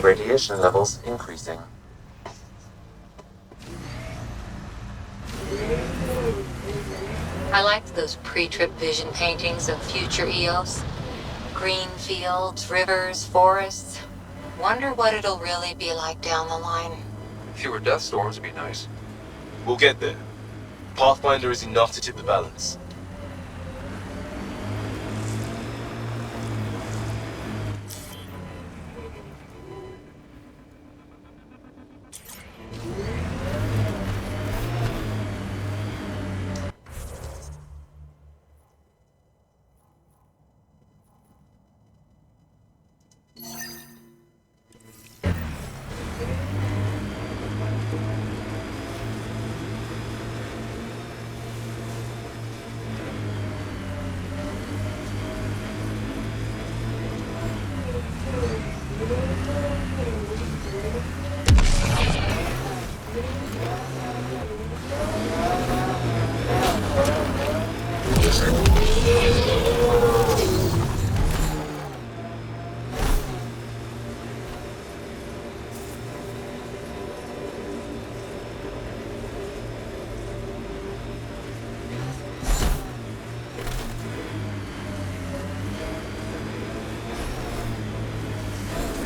Radiation levels increasing. I liked those pre-trip vision paintings of future EOS. Green fields, rivers, forests. Wonder what it'll really be like down the line. Fewer death storms would be nice. We'll get there. Pathfinder is enough to tip the balance.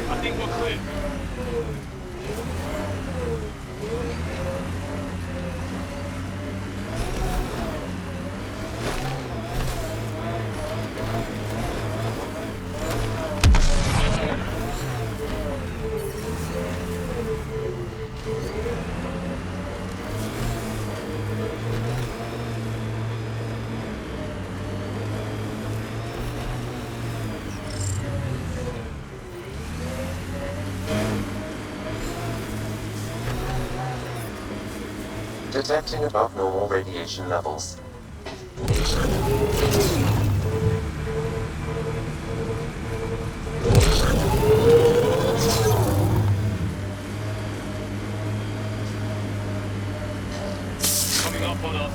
I think we're clear. Detecting above normal radiation levels. Coming up on us.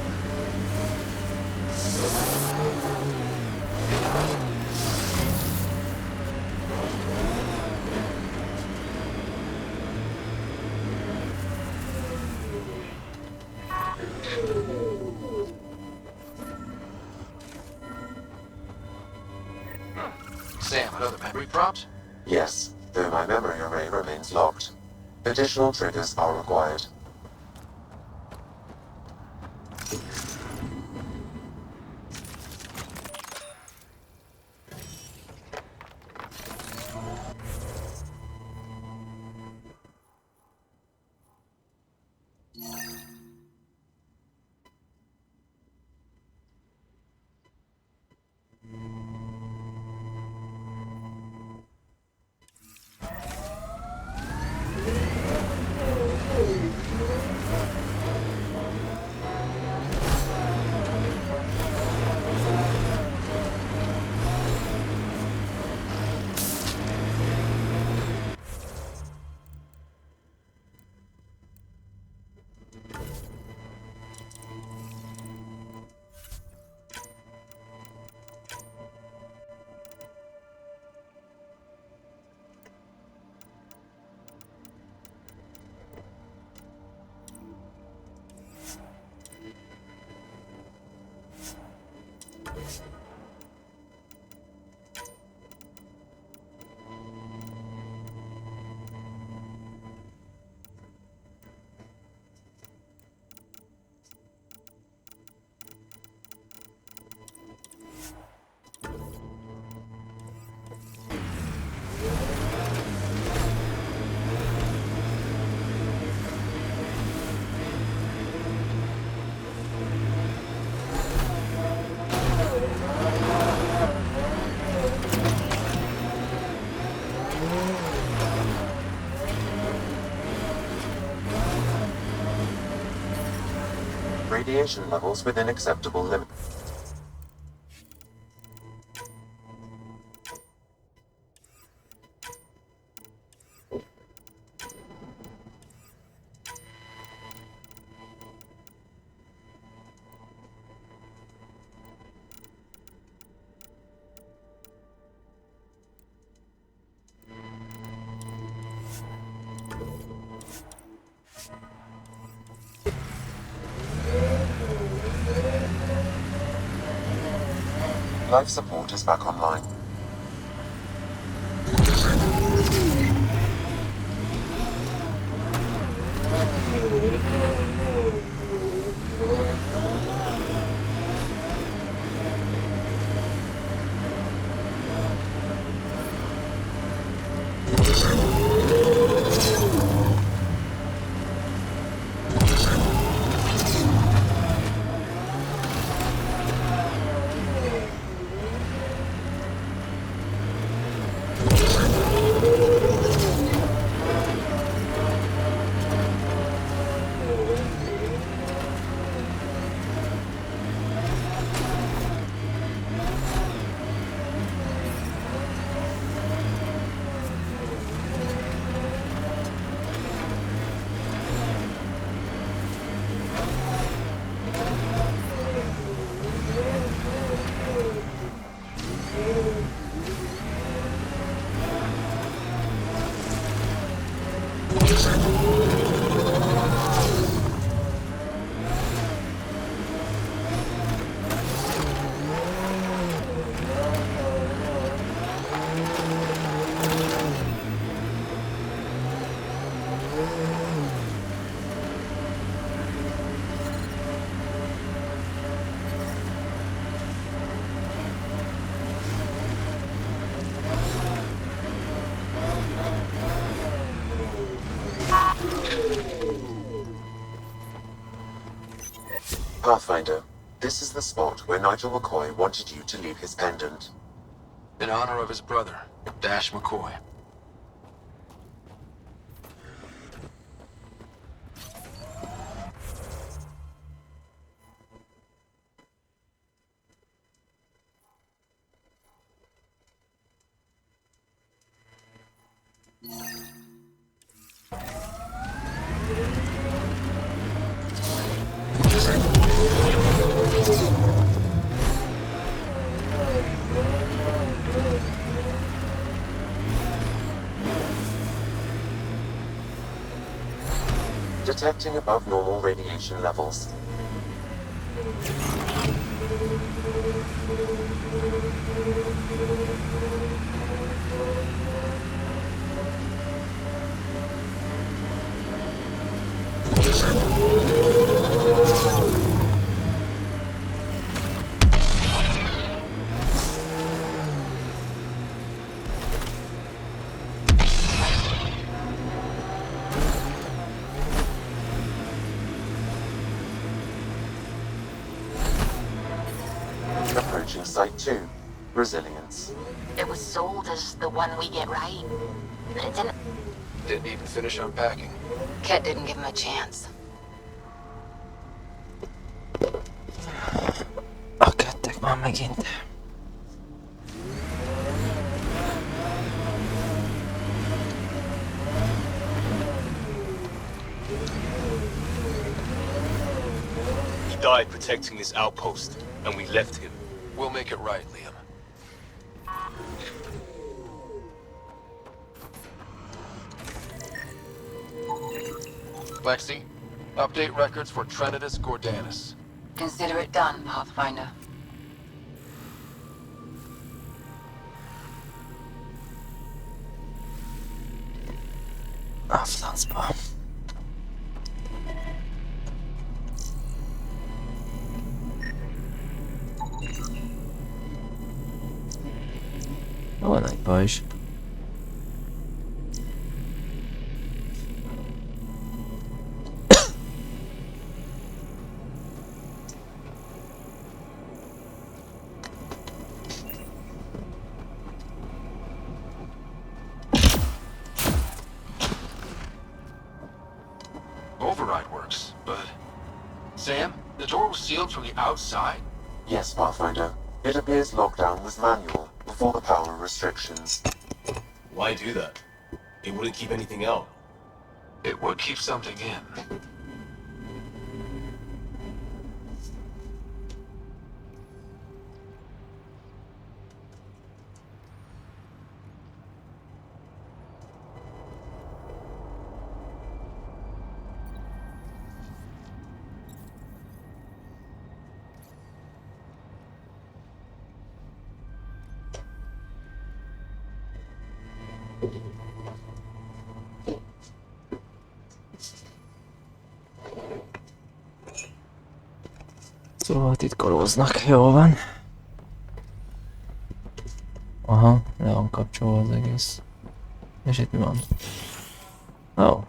Another memory prompt? Yes, though my memory array remains locked. Additional triggers are required. Radiation levels within acceptable limits. Life support is back online. Pathfinder, this is the spot where Nigel McCoy wanted you to leave his pendant. In honor of his brother, Dash McCoy. Detecting above normal radiation levels. launching Site 2, Resilience. It was sold as the one we get right. It didn't. Didn't even finish unpacking. Ket didn't give him a chance. Akadtak már megint. He died protecting this outpost, and we left him. We'll make it right, Liam. Lexi, update records for Trinitas Gordanis. Consider it done, Pathfinder. A francba. Van egy pajzs. Override works, but... Sam, the door was sealed from the outside? Yes, Pathfinder. It appears lockdown was manual, before the power restrictions. Why do that? It wouldn't keep anything out. It would keep something in. Szóval titkolóznak, jó van. Aha, le van kapcsolva az egész. És itt mi van? Oh.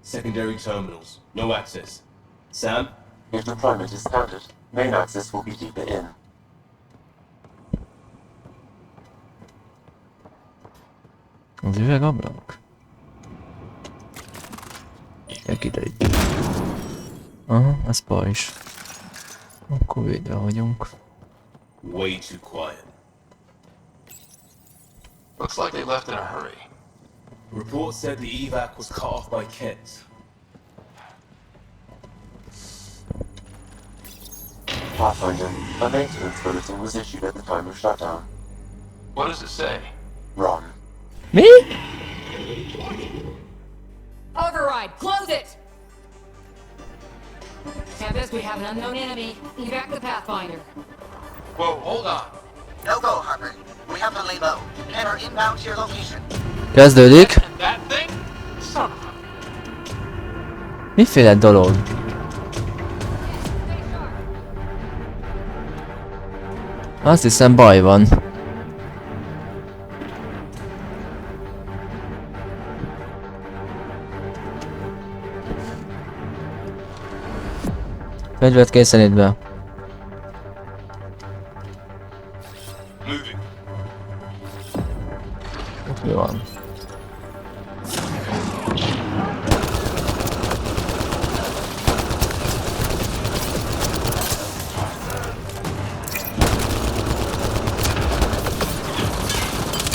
Secondary terminals. No access. Sam? If deployment is standard, main access will be deeper in. Az üvegablak? Ide. Aha, ez pajzs. Akkor védve vagyunk. Way too quiet. Looks like they left in a hurry. Report said the evac was cut off by Kent. Pathfinder, a maintenance bulletin was issued at the time of shutdown. What does it say? Run. Mi? Override, close it! Tempest, we have an unknown enemy. Evac the Pathfinder. Whoa, hold on. No go, Harper. We have to lay low. And are inbound to your location. Kezdődik. And that thing? Son of a... Miféle dolog? Azt hiszem baj van. Fegyvert készenít be. Moving. Ott mi van?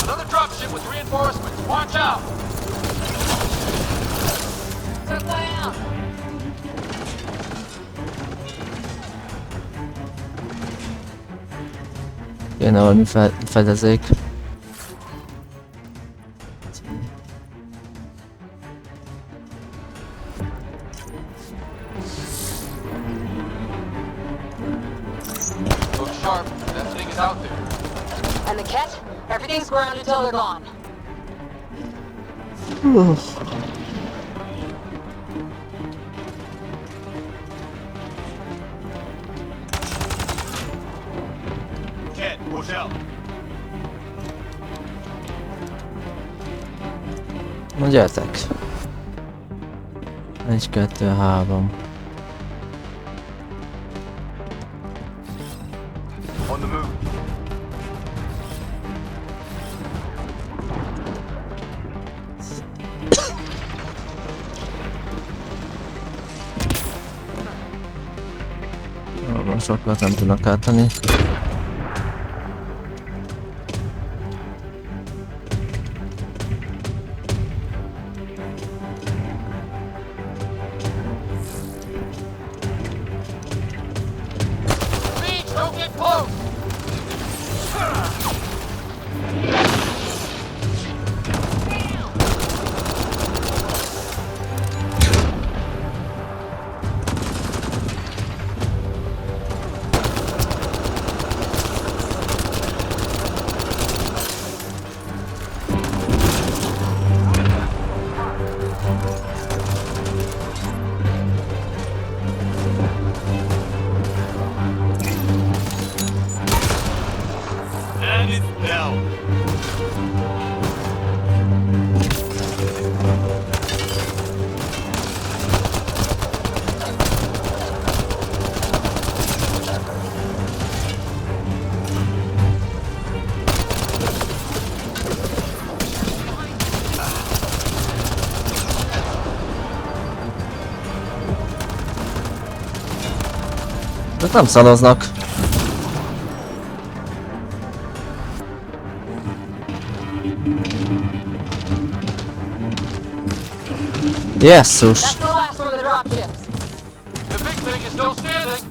Another dropship with reinforcements. Watch out! Took one out. Kéne valami fedezék. Look sharp. That thing is out there. And the Ket? Everything's ground until they're gone. Kent, watch out. Na gyertek. 1, 2, 3. sokat nem tudnak ártani. And it's down. De nem szalaznak. Jesszus! That's the last one of the dropships. The big thing is still standing.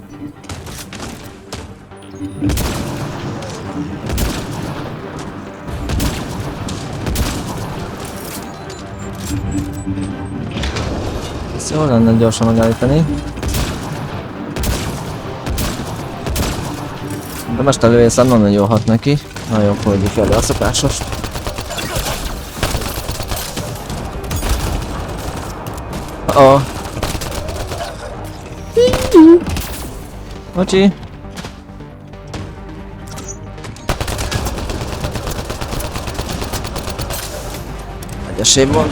Ezt jól lenne gyorsan megállítani. De mesterlövészem nem nagyon hat neki. Nagyon fordjuk elő a szokásost. Bocsi! Egyesébb van.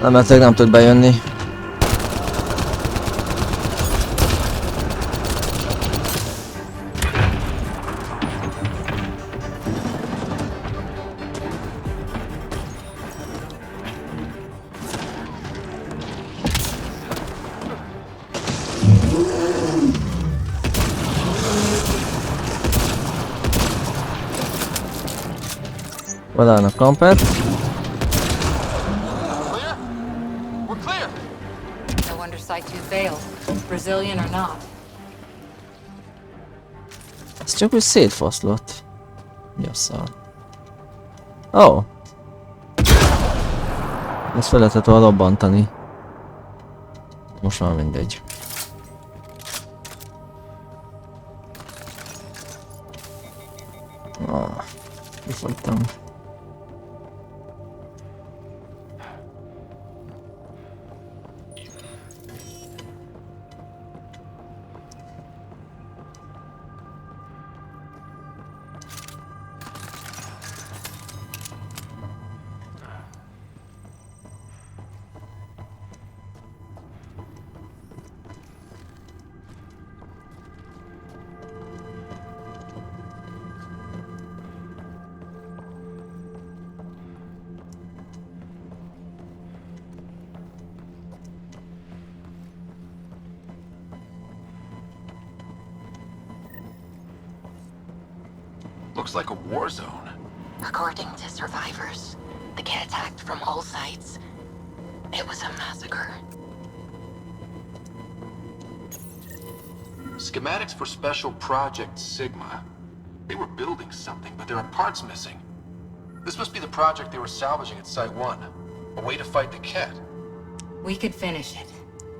Remélhetőleg nem tud bejönni. Vadállnak kampert. Clear? We're clear. No wonder Site 2 failed, Brazilian or not. Ez csak úgy szétfoszlott. Mi a szar? Ó! Ezt fel lehetett volna robbantani. Most már mindegy. Kifogytam. Looks like a war zone. According to survivors, the kid attacked from all sides. It was a massacre. Schematics for Special Project Sigma. They were building something, but there are parts missing. This must be the project they were salvaging at Site 1. A way to fight the cat. We could finish it.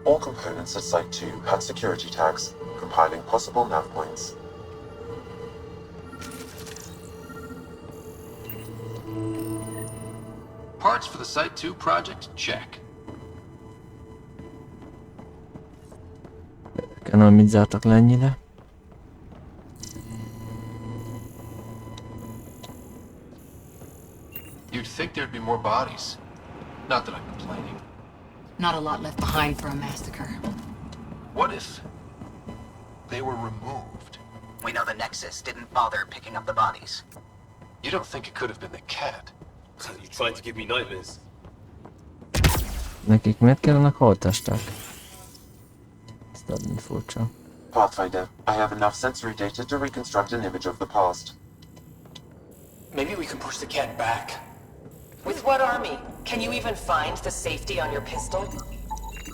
All components at Site 2 had security tags, compiling possible nav points. Parts for the Site 2 project? Check. Nem mit zártak le ennyire. You'd think there'd be more bodies. Not that I'm complaining. Not a lot left behind for a massacre. What if they were removed? We know the Nexus didn't bother picking up the bodies. You don't think it could have been the cat? You trying to give me nightmares? Nekik miért kellene holttestek? Ez nagyon furcsa. Pathfinder, I have enough sensory data to reconstruct an image of the past. Maybe we can push the cat back. With what army? Can you even find the safety on your pistol?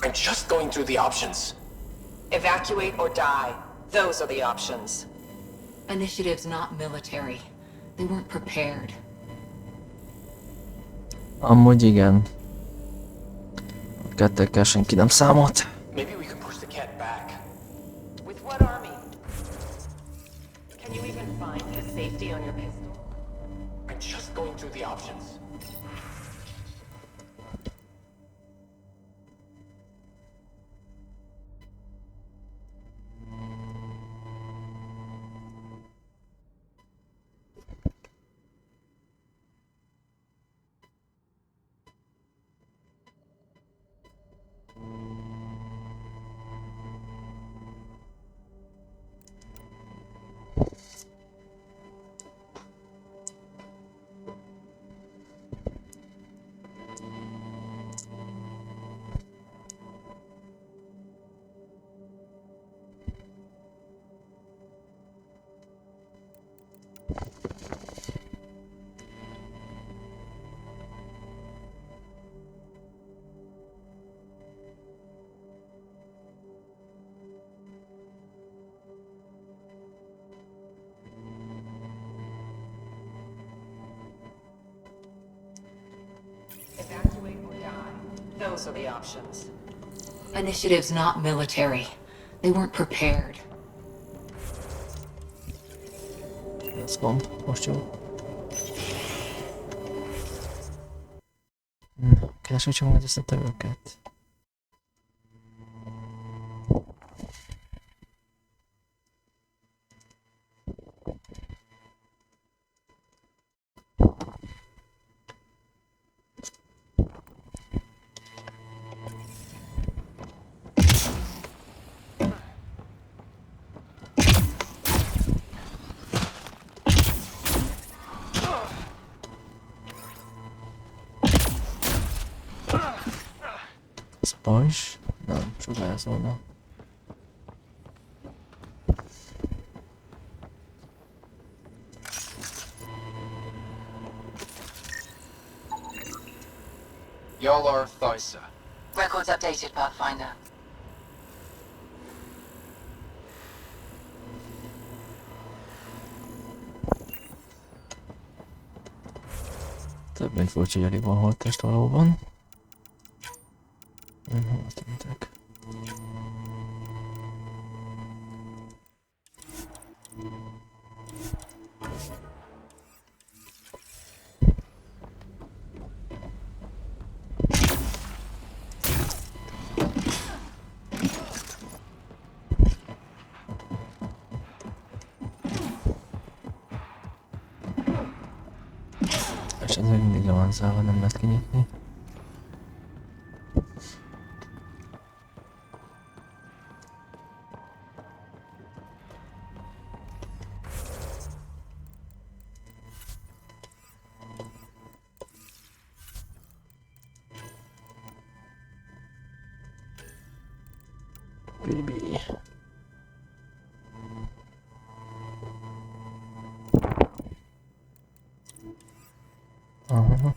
I'm just going through the options. Evacuate or die. Those are the options. Initiative's not military. They weren't prepared. Amúgy igen. A kettőkkel senki nem számolt. Maybe we can push the cat back. With what army? Can you even find the safety on your pistol? I'm just going through the options. Evacuate or die. Those are the options. Initiative's not military. They weren't prepared. Ez gomb, most jó. Keresünk majd ezt a tövöket. Ez pajzs? Nem, sugárzóna. Y'all are Thysa. Records updated, Pathfinder. Több mint furcsa, hogy alig van holttest valóban. Hol tűntek? És ez még mindig le van zárva, nem lehet kinyitni. Baby. Aha.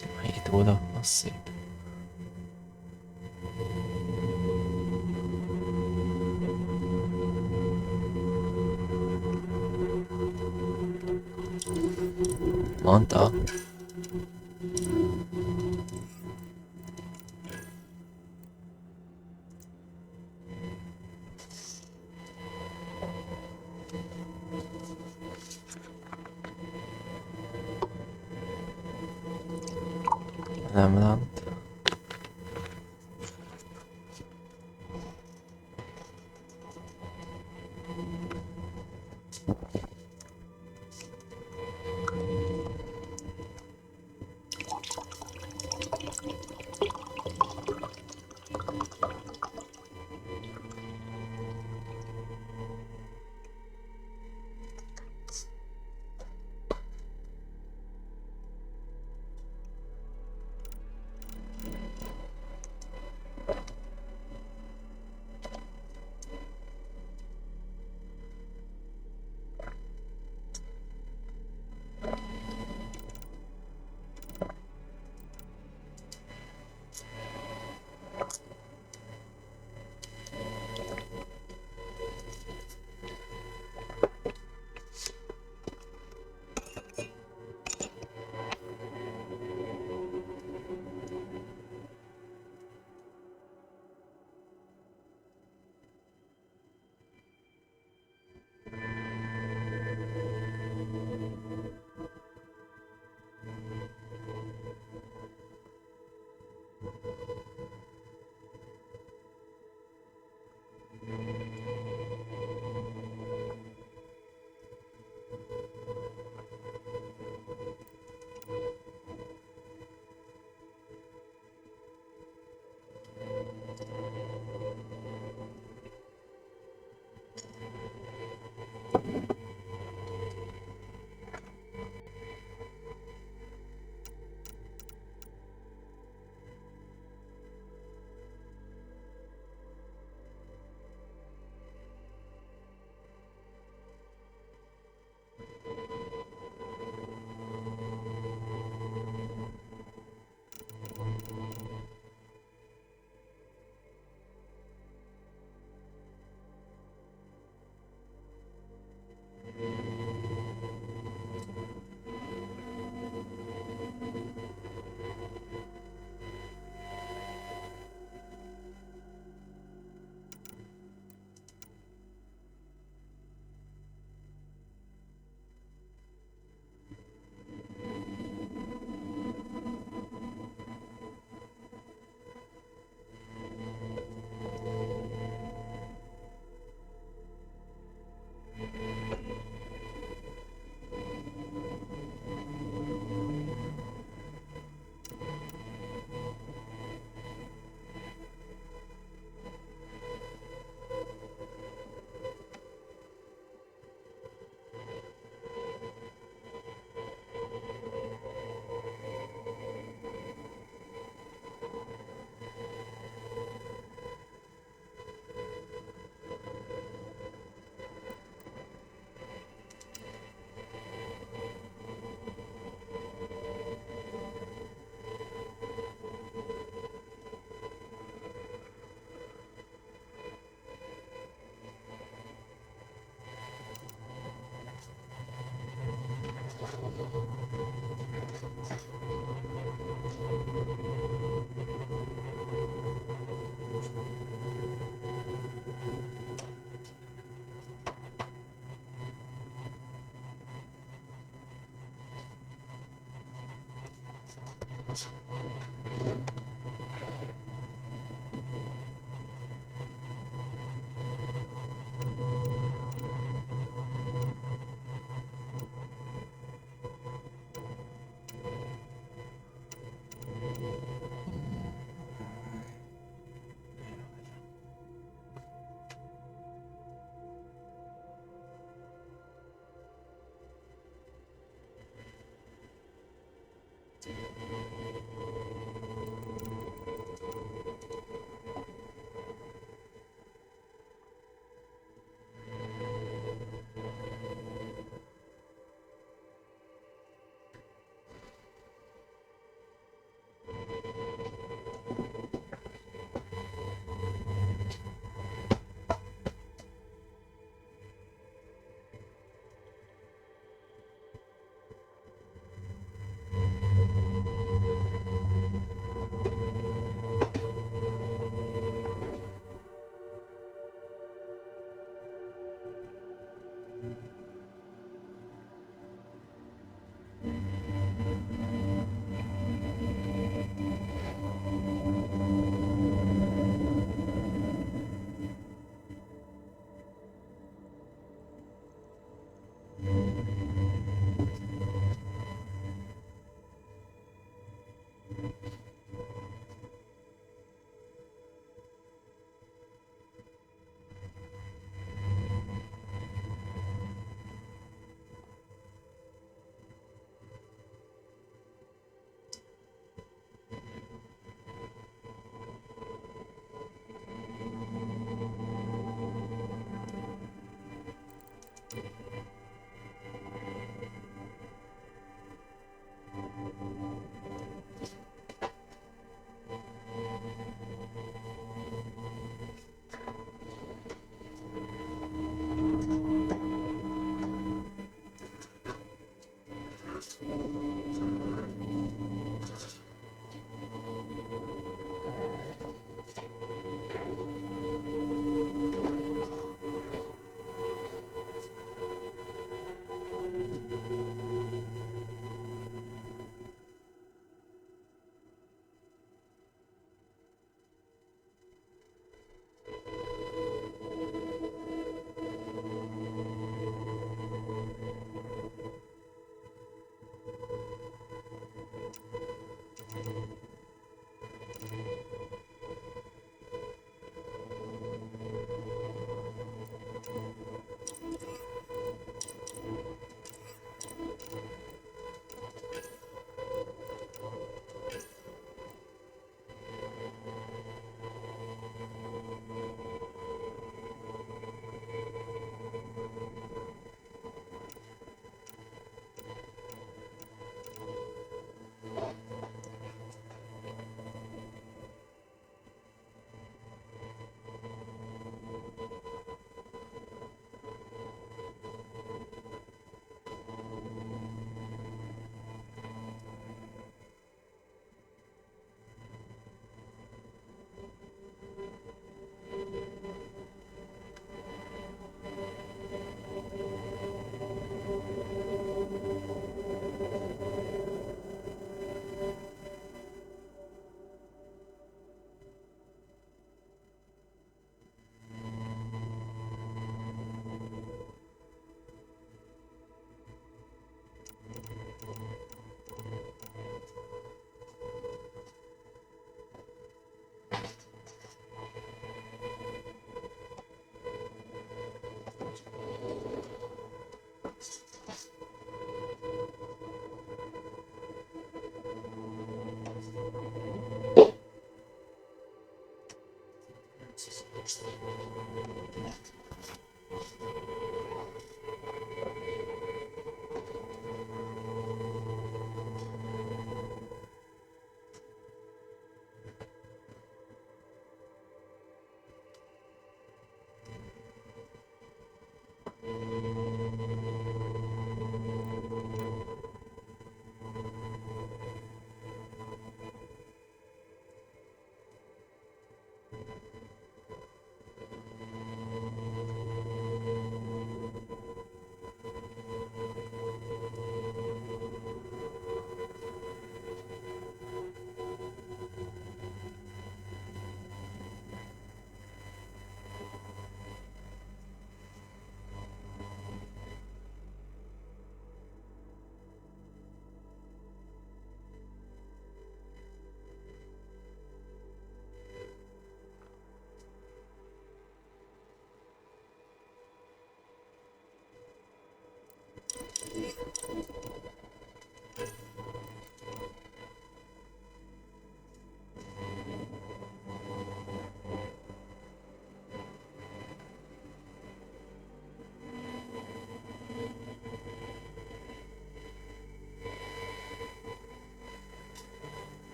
7 óra, az szép. Mondta. Nem ránt.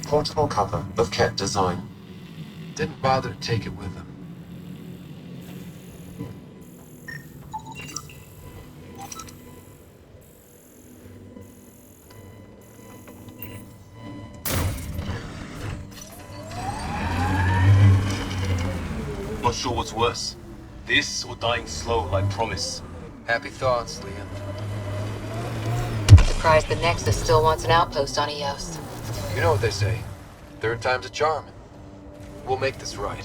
Portable cover of Ket design. Didn't bother to take it with him. Not sure what's worse. This or dying slow like promise. Happy thoughts, Liam. Surprised the Nexus still wants an outpost on EOS. You know what they say. Third time's a charm. We'll make this right.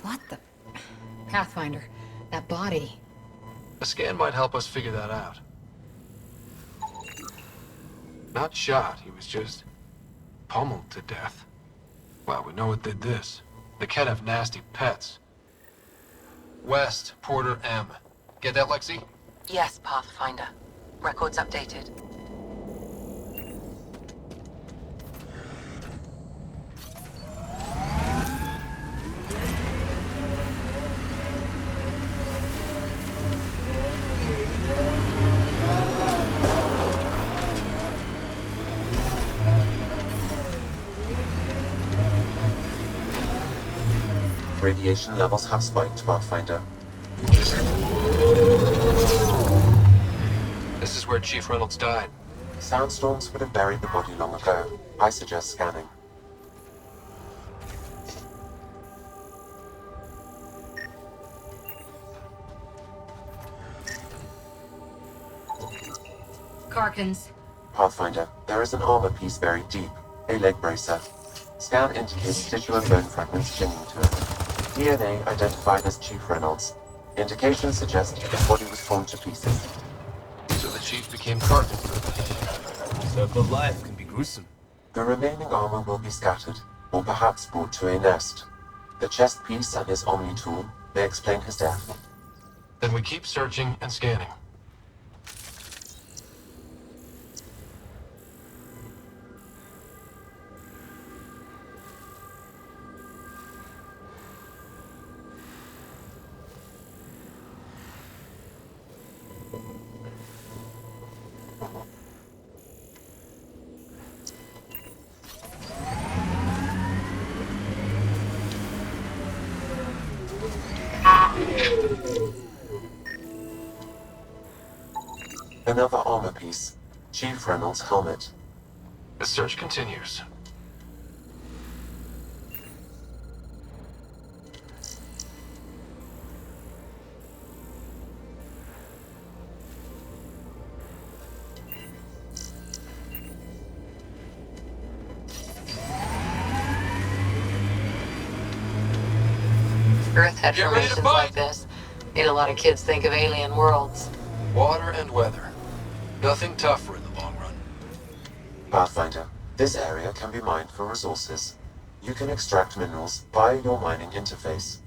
What the? Pathfinder, that body. A scan might help us figure that out. Not shot, he was just pummeled to death. Well, we know what did this. They can have nasty pets. West, Porter M. Get that, Lexi? Yes, Pathfinder. Records updated. Radiation levels have spiked, Pathfinder. This is where Chief Reynolds died. Soundstorms would have buried the body long ago. I suggest scanning. Karkins. Pathfinder, there is an armor piece buried deep. A leg bracer. Scan indicates tissue and bone fragments clinging to it. DNA identified as Chief Reynolds. Indications suggest his body was torn to pieces. So the Chief became carton. Circle of life can be gruesome. The remaining armor will be scattered, or perhaps brought to a nest. The chest piece and his Omni tool may explain his death. Then we keep searching and scanning. Another armor piece. Chief Reynolds' helmet. The search continues. Earth had Get ready to formations fight! like this. Made a lot of kids think of alien worlds. Water and weather. Nothing tougher in the long run. Pathfinder, this area can be mined for resources. You can extract minerals via your mining interface.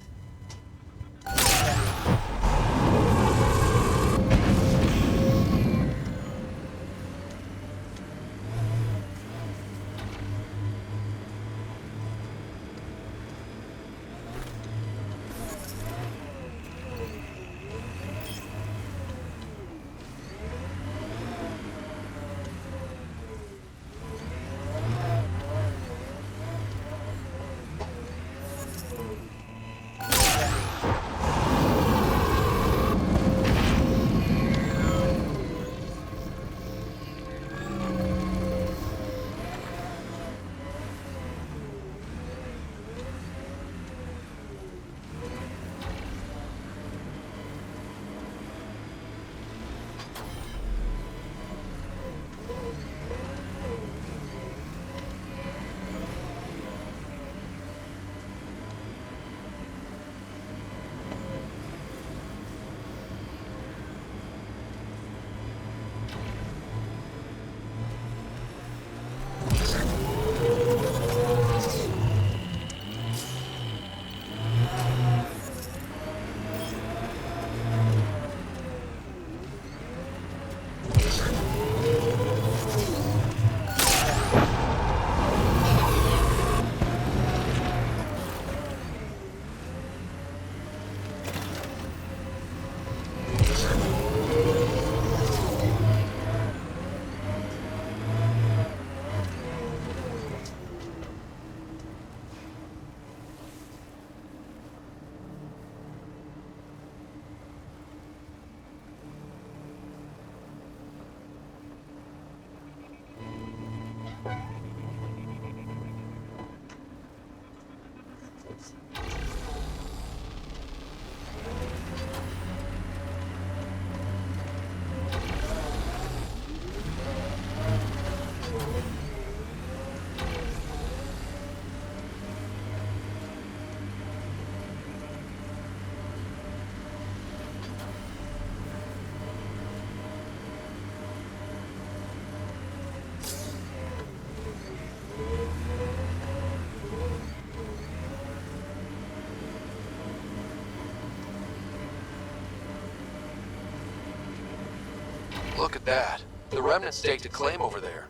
Look at that. The remnants staked a claim over there.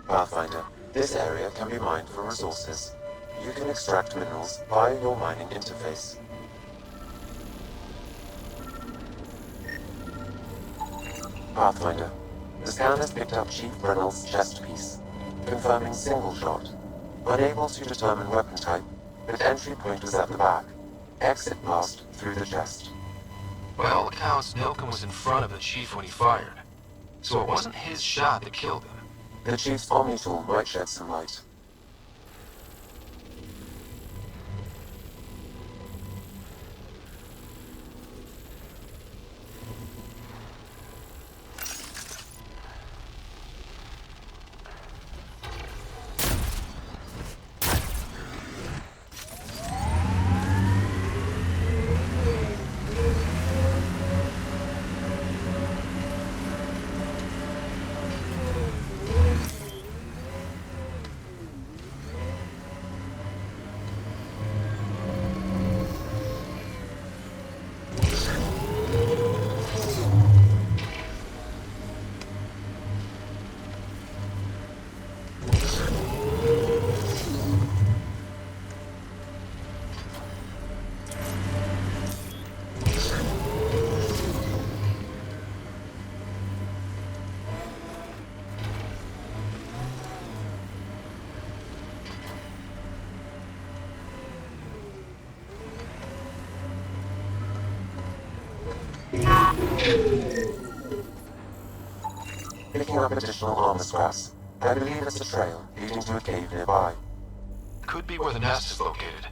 Pathfinder, this area can be mined for resources. You can extract minerals via your mining interface. Pathfinder, the scan has picked up Chief Brennell's chest piece, confirming single shot. Unable to determine weapon type, but entry point was at the back. Exit passed through the chest. By all accounts, Nilkin was in front of the Chief when he fired. So it wasn't his shot that killed him. The Chief's Omni tool might shed some light. Picking up additional armor scraps. I believe it's a trail leading to a cave nearby. Could be where the nest is located.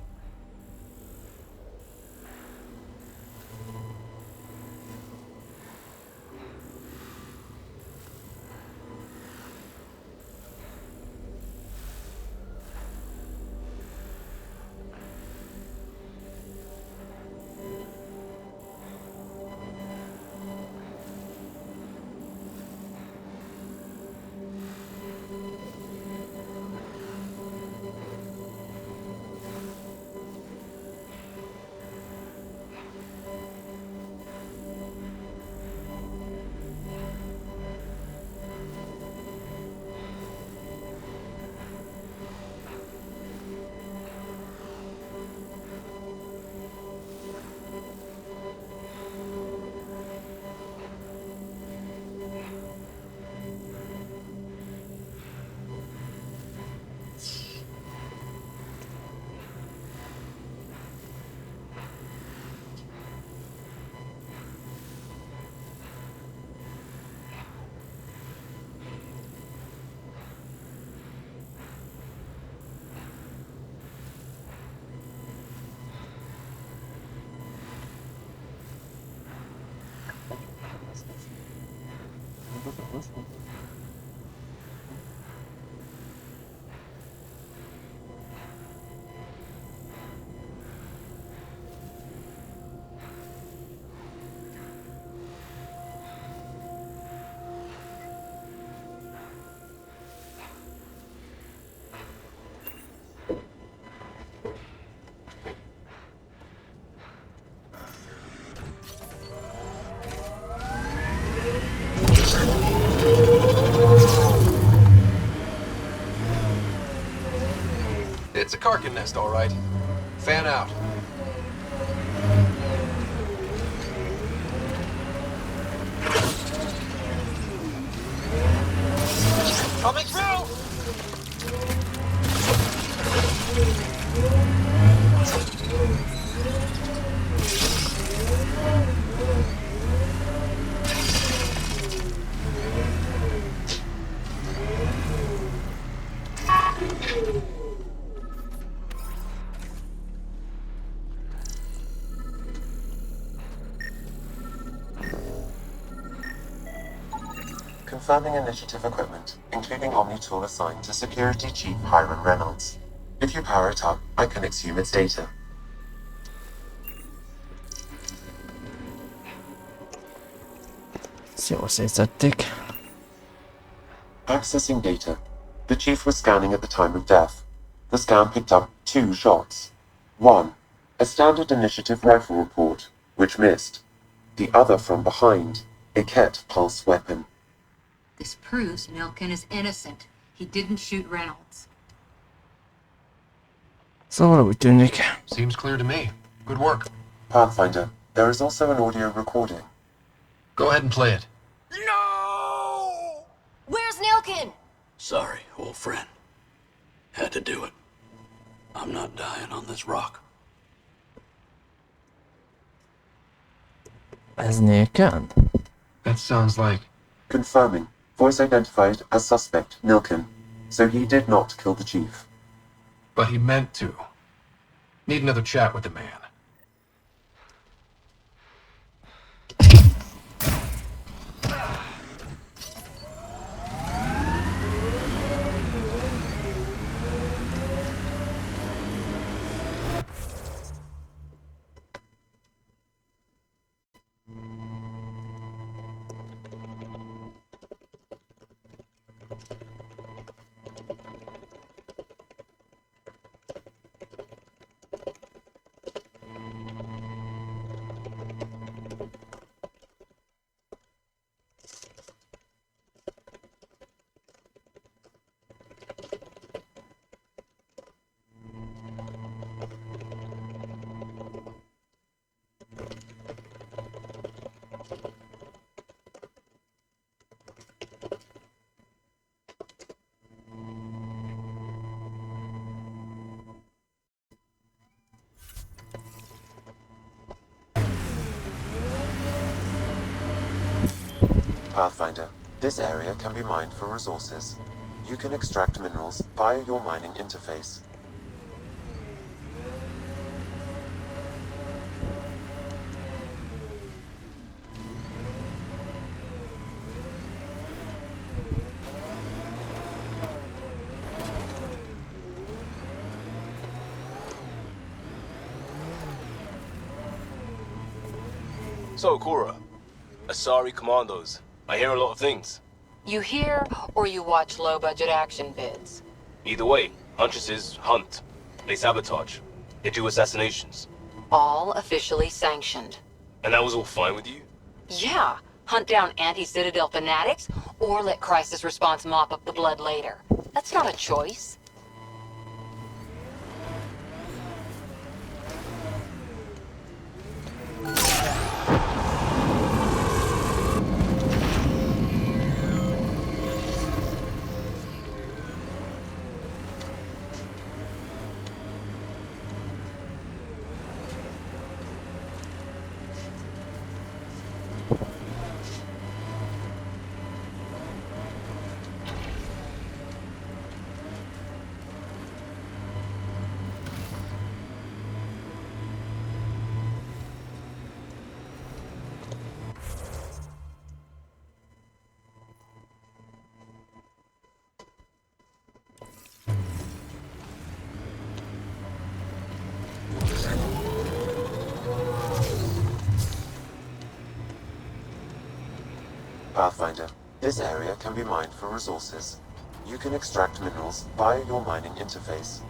It's a Karkin nest, all right. Fan out. Coming through! Confirming initiative equipment, including Omni-tool assigned to Security Chief Hiram Reynolds. If you power it up, I can exhume its data. Jól szétszették. Accessing data. The Chief was scanning at the time of death. The scan picked up 2 shots. One, a standard initiative rifle report, which missed. The other from behind, a Ket pulse weapon. This proves Milken is innocent. He didn't shoot Reynolds. Szóval úgy tűnik. Seems clear to me. Good work. Pathfinder, there is also an audio recording. Go ahead and play it. No! Where's Nilkin? Sorry, old friend. Had to do it. I'm not dying on this rock. Ez Nilken? That sounds like... Confirming. Voice identified as suspect, Nilken. So he did not kill the Chief. But he meant to. Need another chat with the man. Pathfinder, this area can be mined for resources. You can extract minerals via your mining interface. So, Cora, Asari Commandos. I hear a lot of things. You hear or you watch low-budget action vids? Either way, Huntresses hunt. They sabotage. They do assassinations. All officially sanctioned. And that was all fine with you? Yeah, hunt down anti-Citadel fanatics, or let crisis response mop up the blood later. That's not a choice. Pathfinder, this area can be mined for resources. You can extract minerals via your mining interface.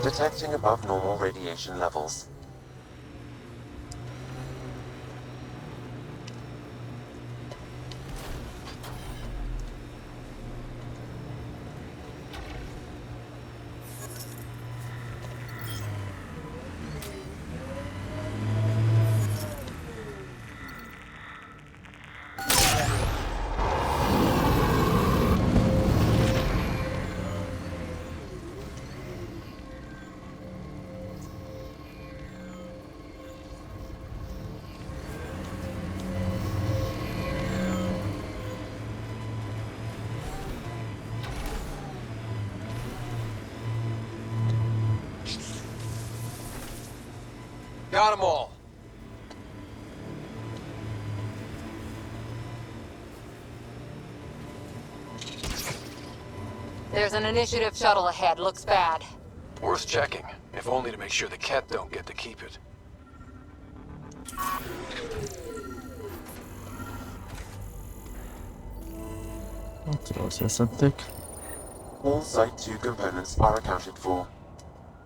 Detecting above normal radiation levels. Got them all. There's an initiative shuttle ahead. Looks bad. Worth checking, if only to make sure the Ket don't get to keep it. All Site 2 components are accounted for.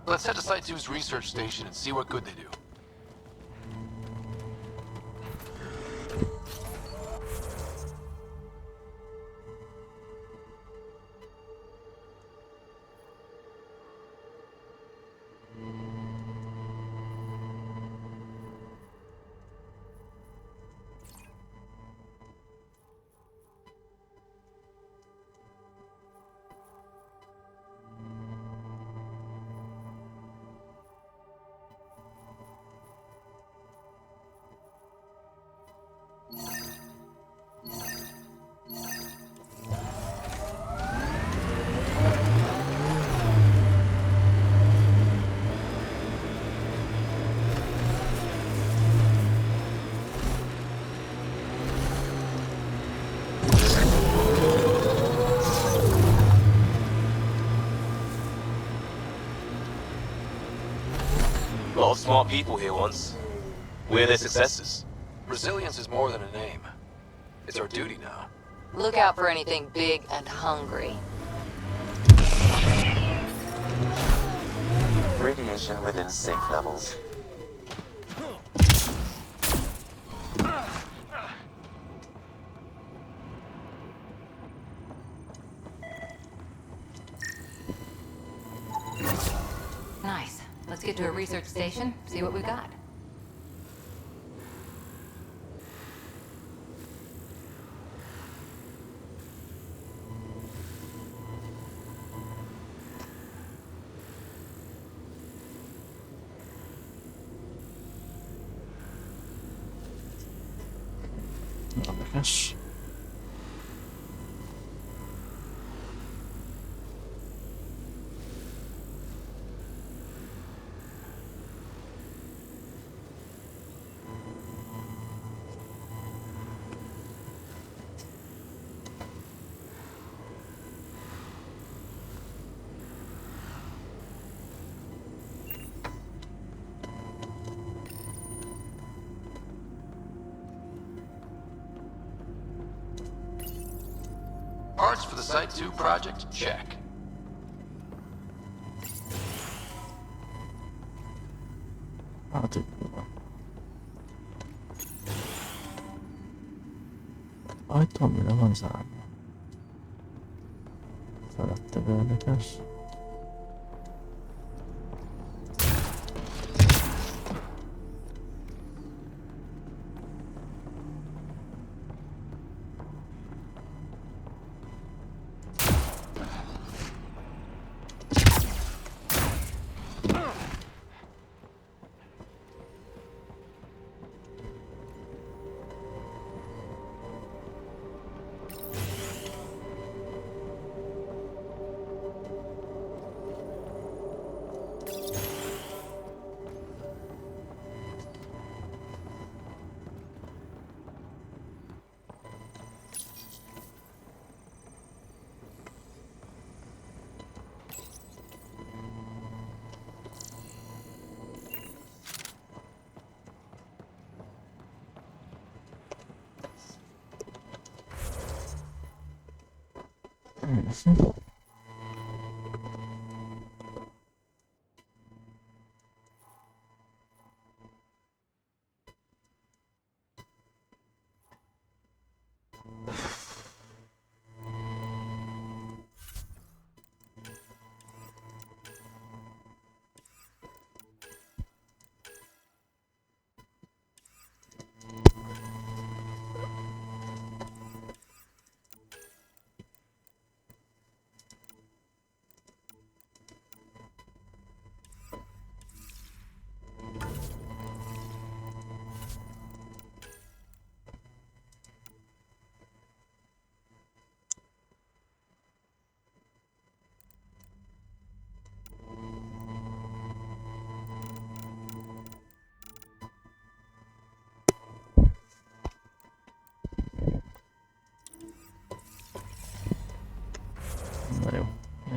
Let's head to Site 2's research station and see what good they do. A lot of smart people here once. We're their successors. Resilience is more than a name. It's our duty now. Look out for anything big and hungry. Radiation within safe levels. Nice. Let's get to a research station, see what we got. Érdekes. Parts for the Site 2 project? Check. Hát itt van. Ajtó mire van zárva? Felette érdekes.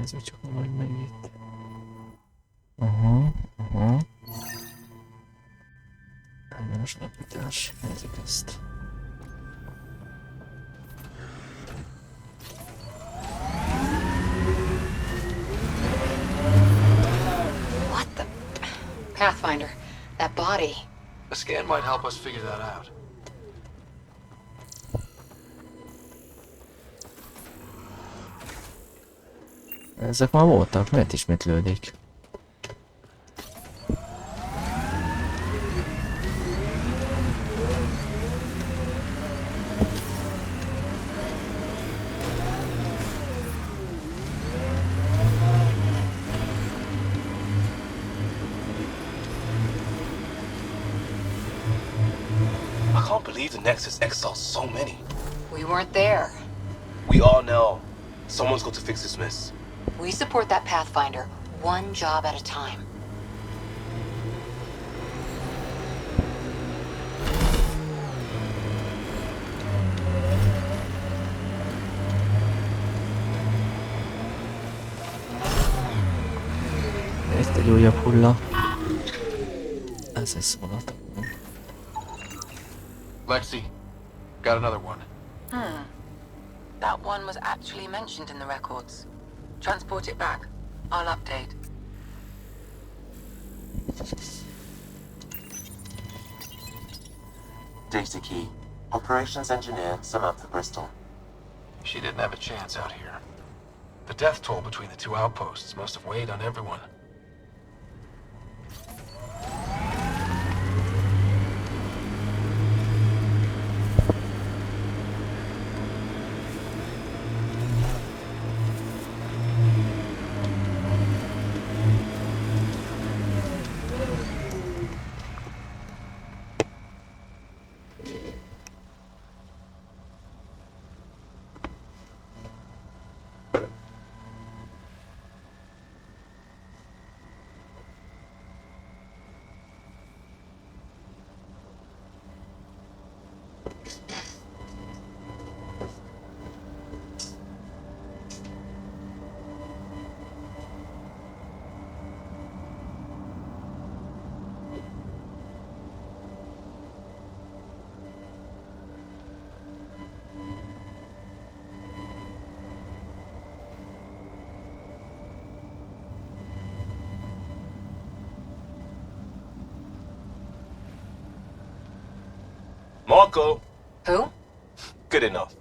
Nézzük csak majd meg itt. Aha. Most lapítás. Nézzük ezt. What the... Pathfinder, that body. A scan might help us figure that out. Ezek már voltak, miért ismétlődik? I can't believe the Nexus exiled so many. We weren't there. We are now. Someone's got to fix this mess. We support that Pathfinder, one job at a time. Itt egy újabb hulla. Ez egy szólata. Lexi, got another one. That one was actually mentioned in the records. Transport it back. I'll update. Data key. Operations engineer Samantha Bristol. She didn't have a chance out here. The death toll between the two outposts must have weighed on everyone. Marco! Who? Good enough.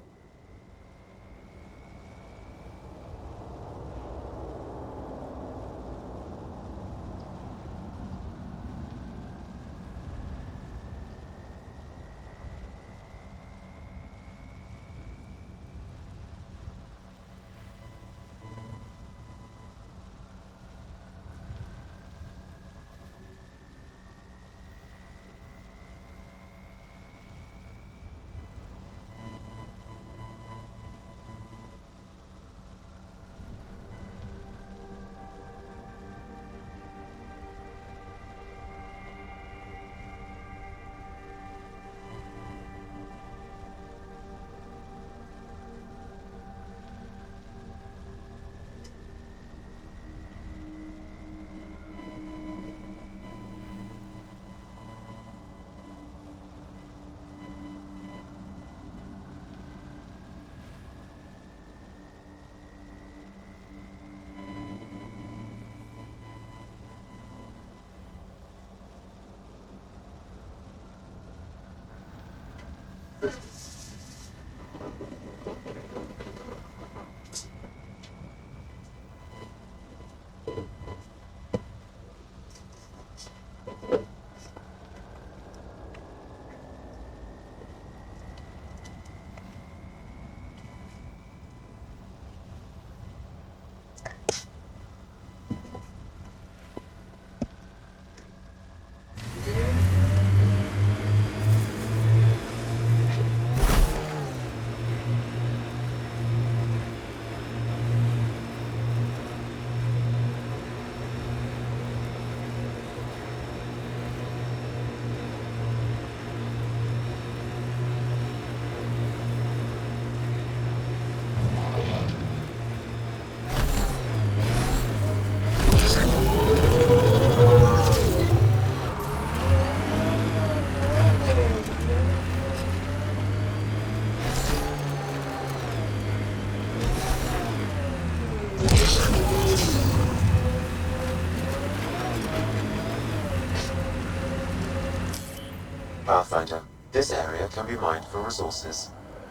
Pathfinder, this area can be mined for resources.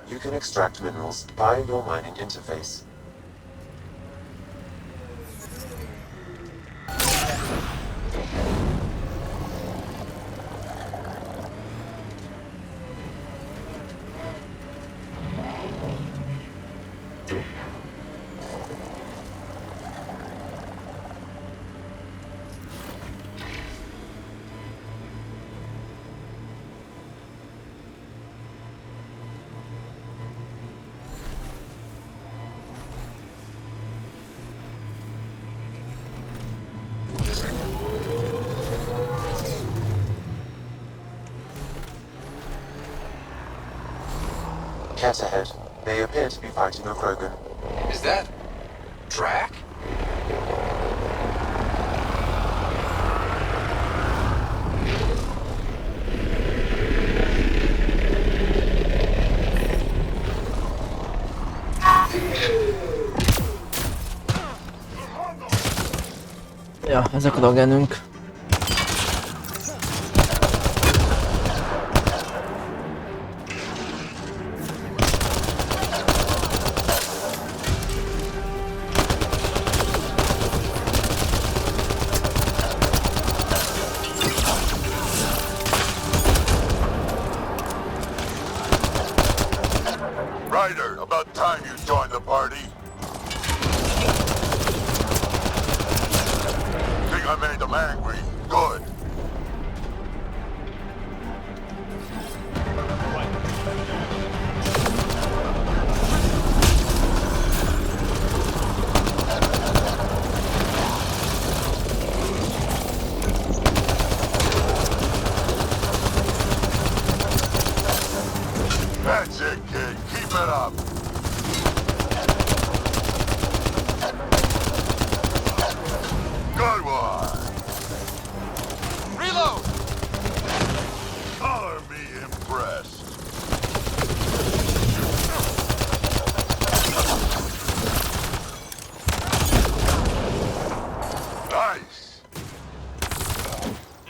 You can extract minerals via your mining interface. Cat ahead. They appear to be fighting a Krogan. Is that... Drac? Ja, ezek a dagenünk. Ryder, about time you joined the party. Think I made them angry? Good. That's it, kid. Keep it up. Good one. Reload! Color me impressed. Nice.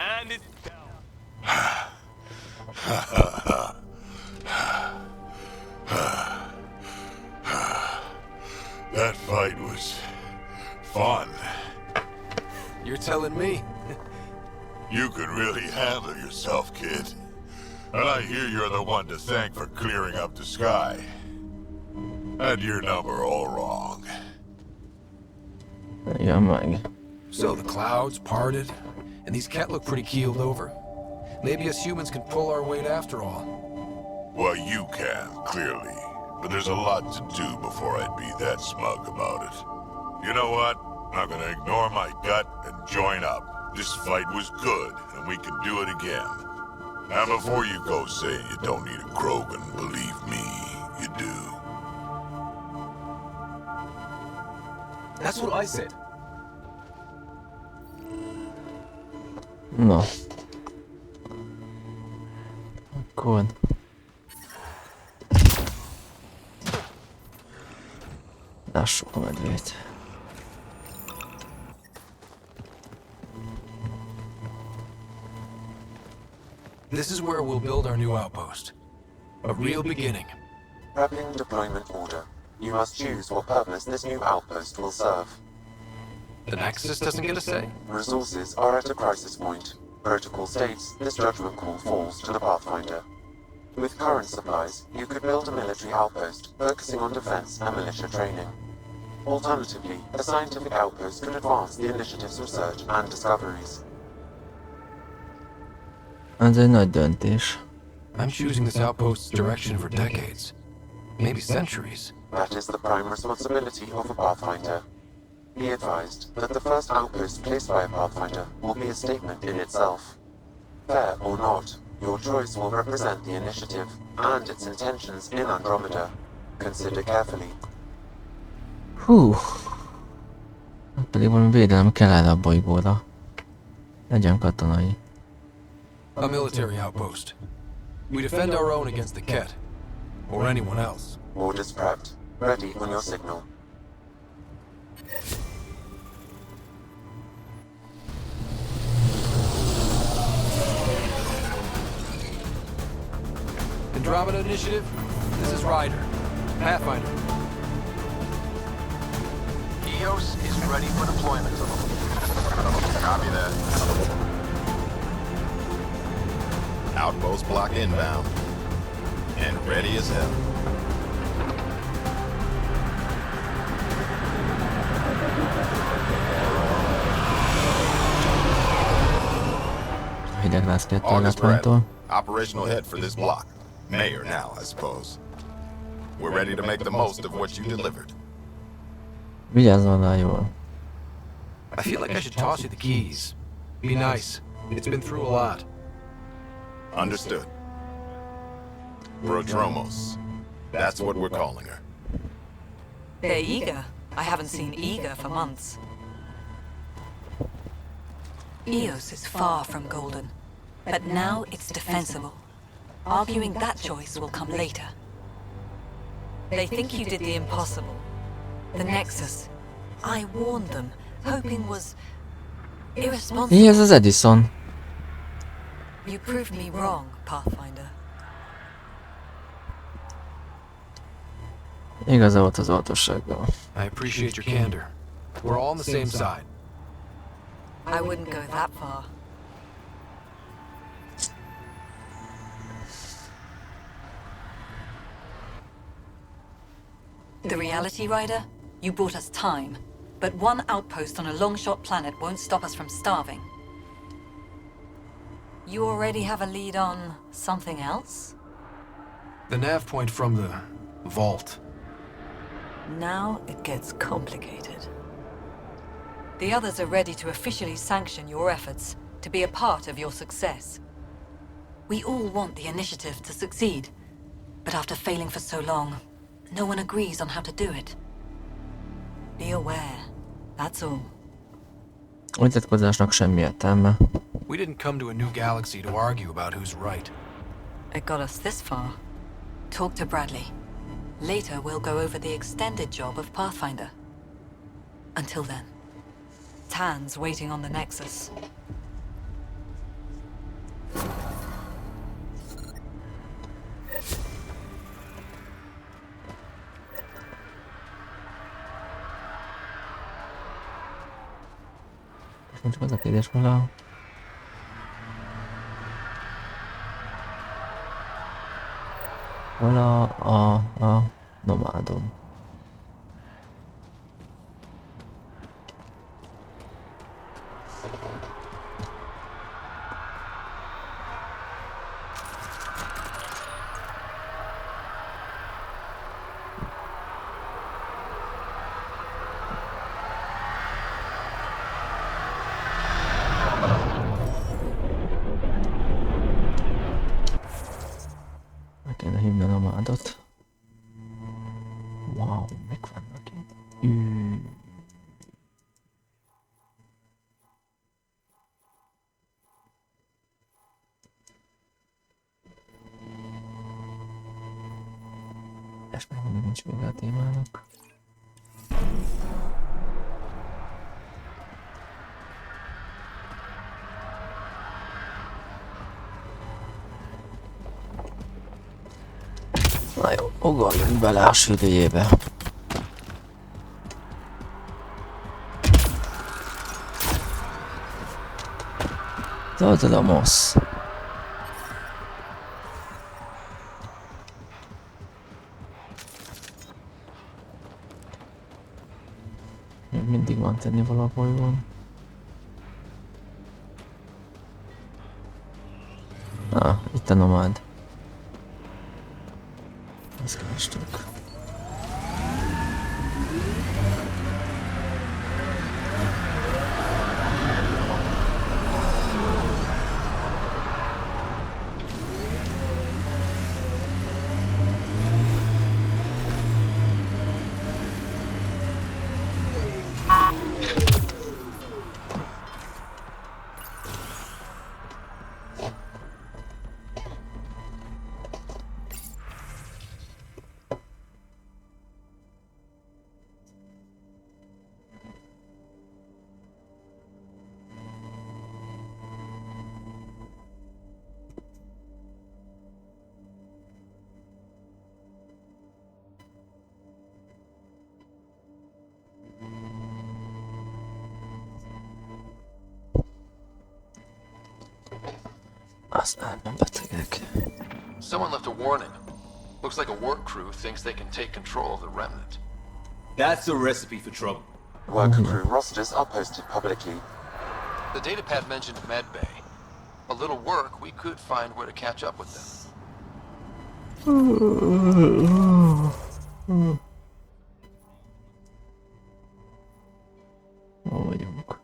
And it's That fight was fun. You're telling me. You could really handle yourself, kid. And I hear you're the one to thank for clearing up the sky. Had your number all wrong. Igen, meg. So the clouds parted, and these Ket look pretty keeled over. Maybe us humans can pull our weight after all. Well, you can, clearly. But there's a lot to do before I'd be that smug about it. You know what? I'm gonna ignore my gut and join up. This fight was good, and we can do it again. Now before you go saying you don't need a Krogan, believe me, you do. That's what I said. Na. Akkor... Lássuk a medvét. This is where we'll build our new outpost. A real beginning. Prepping deployment order. You must choose what purpose this new outpost will serve. The Nexus doesn't get a say? Resources are at a crisis point. Protocol states this judgment call falls to the Pathfinder. With current supplies, you could build a military outpost focusing on defense and militia training. Alternatively, a scientific outpost could advance the initiative's research and discoveries. Ez egy nagy döntés. I'm choosing this outpost's direction for decades. Maybe centuries. That is the prime responsibility of a Pathfinder. Be advised that the first outpost placed by a Pathfinder will be a statement in itself. Fair or not, your choice will represent the initiative and its intentions in Andromeda. Consider carefully. Hú. Pedig valami védelem kell erre a bolygóra. Legyen katonai. A military outpost. We defend our own against the Ket. Or anyone else. Orders prepped. Ready on your signal. Andromeda Initiative, this is Ryder, Pathfinder. EOS is ready for deployment. Copy that. Outpost block inbound. And ready as hell. August Bradley, operational head for this block. Mayor now, I suppose. We're ready to make the most of what you delivered. Vigyázzon rá jól. I feel like I should toss you the keys. Be nice. It's been through a lot. Understood. Prodromos. That's what we're calling her. They're eager. I haven't seen eager for months. EOS is far from golden, but now it's defensible. Arguing that choice will come later. They think you did the impossible. The Nexus. I warned them, hoping was irresponsible. Mi ez az Edison? You proved me wrong, Pathfinder. Igaza volt az óvatossággal. I appreciate your candor. We're all on the same side. I wouldn't go that far. The reality, Rider? You brought us time. But one outpost on a long-shot planet won't stop us from starving. You already have a lead on something else? The nav point from the vault. Now it gets complicated. The others are ready to officially sanction your efforts, to be a part of your success. We all want the initiative to succeed, but after failing for so long, no one agrees on how to do it. Be aware, that's all. Vitatkozásnak semmi értelme. We didn't come to a new galaxy to argue about who's right. It got us this far. Talk to Bradley. Later we'll go over the extended job of Pathfinder. Until then, Tan's waiting on the Nexus. Csak az a kérdés, hol a... Hol a nomádom? Kéne hívni a nomádot. Wow, mik vannak itt? És még mindig nincs vége a témának. Na jó, ugorjunk bele a südőjébe. Töltöd a mosz. Még mindig van tennivaló a bolygón. Itt a nomád. Ezt kerestük. Az elmebetegek. Someone left a warning. Looks like a work crew thinks they can take control of the remnant. That's a recipe for trouble. Work crew rosters are posted publicly. The datapad mentioned medbay. A little work, we could find where to catch up with them. Hol vagyunk?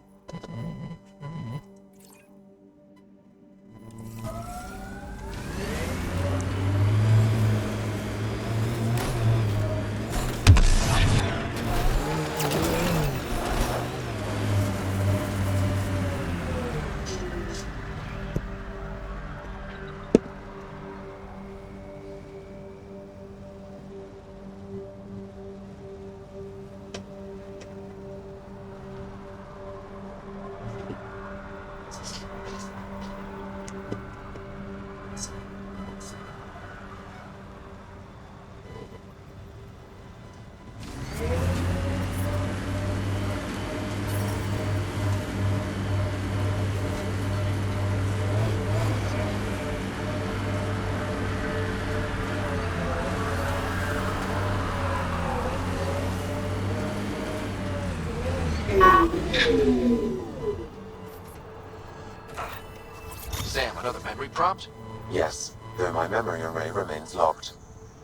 Sam, another memory prompt? Yes, though my memory array remains locked.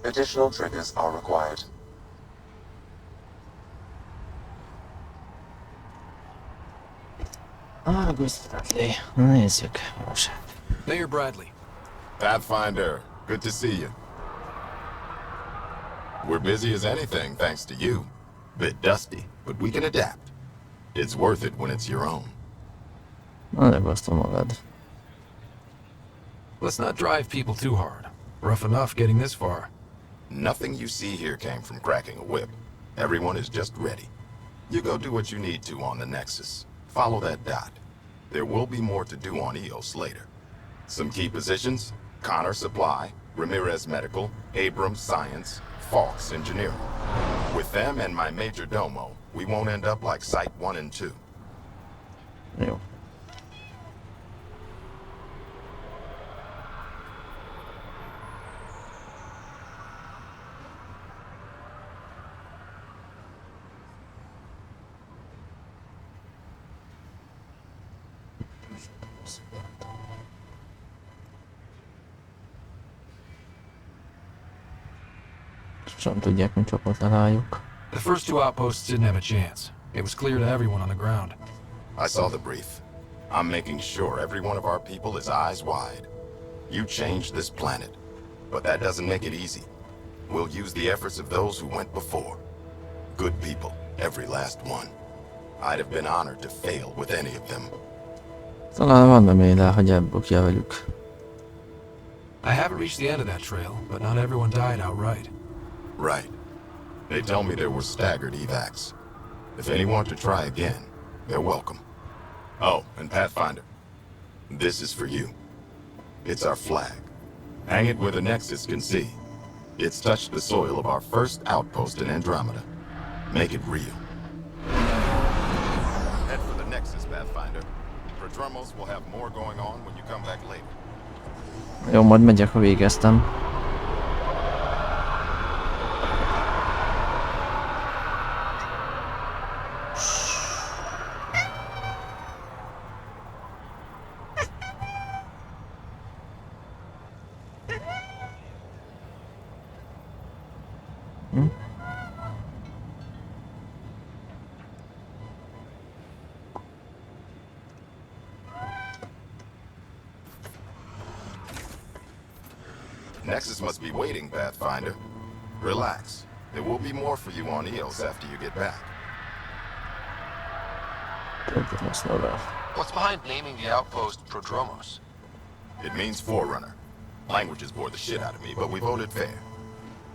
Additional triggers are required. August Bradley. Nézzük. Mayor Bradley. Pathfinder, good to see you. We're busy as anything, thanks to you. Bit dusty, but we can adapt. It's worth it when it's your own. Megbasztom magad. Let's not drive people too hard. Rough enough getting this far. Nothing you see here came from cracking a whip. Everyone is just ready. You go do what you need to on the Nexus. Follow that dot. There will be more to do on EOS later. Some key positions: Connor Supply, Ramirez Medical, Abrams Science, Falks Engineering. With them and my major domo, we won't end up like Site 1 and 2. Jó. Sem tudják, mi csapot lerájuk. The first two outposts didn't have a chance. It was clear to everyone on the ground. I saw the brief. I'm making sure every one of our people is eyes wide. You changed this planet, but that doesn't make it easy. We'll use the efforts of those who went before. Good people, every last one. I'd have been honored to fail with any of them. Talán van reménye, hogy elbukja velük. I haven't reached the end of that trail, but not everyone died outright. Right. They tell me there were staggered evacs. If any want to try again, they're welcome. Oh, and Pathfinder, this is for you. It's our flag. Hang it where the Nexus can see. It's touched the soil of our first outpost in Andromeda. Make it real. Head for the Nexus, Pathfinder. Prodromos will have more going on when you come back later. Jó, majd megyek, ha végeztem. Nexus must be waiting, Pathfinder. Relax. There will be more for you on EOS after you get back. What's behind naming the outpost Prodromos? It means Forerunner. Languages bore the shit out of me, but we voted fair.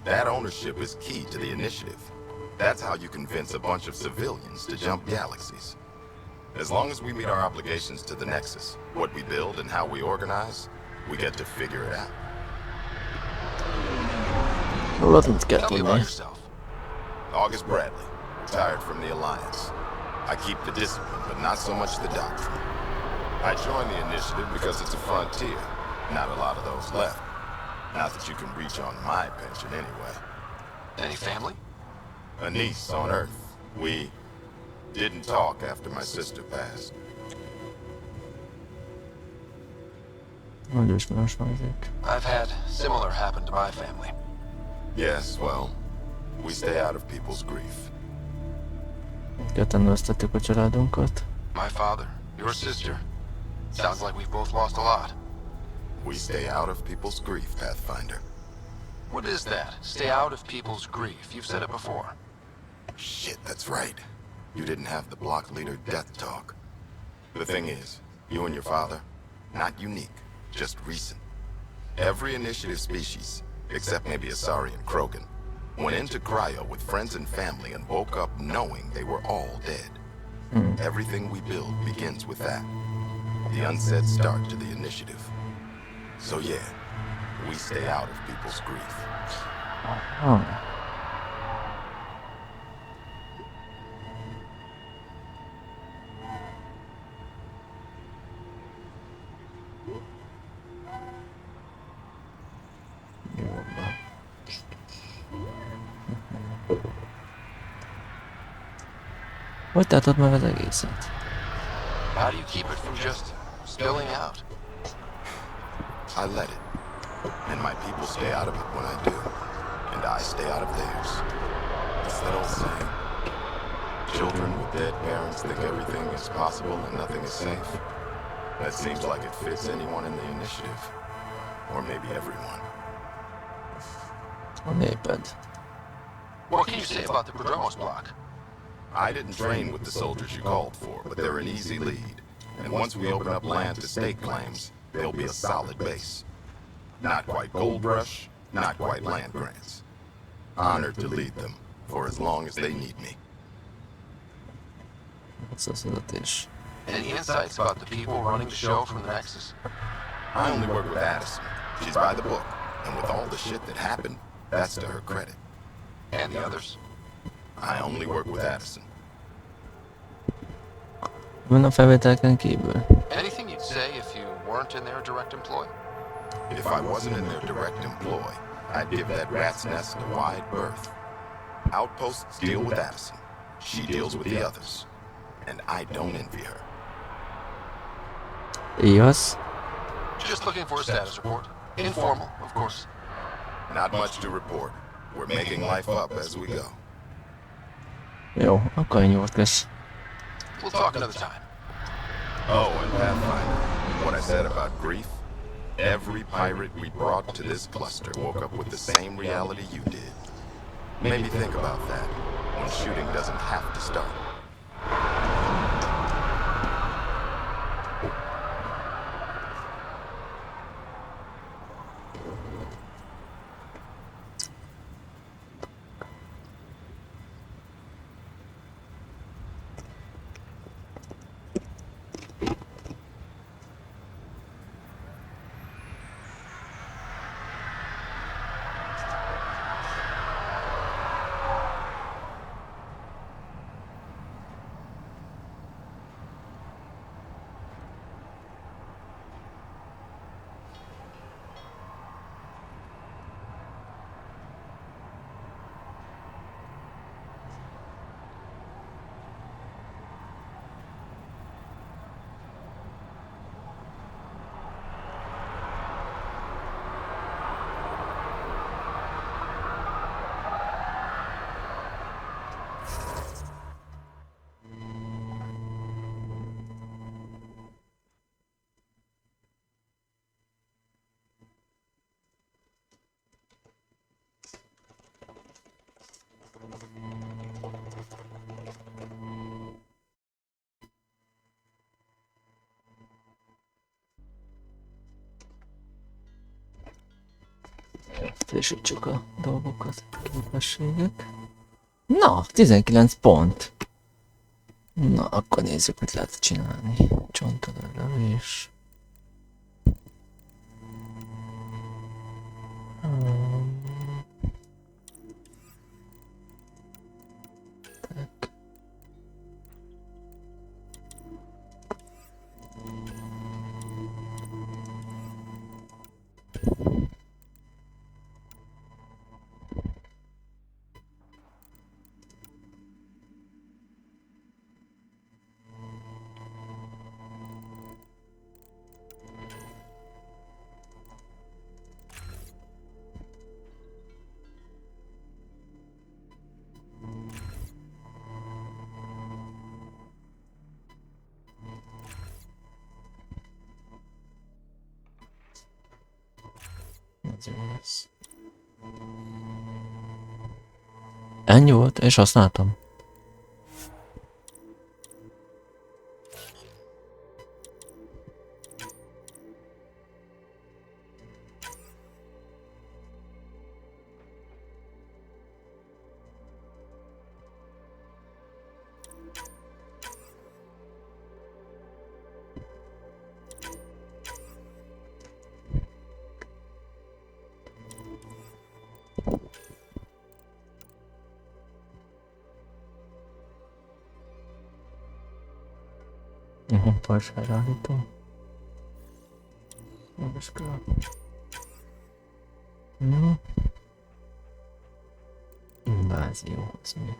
That ownership is key to the initiative. That's how you convince a bunch of civilians to jump galaxies. As long as we meet our obligations to the Nexus, what we build and how we organize, we get to figure it out. Tell me about yourself. August Bradley, retired from the Alliance. I keep the discipline, but not so much the doctrine. I joined the initiative because it's a frontier. Not a lot of those left. Not that you can reach on my pension anyway. Any family? A niece on Earth. We didn't talk after my sister passed. Nagyon ismerős hangzik. I've had similar happen to my family. Yes, well, we stay out of people's grief. Ketten vesztettük a családunkat. My father, your sister. Sounds like we've both lost a lot. We stay out of people's grief, Pathfinder. What is that? Stay out of people's grief. You've said it before. Shit, that's right. You didn't have the block leader death talk. The thing is, you and your father, not unique, just recent. Every initiative species, except maybe Asari and Krogan, went into cryo with friends and family and woke up knowing they were all dead. Everything we build begins with that. The unsaid start to the initiative. So yeah, we stay out of people's grief. Hogy tartod meg az egészet? How do you keep it from just spilling out? I let it. And my people stay out of it when I do. And I stay out of theirs. It's that old saying. Children with dead parents think everything is possible and nothing is safe. That seems like it fits anyone in the initiative. Or maybe everyone. A néped. What can you say about the Prodromos block? I didn't train with the soldiers you called for, but they're an easy lead. And once we open up land to state claims, they'll be a solid base. Not quite gold rush, not quite land grants. Honored to lead them for as long as they need me. Any insights about the people running the show from the Nexus? I only work with Addison. She's by the book, and with all the shit that happened, that's to her credit. And the others? I only work with Addison. Van a felvételken kívül. Anything you'd say if you weren't in their direct employ? If I wasn't in their direct employ, I'd give that rat's nest a wide berth. Outposts deal with Addison. She deals with the others. And I don't envy her. EOS? Just looking for a status report. Informal, of course. Not much to report. We're making life up as we go. Jó, akkor ennyi volt, kösz. We'll talk another time. Oh, and Pathfinder, what I said about grief? Every pirate we brought to this cluster woke up with the same reality you did. Maybe think about that when shooting doesn't have to start. Frissítsük a dolgokat, képességek. Na, 19 pont. Na, akkor nézzük, mit lehet csinálni. Csontodörlövés. Ez jó lesz. Ennyi volt, és használtam. Falságra állítom. Magas kell. Jó. Invázió, az mi?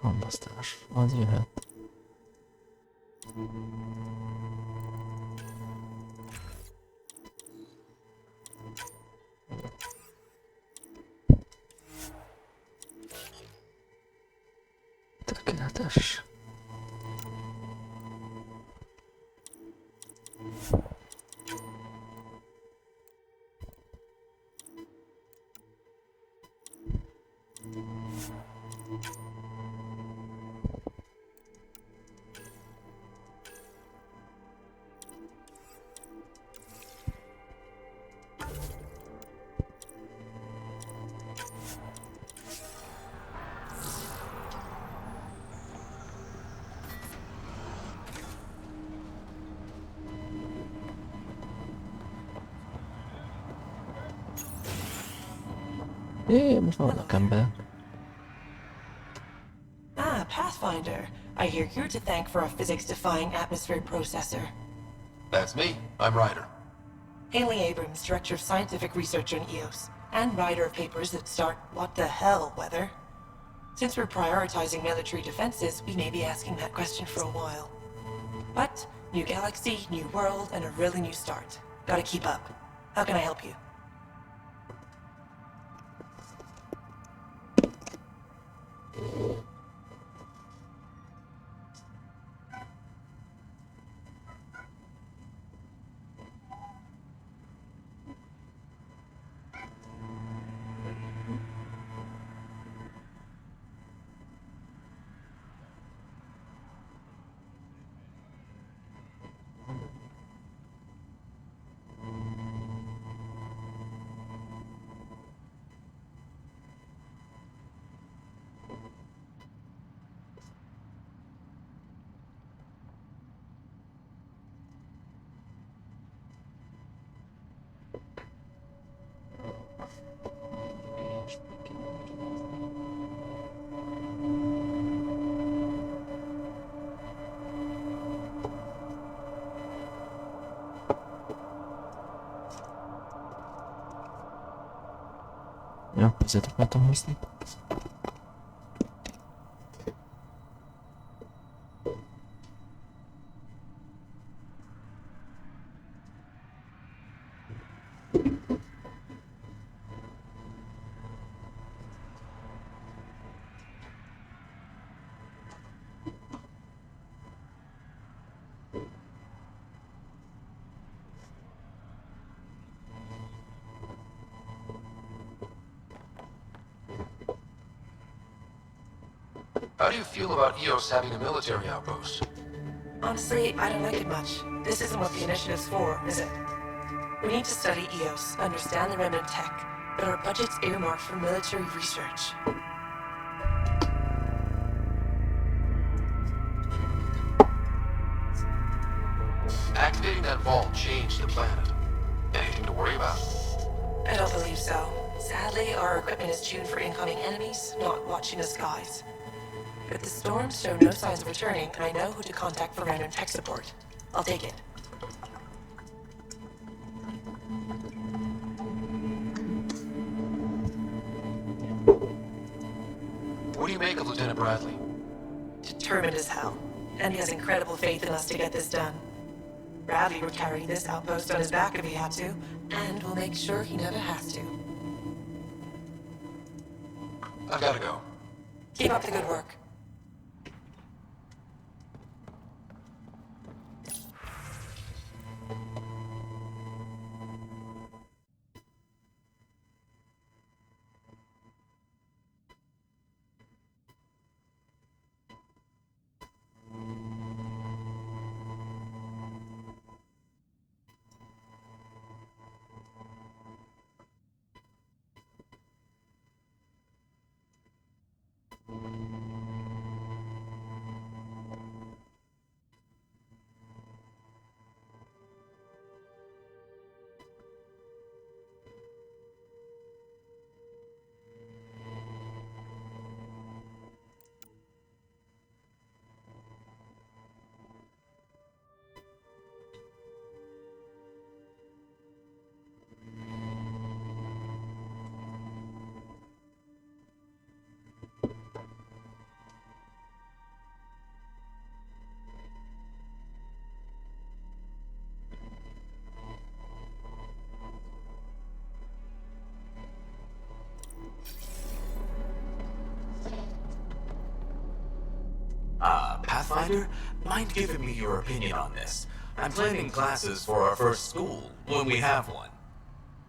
Hamvasztás, az jöhet. Tökéletes. Most vannak emberek. Ah, Pathfinder. I hear you're to thank for a physics-defying atmosphere processor. That's me. I'm Ryder. Haley Abrams, Director of Scientific Research on EOS, and writer of papers that start what the hell weather. Since we're prioritizing military defenses, we may be asking that question for a while. But, new galaxy, new world, and a really new start. Gotta keep up. How can I help you? Ja, ezért akartam hozni. How do you feel about EOS having a military outpost? Honestly, I don't like it much. This isn't what the initiative's for, is it? We need to study EOS, understand the remnant tech, but our budget's earmarked for military research. Activating that vault changed the planet. Anything to worry about? I don't believe so. Sadly, our equipment is tuned for incoming enemies, not watching the skies. But the storms show no signs of returning, and I know who to contact for random tech support. I'll take it. What do you make of Lieutenant Bradley? Determined as hell. And he has incredible faith in us to get this done. Bradley would carry this outpost on his back if he had to, and we'll make sure he never has to. I've gotta go. Keep up the good work. Pathfinder, mind giving me your opinion on this? I'm planning classes for our first school, when we have one.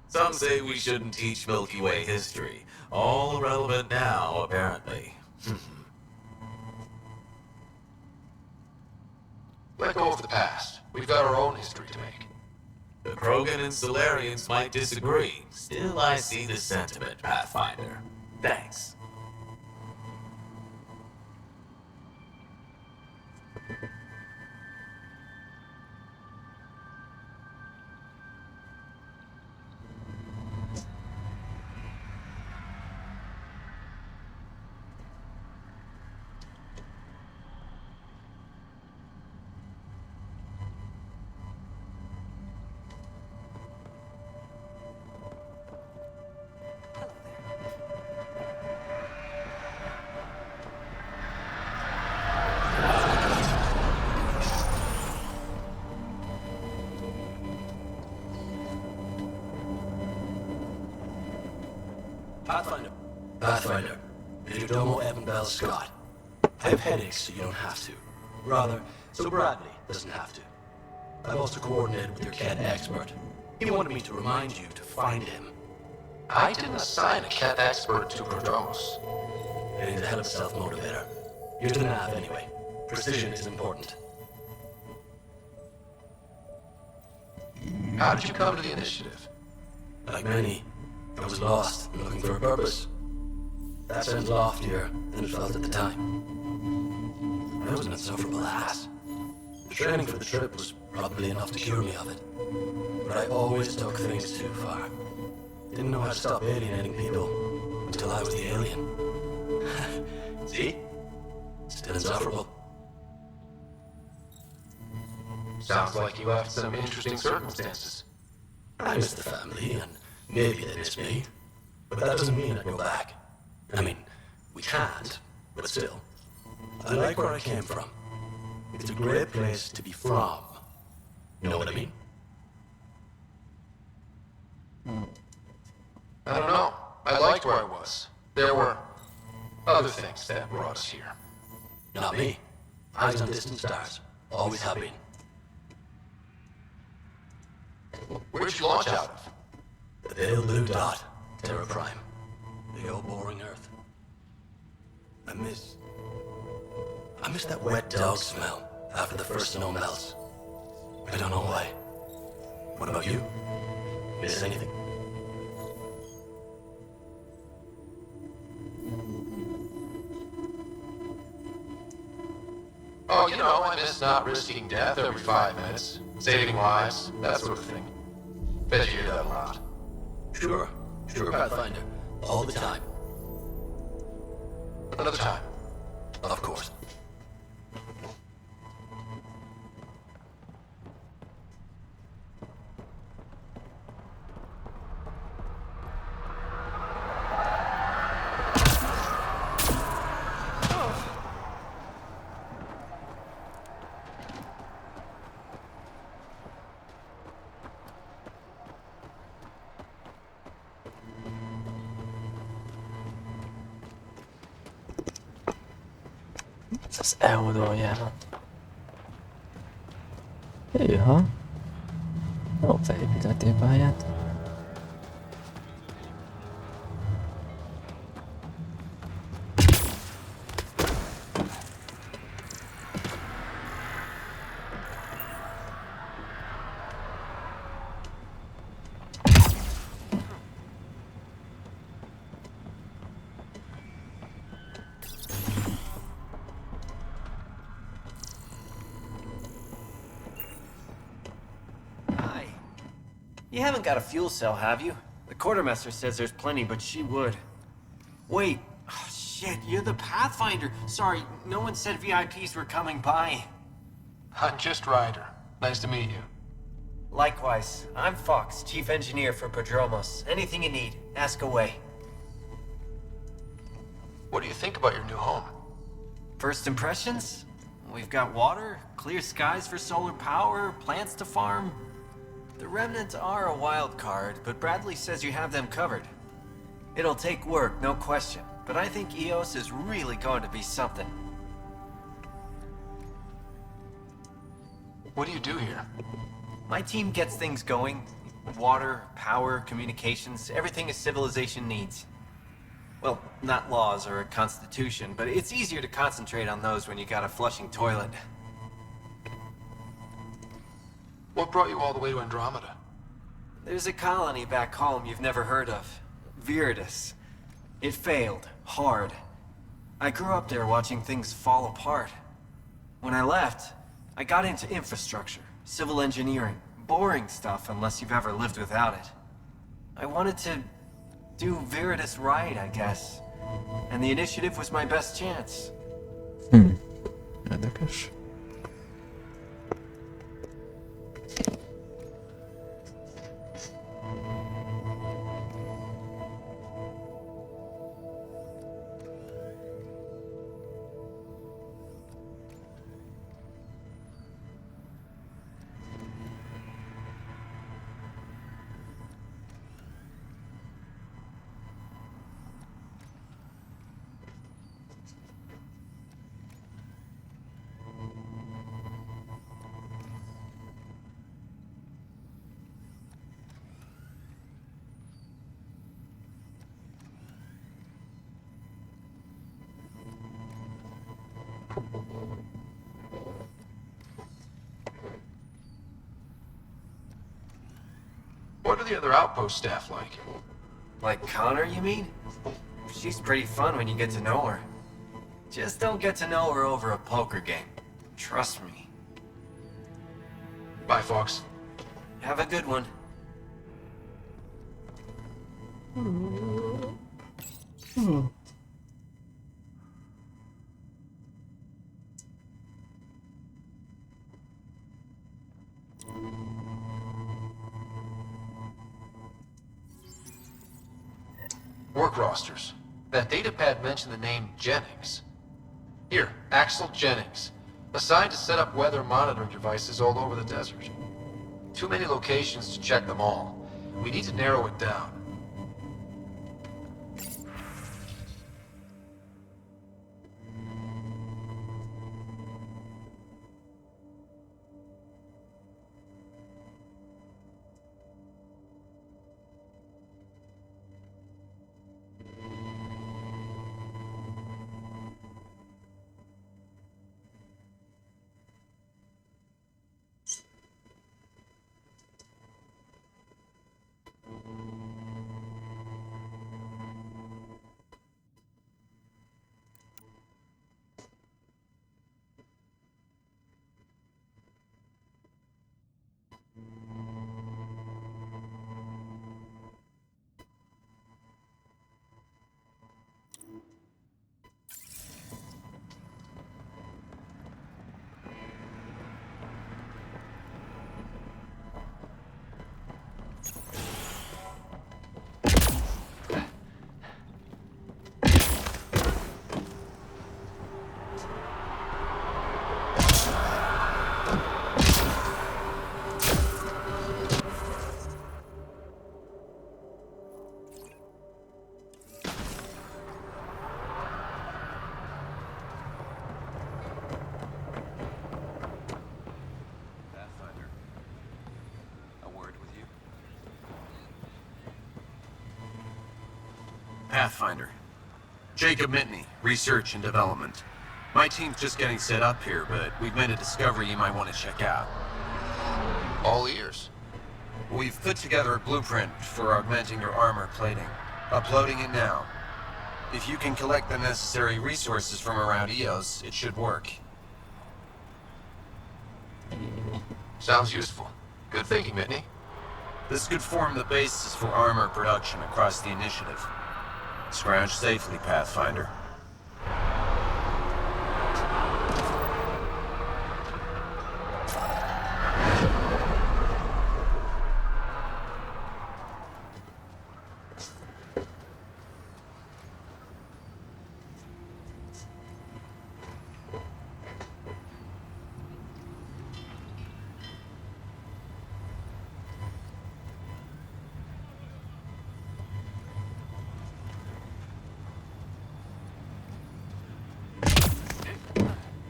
Some say we shouldn't teach Milky Way history. All relevant now, apparently. Let go of the past. We've got our own history to make. The Krogan and Solarians might disagree. Still, I see the sentiment, Pathfinder. Thanks. Pathfinder, Majordomo Evan Bell Scott. I have headaches, so you don't have to. Rather, so Bradley doesn't have to. I've also coordinated with your CAD expert. He wanted me to remind you to find him. I didn't assign a cat expert to Prodromos. It ain't a hell of a self-motivator. You're the nav anyway. Precision is important. How did you come to the initiative? Like many, I was lost and looking for a purpose. That sounds loftier than it felt at the time. I was an insufferable ass. The training for the trip was probably enough to cure me of it. But I always took things too far. Didn't know how to stop alienating people until I was the alien. See? Still insufferable. Sounds like you left some interesting circumstances. I miss the family, and maybe they miss me. But that doesn't mean I'd go back. I mean, we can't, but still. I like where I came from. It's a great place to be from. You know what I mean? I don't know. I liked where I was. There were other things that brought us here. Not me. Eyes on distant stars. Always have been. Where'd you launch out of? The pale blue dot. Terra Prime. The old boring Earth. I miss that wet dog smell after the first snow melts. I don't know why. What about you? Miss anything? Oh, you know, I miss not risking death every 5 minutes. Saving lives, that sort of thing. Bet you hear that a lot. Sure, Pathfinder. All the time. Another time. Of course. Ez az EOS járat. Hűha. Jó felépítették pályát. You haven't got a fuel cell, have you? The quartermaster says there's plenty, but she would. Wait. Oh, shit, you're the Pathfinder. Sorry, no one said VIPs were coming by. I'm just Ryder. Nice to meet you. Likewise. I'm Fox, chief engineer for Prodromos. Anything you need, ask away. What do you think about your new home? First impressions? We've got water, clear skies for solar power, plants to farm. The Remnants are a wild card, but Bradley says you have them covered. It'll take work, no question, but I think EOS is really going to be something. What do you do here? My team gets things going. Water, power, communications, everything a civilization needs. Well, not laws or a constitution, but it's easier to concentrate on those when you got a flushing toilet. What brought you all the way to Andromeda? There's a colony back home you've never heard of. Viridis. It failed. Hard. I grew up there watching things fall apart. When I left, I got into infrastructure, civil engineering. Boring stuff unless you've ever lived without it. I wanted to do Viridis right, I guess. And the initiative was my best chance. Érdekes. What are the other outpost staff like? Like Connor, you mean? She's pretty fun when you get to know her. Just don't get to know her over a poker game. Trust me. Bye, Fox. Have a good one. Work rosters. That datapad mentioned the name Jennings. Here, Axel Jennings. Assigned to set up weather monitoring devices all over the desert. Too many locations to check them all. We need to narrow it down. Pathfinder. Jacob Mitney, Research and Development. My team's just getting set up here, but we've made a discovery you might want to check out. All ears. We've put together a blueprint for augmenting your armor plating. Uploading it now. If you can collect the necessary resources from around EOS, it should work. Sounds useful. Good thinking, Mitney. This could form the basis for armor production across the initiative. Scrounge safely, Pathfinder.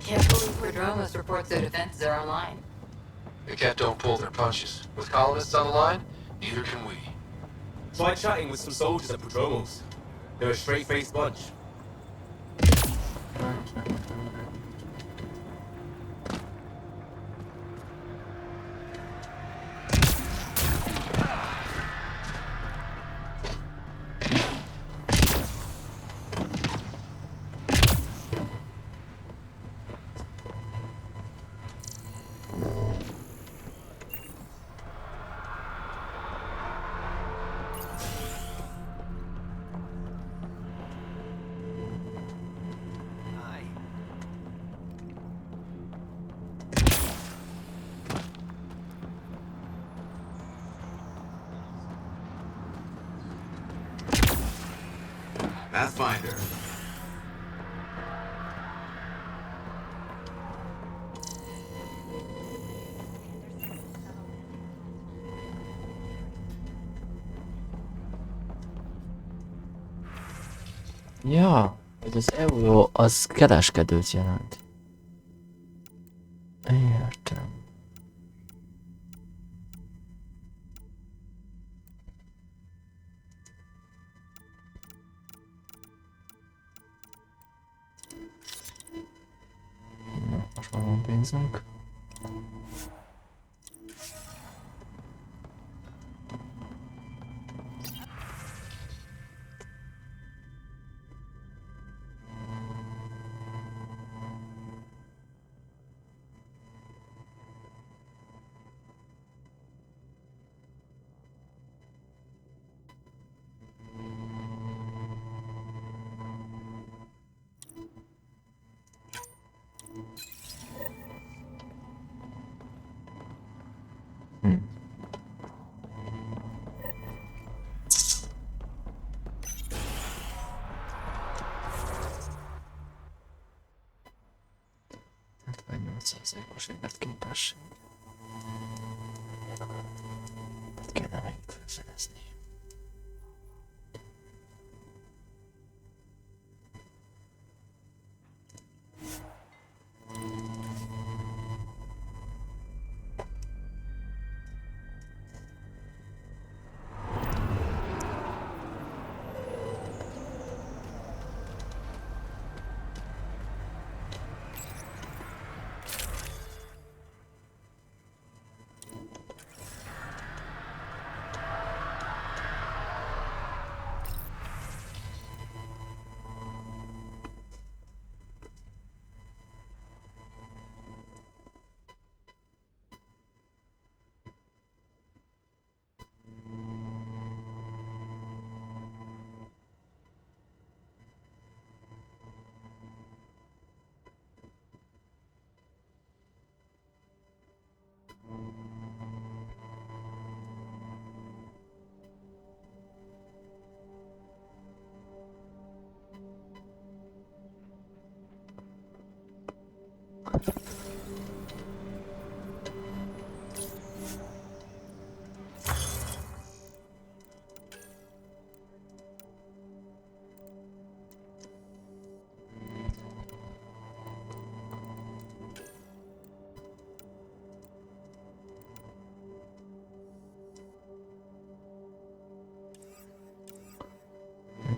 Can't believe Prodromos reports their defenses are online. The cat don't pull their punches. With colonists on the line, neither can we. Try chatting with some soldiers at Prodromos. They're a straight-faced bunch. Pathfinder. Ja, hogy az euró az kereskedőt jelent. Értem. Na, most már van pénzünk. Vagy 8%-os életképesség. Kéne még felfedezni.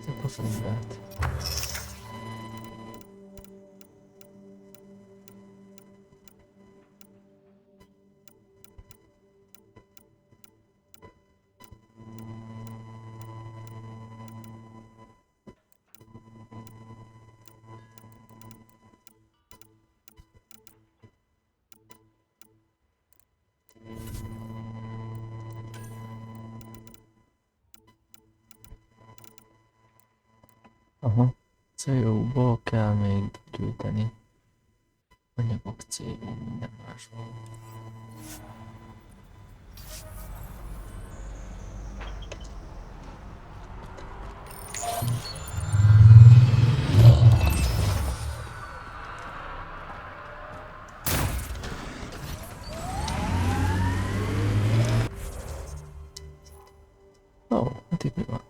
Ezek a fegyvert. Aha, CO-ból kell még gyűjteni. Anyagok CO, minden másból. Ó, hát itt mi van?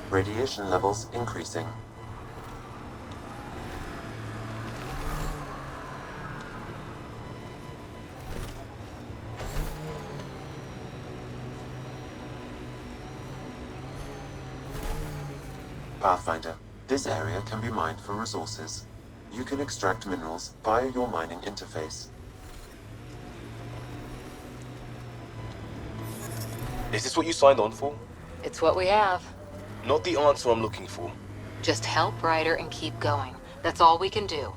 Radiation levels increasing. Pathfinder, this area can be mined for resources. You can extract minerals via your mining interface. Is this what you signed on for? It's what we have. Not the answer I'm looking for. Just help Ryder and keep going. That's all we can do.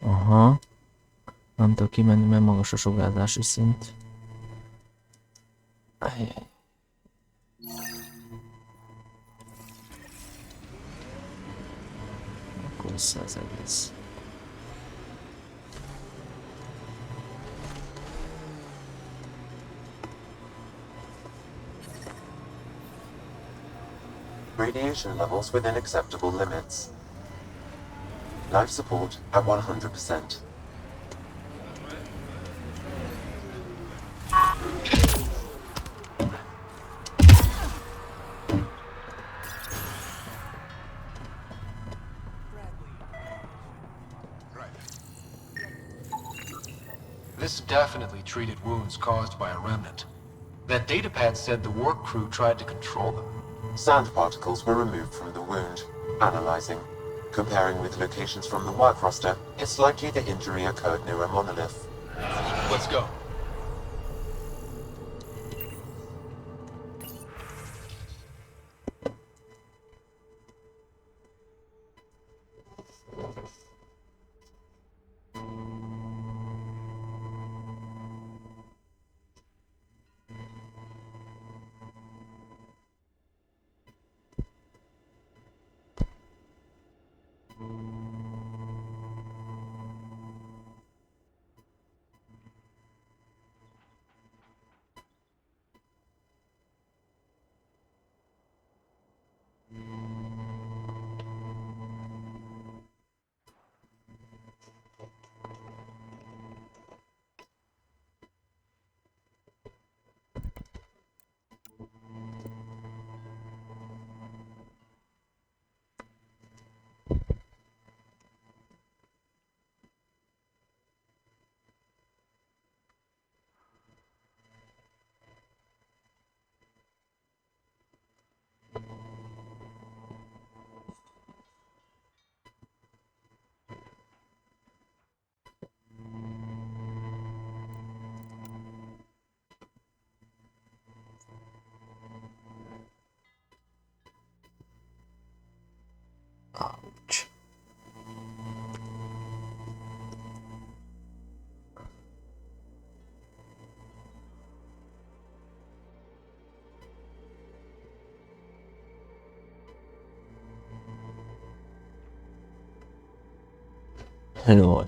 Aha. Nem tudok kimenni, mert magas a sugárzási szint. Ajjaj. Akkor vissza az egész. Radiation levels within acceptable limits. Life support at 100%. This definitely treated wounds caused by a remnant. That datapad said the work crew tried to control them. Sand particles were removed from the wound. Analyzing. Comparing with locations from the work roster, it's likely the injury occurred near a monolith. Let's go. Ouch. Hello.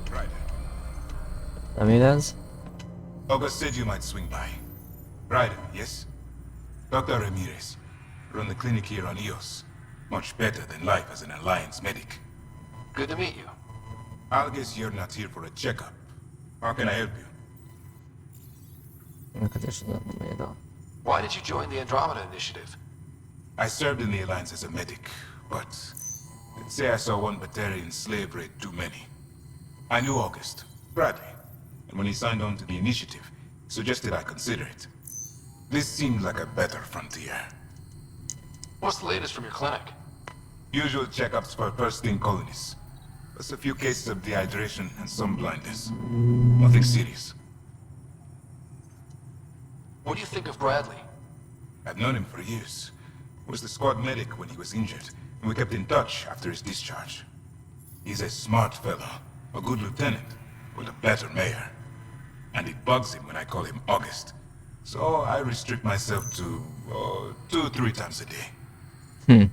Right. Ramirez? August said you might swing by. Ryder, yes? Dr. Ramirez. Run the clinic here on EOS. Much better than life as an Alliance medic. Good to meet you. I'll guess you're not here for a checkup. How can I help you? Why did you join the Andromeda Initiative? I served in the Alliance as a medic, but they'd say I saw one Batarian slave raid too many. I knew August, Bradley, and when he signed on to the initiative, he suggested I consider it. This seemed like a better frontier. What's the latest from your clinic? Usual checkups for first-in colonists. Plus a few cases of dehydration and some blindness. Nothing serious. What do you think of Bradley? I've known him for years. Was the squad medic when he was injured, and we kept in touch after his discharge. He's a smart fellow, a good lieutenant, but a better mayor. And it bugs him when I call him August. So I restrict myself to 2-3 times a day.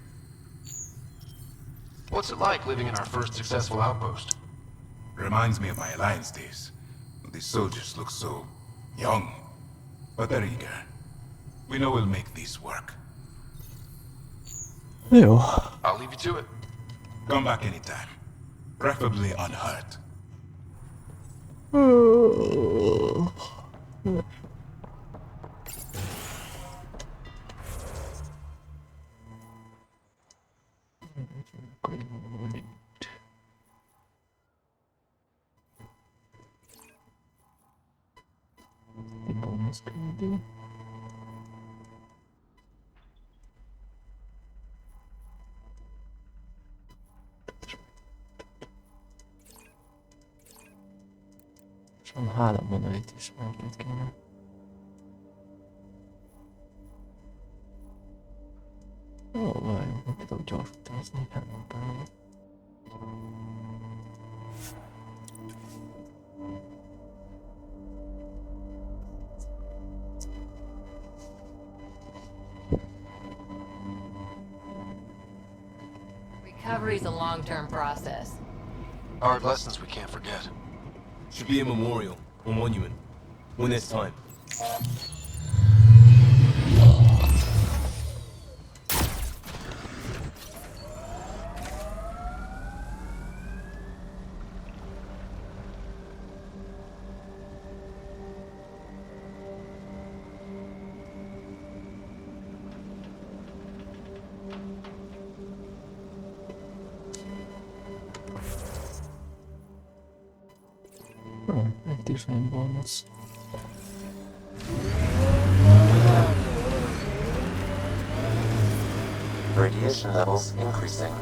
What's it like living in our first successful outpost? Reminds me of my Alliance days. These soldiers look so young, but they're eager. We know we'll make these work. I'll leave you to it. Come back anytime. Preferably unhurt. Van 3 monolith is elkezdeni kéne. Ó, várjunk, meg tudok gyors utazni, nem bármi. Recovery is a long-term process. Hard lessons we can't forget. Should be a memorial, or monument. When there's time. Egy different bonus. Radiation levels increasing.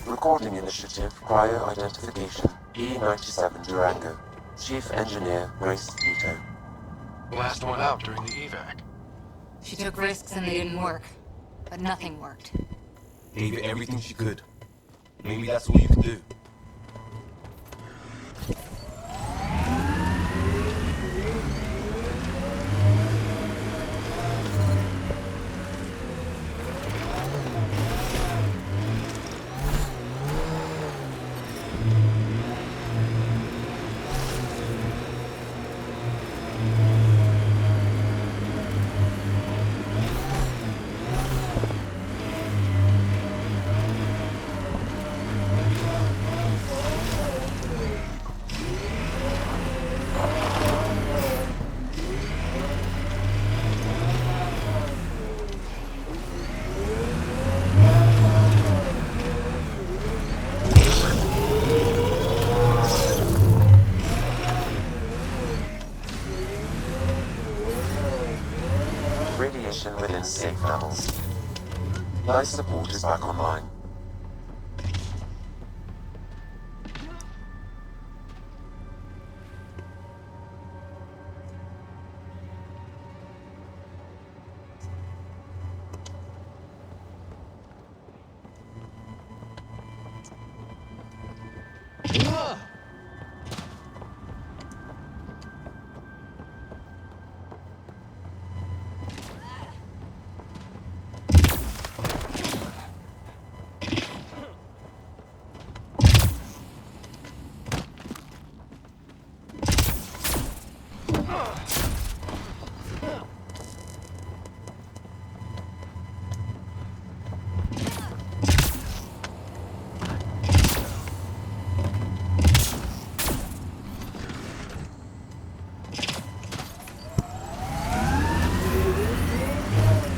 Recording initiative, prior identification, E97 Durango. Chief Engineer Grace Ito. Last one out during the evac. She took risks and they didn't work. But nothing worked. Gave it everything she could. Maybe that's all you can do. safe levels. Life support is back online.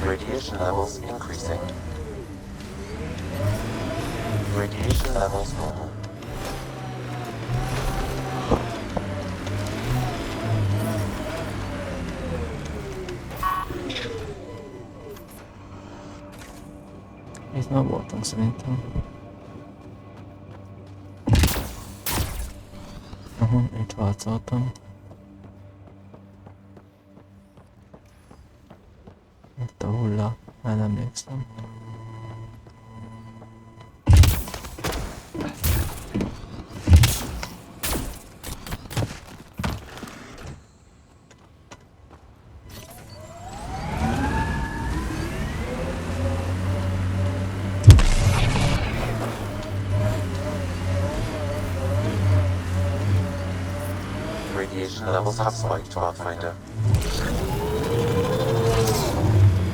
Radiation levels increasing. Radiation levels normal. Itt már voltam szerintem. Itt harcoltam. Itt a hulla, már nem emlékszem. Radiation levels have spiked, Pathfinder.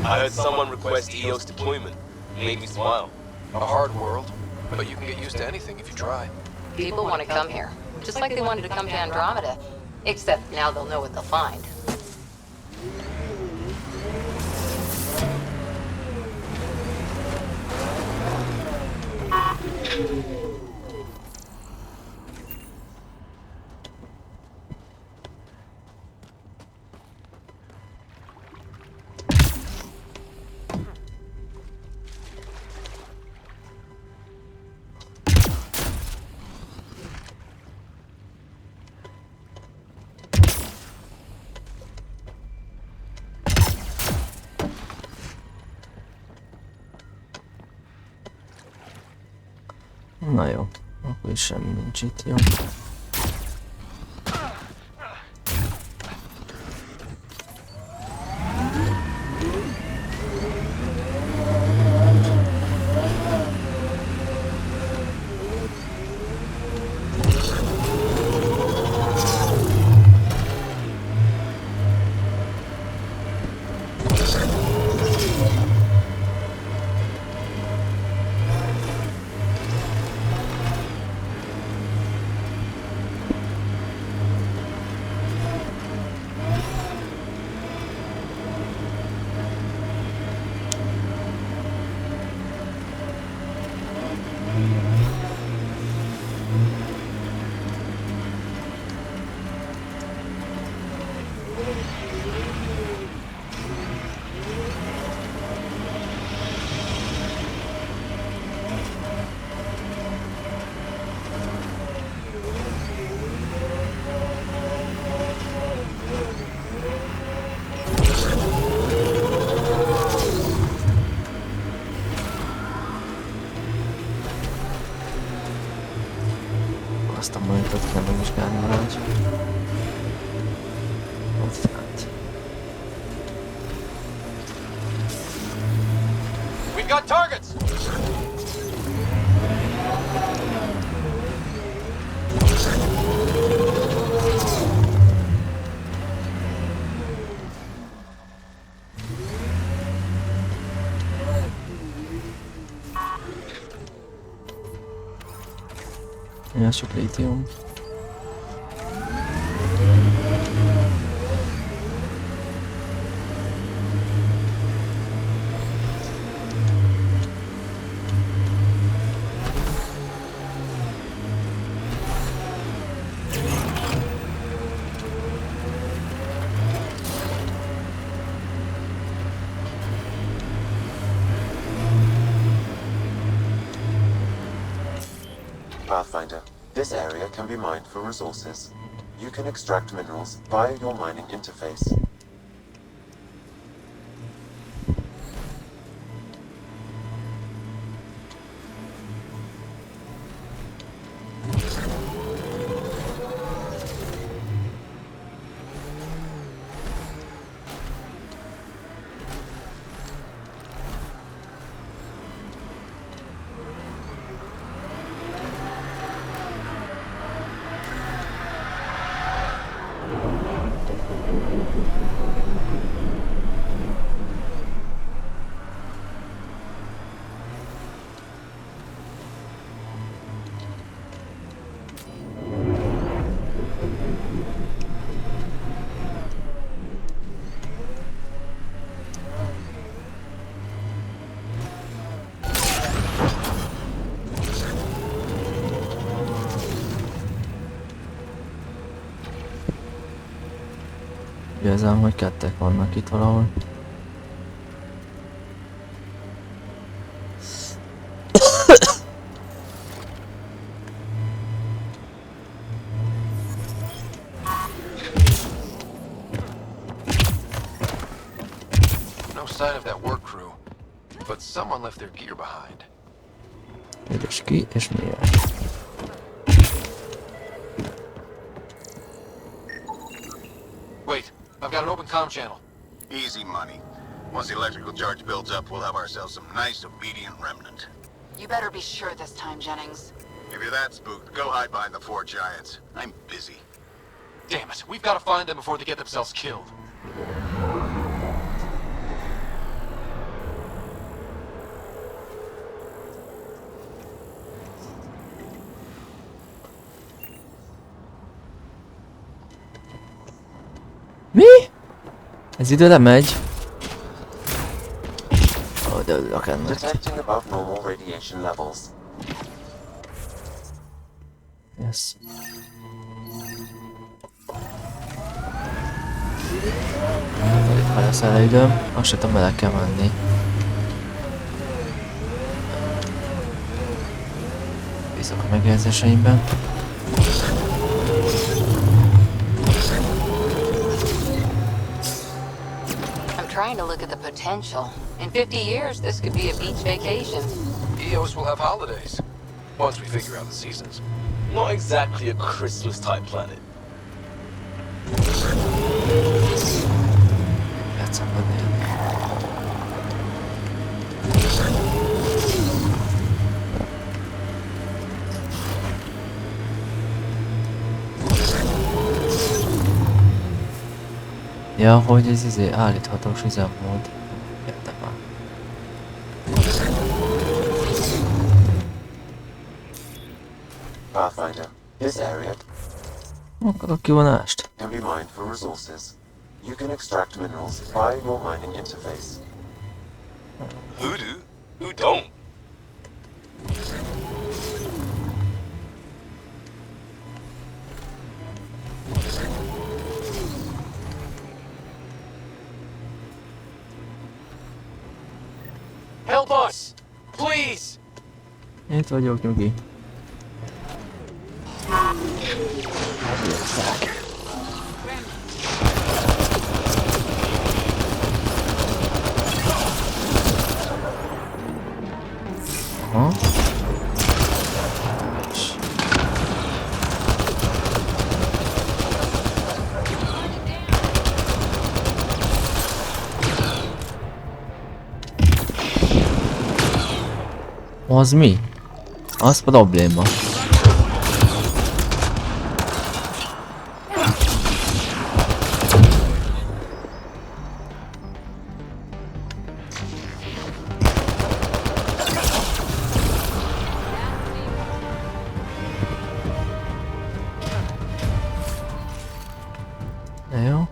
I heard someone request EOS deployment. It made me smile. A hard world, but you can get used to anything if you try. People want to come here, just like they wanted to come to Andromeda. Except now they'll know what they'll find. Na jó, akkor is semmi nincs itt, jó. Azt a monitot kell megvizsgálni valahogy. Ott fent. We've got targets! Ja, sok lítium. Pathfinder, this area can be mined for resources. You can extract minerals via your mining interface. Érzem, hogy kettek vannak itt valahol. No sign of that work crew, but someone left their gear behind. És ki, és miért? Wait, I've got an open comm channel. Easy money. Once the electrical charge builds up, we'll have ourselves some nice, obedient remnant. You better be sure this time, Jennings. If you're that spooked, go hide behind the four giants. I'm busy. Damn it, we've got to find them before they get themselves killed. Mi? Ez ide lemegy? Ó, de örülök ennek. Detecting above normal radiation levels. Yes. Ha lesz erre időm, azt se tudom, bele kell menni. Bízok a megérzéseimben. Trying to look at the potential. In 50 years, this could be a beach vacation. EOS will have holidays, once we figure out the seasons. Not exactly a Christmas-type planet. Játszom benne. Ja, hogy ez állíthatós üzemmód. Értem már. Pathfinder, this area Akkor a kivonást. can be mined for resources. You can extract minerals via your mining interface. Who do? Who don't? Help us! Please! Itt vagyok, nyugi. Megjöttek. Aha. Az mi? Az probléma. Na jó.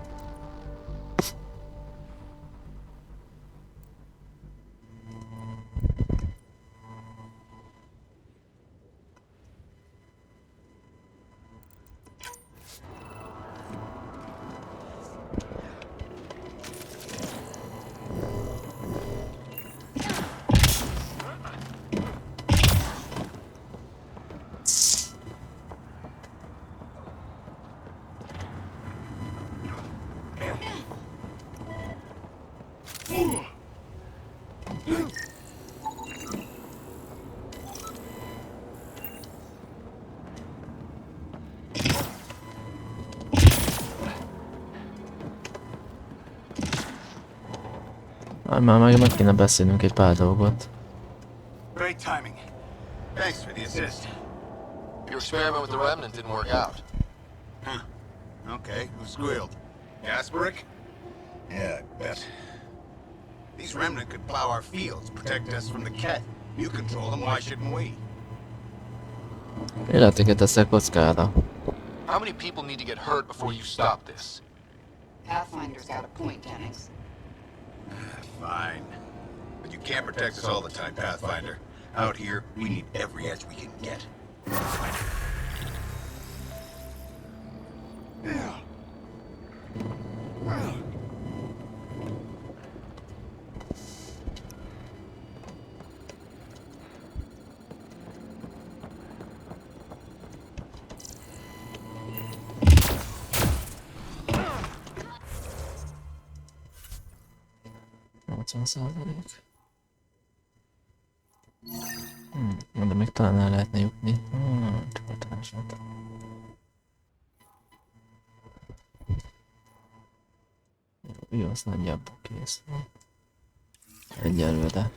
Már meg kéne beszélnünk egy pár dolgot. Great timing. Thanks for the assist. Your experiment with the remnant didn't work out. Huh. Okay, who squealed? Gasperick? Yeah, I bet. These remnant could plow our fields, protect us from the Ket. You control them, why shouldn't we? Életeket teszek kockára. How many people need to get hurt before you stop this? Pathfinder's got a point, Jennings. Fine. But you can't protect us all the time, Pathfinder. Out here, we need every edge we can get. Yeah. De még talán el lehetne jutni. Csatását. Jó, az nagyjából kész. Egyelőre.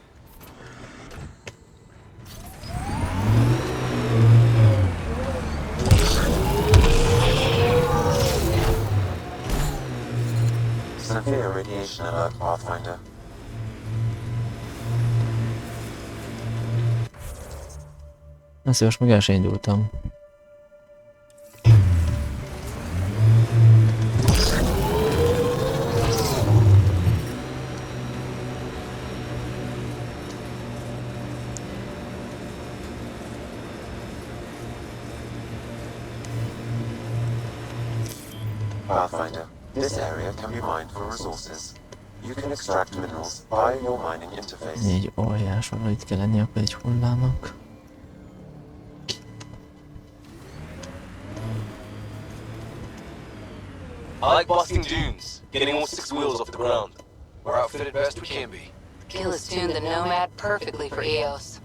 Severe radiation alert, Pathfinder. Ezt most meg el sem indultam. Pathfinder, this area can be mined for resources. You can extract minerals via your mining interface. Egy óriás valahogy itt kell lenni akkor egy hullának. I like busting dunes, getting all 6 wheels off the ground. We're outfitted best we can be. Gil has tuned the Nomad perfectly for EOS.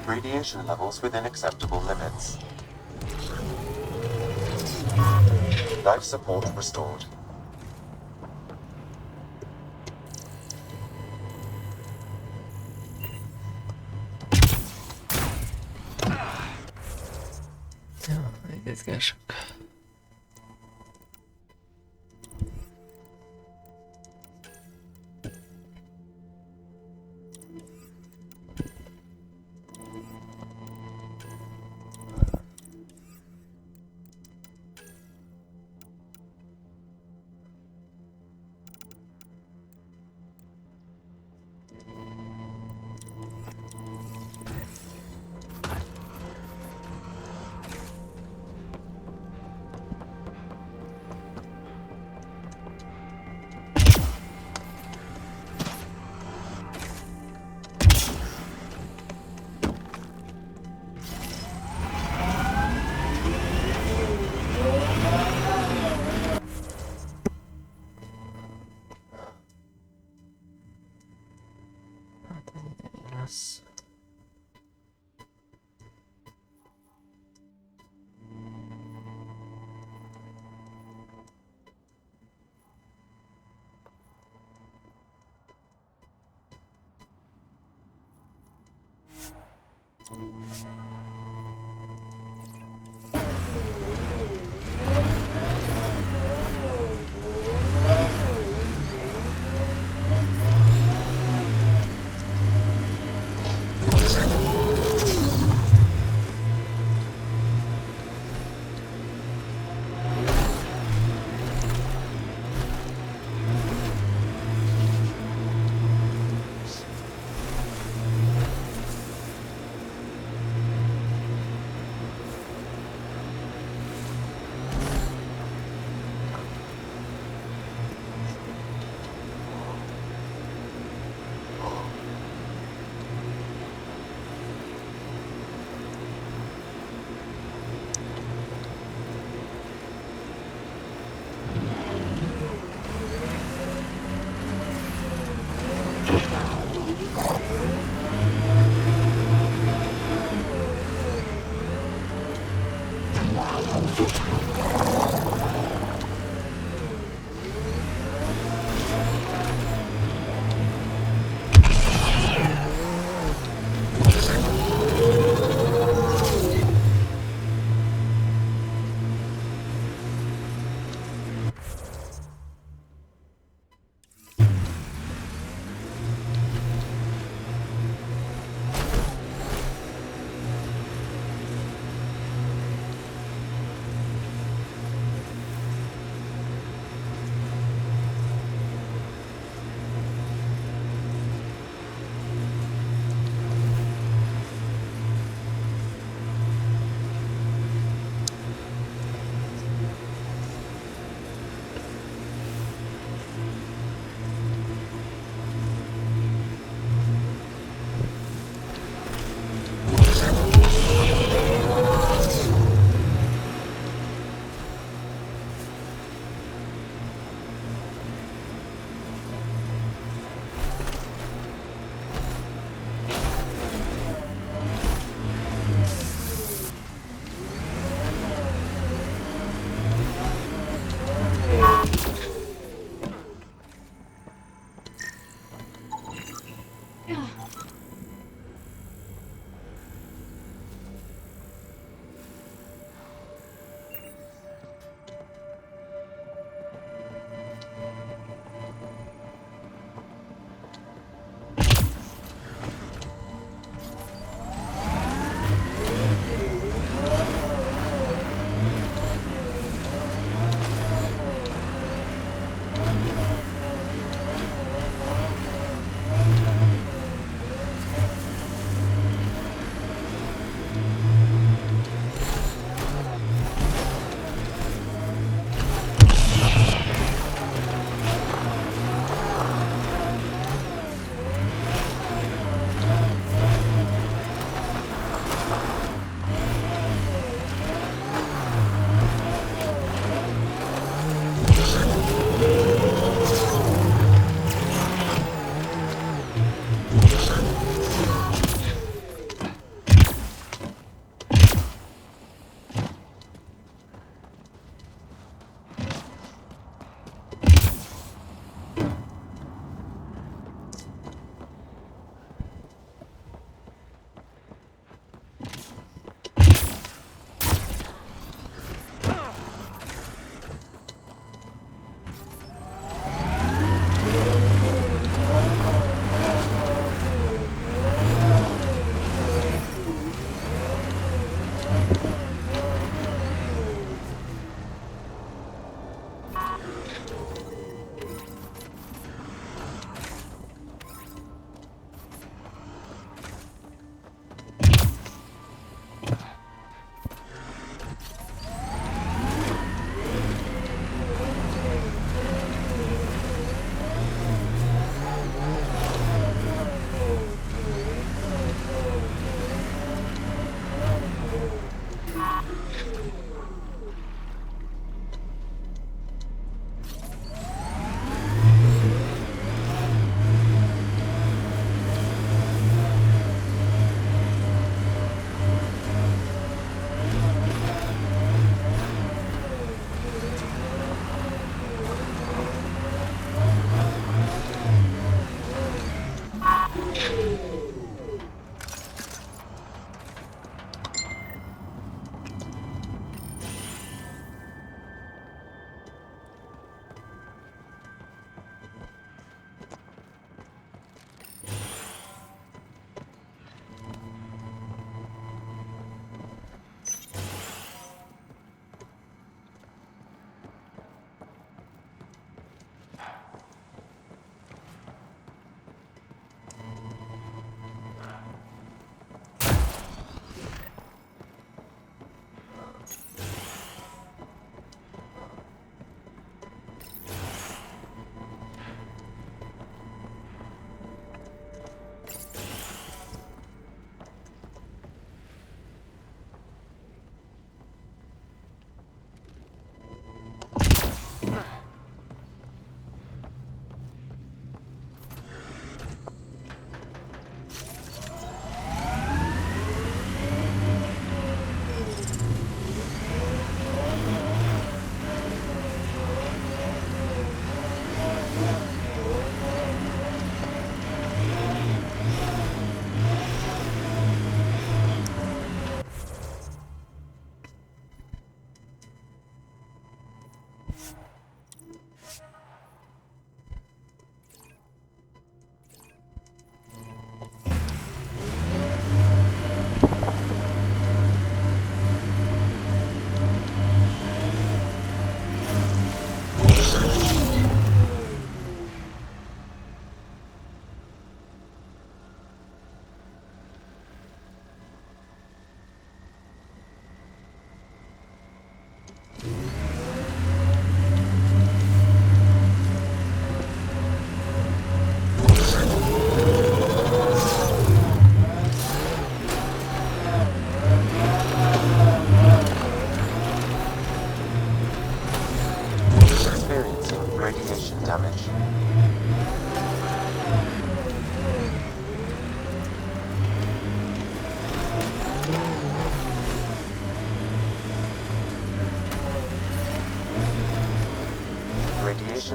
Radiation levels within acceptable limits. Life support restored. Izgások. lesz.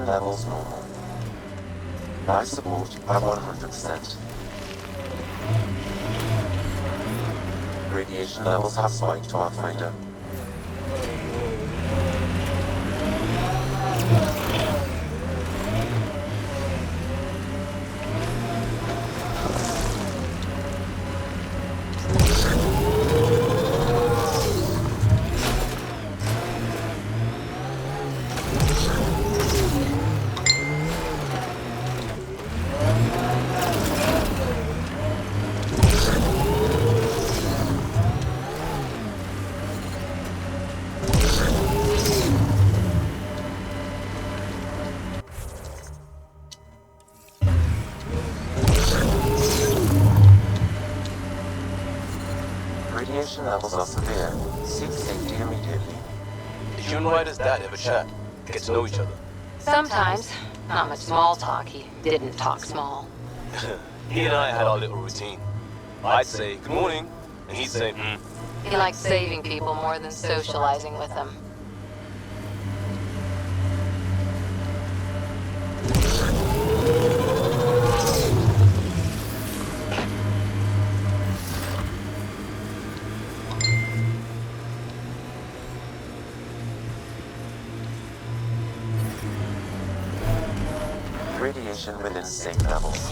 levels normal. Life support at 100%. Radiation levels have spiked, Pathfinder. Radiation levels are severe. Seek safety immediately. Did you and Ryder's dad ever chat? Get to know each other? Sometimes. Not much small talk. He didn't talk small. He and I had our little routine. I'd say, good morning, and he'd say, He likes saving people more than socializing with them. Radiation within safe levels.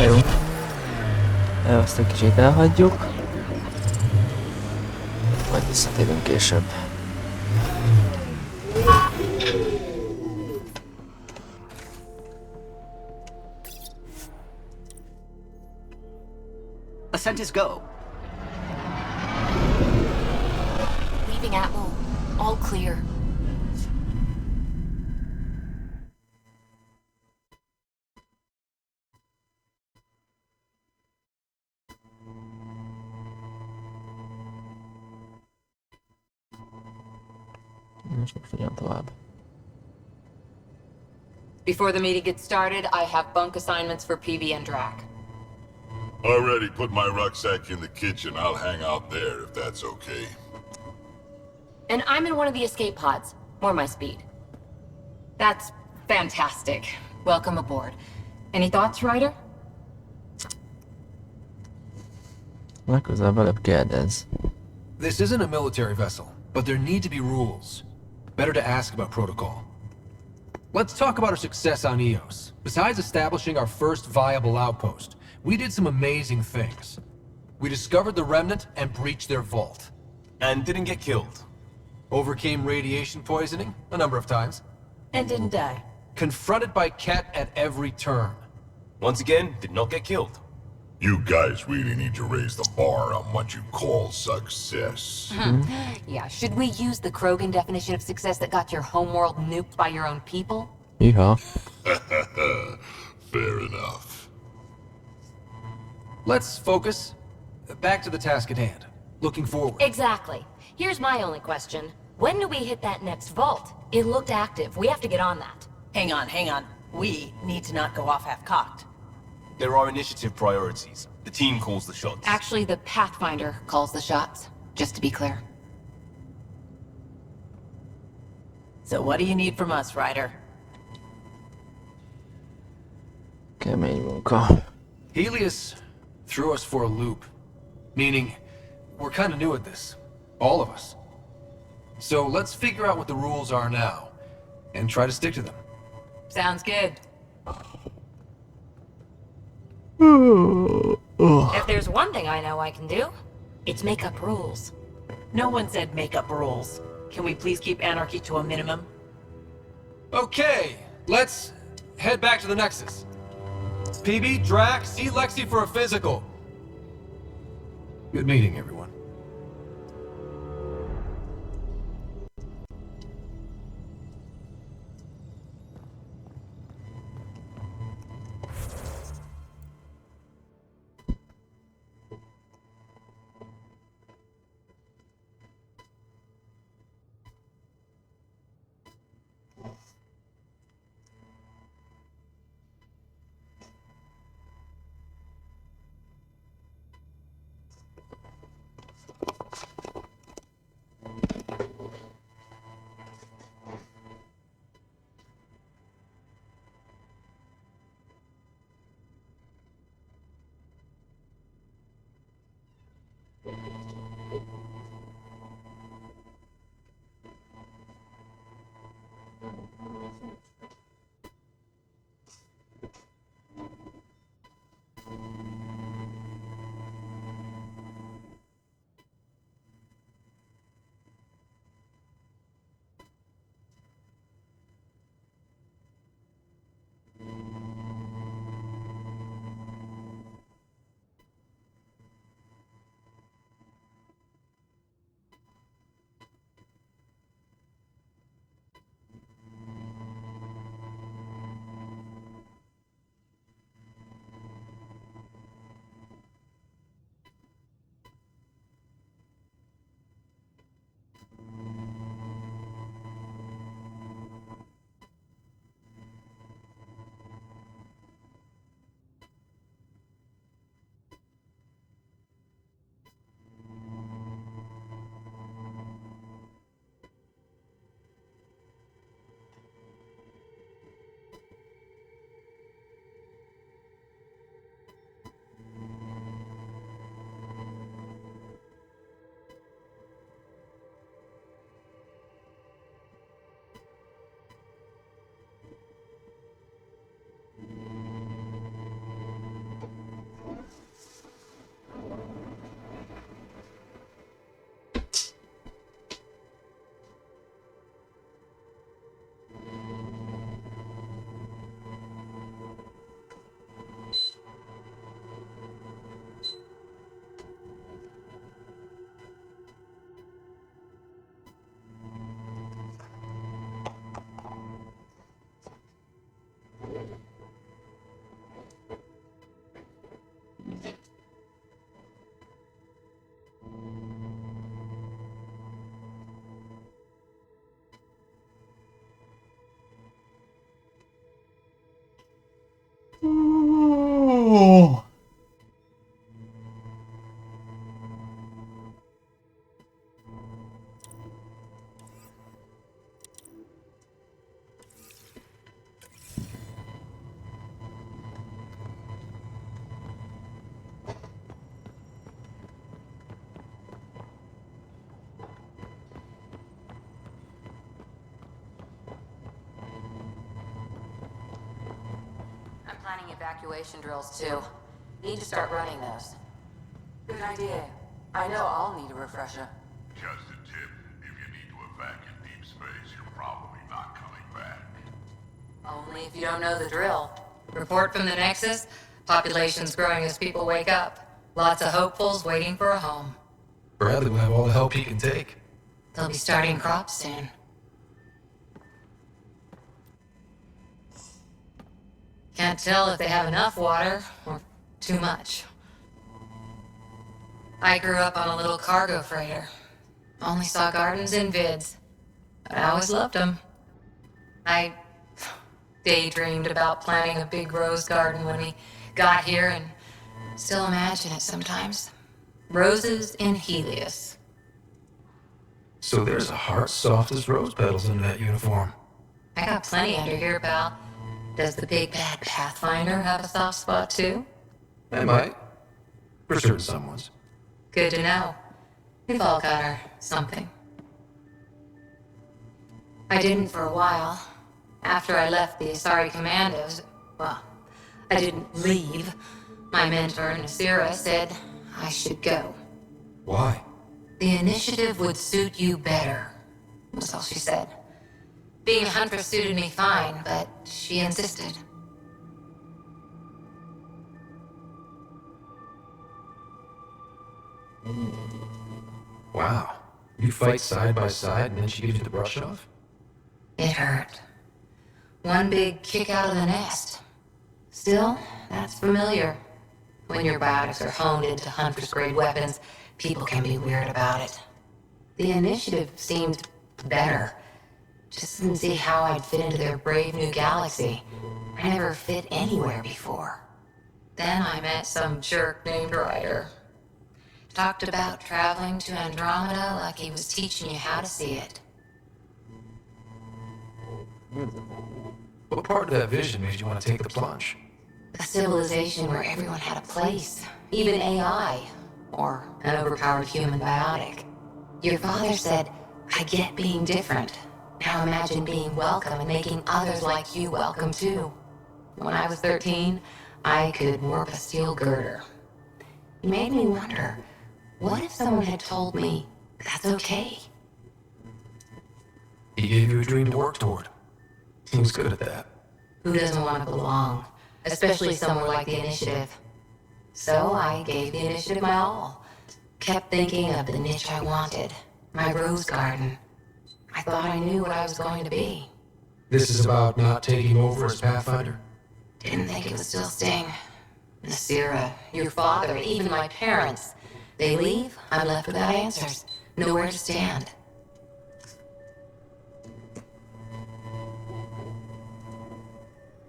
Jó. Azt egy kicsit elhagyjuk. Majd visszatérünk később. Ascent is go. Leaving Atmo. All clear. Before the meeting gets started, I have bunk assignments for PB and Drac. Already put my rucksack in the kitchen. I'll hang out there if that's okay. And I'm in one of the escape pods. More my speed. That's fantastic. Welcome aboard. Any thoughts, Ryder? Legközelebb kérdez. This isn't a military vessel, but there need to be rules. Better to ask about protocol. Let's talk about our success on EOS. Besides establishing our first viable outpost, we did some amazing things. We discovered the Remnant and breached their vault. And didn't get killed. Overcame radiation poisoning a number of times. And didn't die. Confronted by Ket at every turn. Once again, did not get killed. You guys really need to raise the bar on what you call success. Yeah, should we use the Krogan definition of success that got your homeworld nuked by your own people? Yeah. Fair enough. Let's focus. Back to the task at hand. Looking forward. Exactly. Here's my only question. When do we hit that next vault? It looked active. We have to get on that. Hang on. We need to not go off half-cocked. There are initiative priorities. The team calls the shots. Actually, the Pathfinder calls the shots, just to be clear. So what do you need from us, Ryder? Kemény munka. Helios threw us for a loop. Meaning, we're kind of new at this. All of us. So let's figure out what the rules are now, and try to stick to them. Sounds good. If there's one thing I know I can do, it's make up rules. No one said make up rules. Can we please keep anarchy to a minimum? Okay, let's head back to the Nexus. PB, Drac, see Lexi for a physical. Good meeting, everyone. I'm planning evacuation drills too. Need to start running those. Good idea. I know I'll need a refresher. Just a tip. If you need to evac in deep space, you're probably not coming back. Only if you don't know the drill. Report from the Nexus. Population's growing as people wake up. Lots of hopefuls waiting for a home. Bradley will have all the help he can take. They'll be starting crops soon. Can't tell if they have enough water or too much. I grew up on a little cargo freighter. Only saw gardens in vids, but I always loved them. I daydreamed about planting a big rose garden when we got here, and Still imagine it sometimes. Roses in Helios. So there's a heart soft as rose petals in that uniform. I got plenty under here, pal. Does the big bad Pathfinder have a soft spot too? I might. For certain someones. Good to know. We've all got our something. I didn't for a while. After I left the Asari Commandos, well, I didn't leave. My mentor, Nasira, said I should go. Why? The initiative would suit you better, was all she said. Being a huntress suited me fine, but she insisted. Wow. You fight side by side and then she gives you the brush off? It hurt. One big kick out of the nest. Still, that's familiar. When your biotics are honed into huntress-grade weapons, people can be weird about it. The initiative seemed better. Just didn't see how I'd fit into their brave new galaxy. I never fit anywhere before. Then I met some jerk named Ryder. Talked about traveling to Andromeda like he was teaching you how to see it. What part of that vision made you want to take the plunge? A civilization where everyone had a place, even AI, or an overpowered human biotic. Your father said, I get being different. Now imagine being welcome and making others like you welcome too. When I was 13, I could warp a steel girder. It made me wonder, what if someone had told me that's okay? He gave you a dream to work toward. He was good at that. Who doesn't want to belong? Especially somewhere like the Initiative. So I gave the Initiative my all. Kept thinking of the niche I wanted. My rose garden. I thought I knew what I was going to be. This is about not taking over as Pathfinder? Didn't think it would still sting. Nasira, your father, even my parents. They leave, I'm left without answers. Nowhere to stand.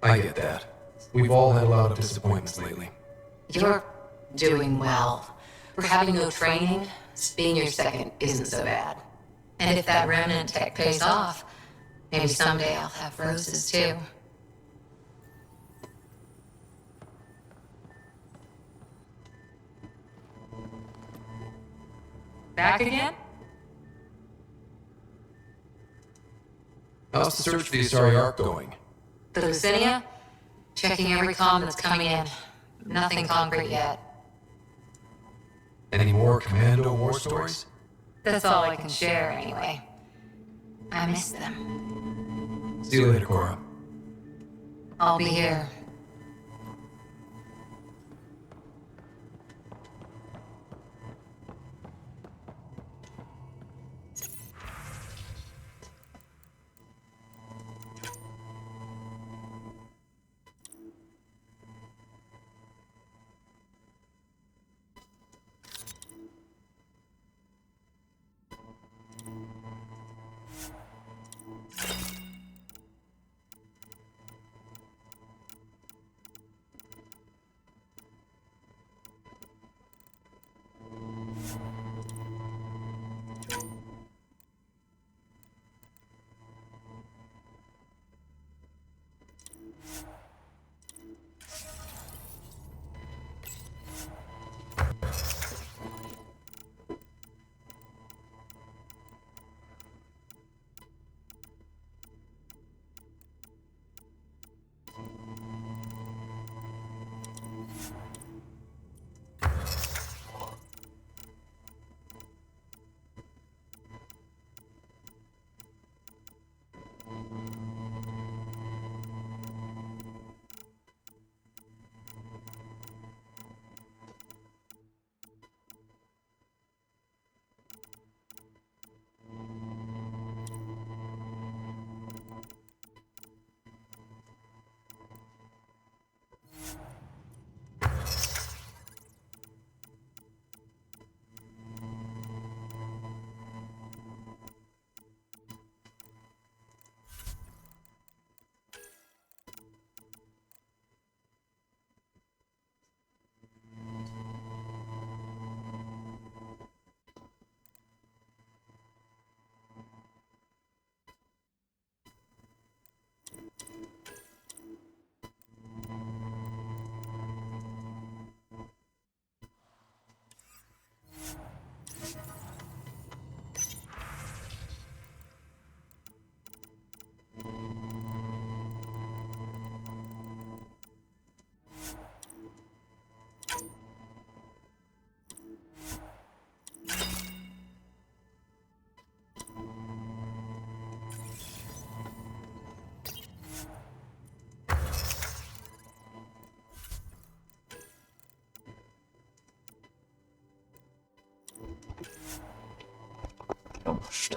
I get that. We've all had a lot of disappointments lately. You're doing well. For having no training, being your second isn't so bad. And if that remnant tech pays off, maybe someday I'll have roses too. Back again? How's the search for the Asari Ark going? The Lucinia? Checking every comm that's coming in. Nothing concrete yet. Any more Commando war stories? That's all I can share anyway. I miss them. See you later, Cora. I'll be here. Most.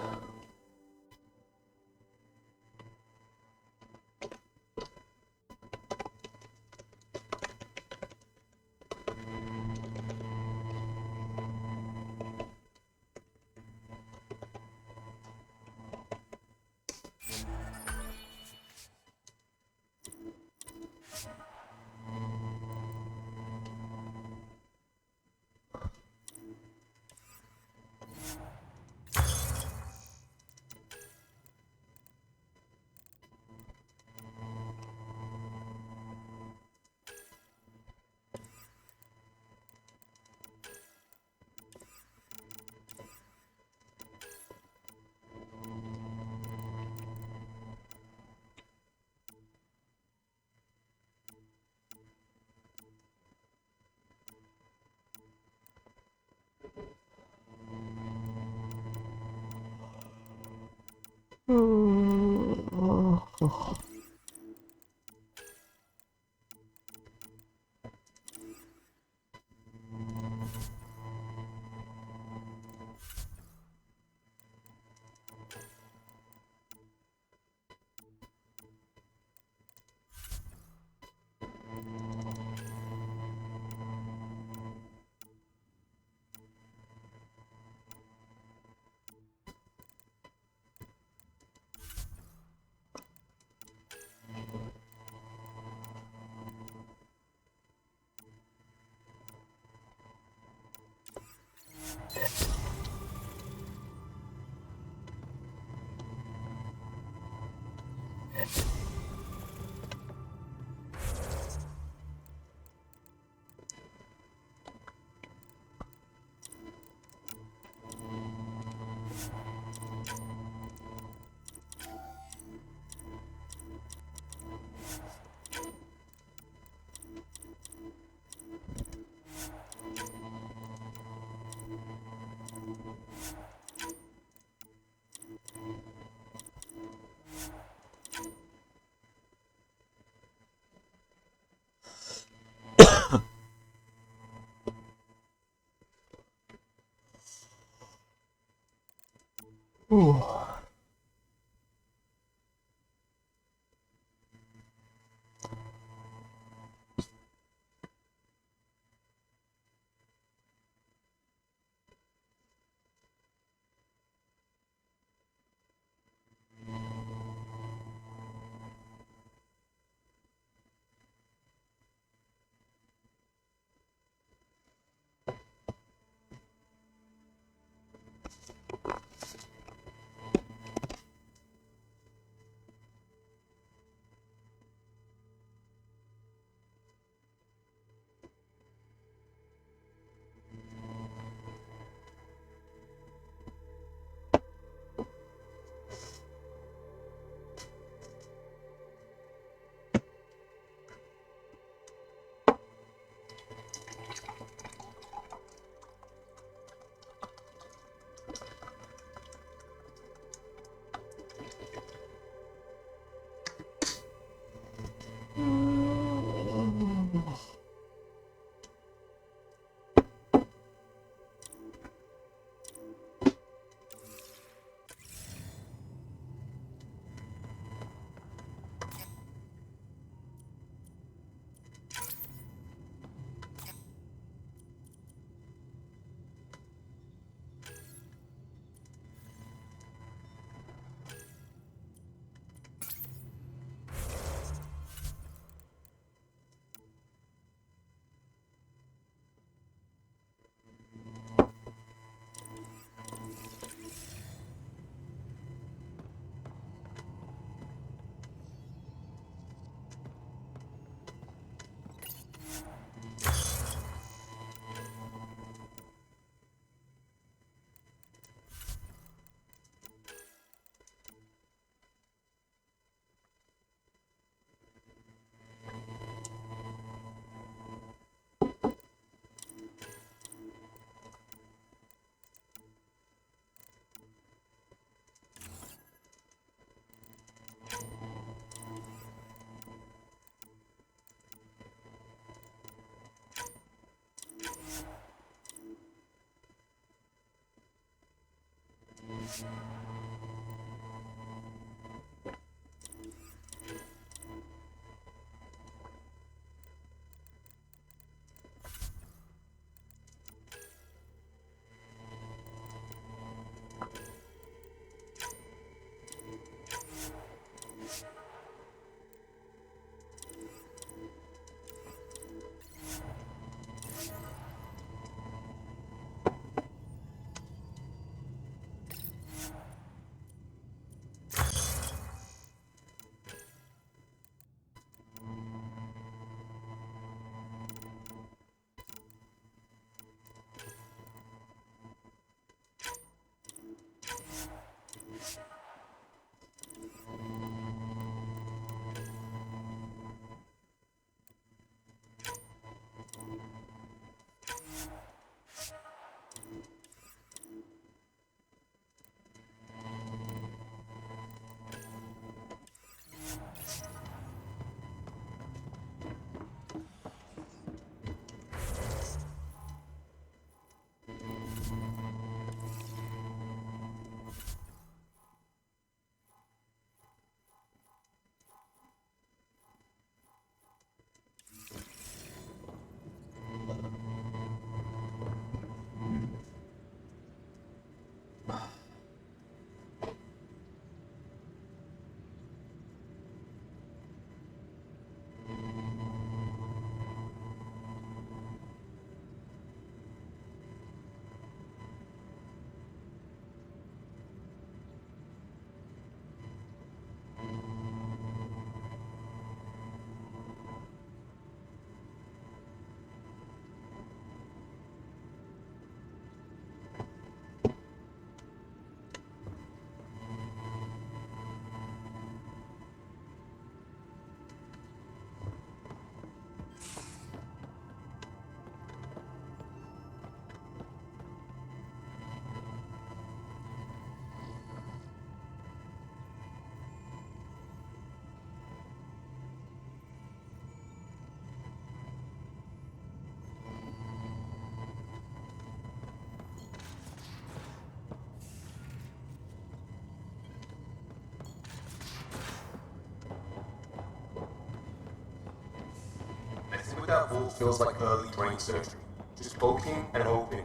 that vault feels like early brain surgery. Just poking and hoping.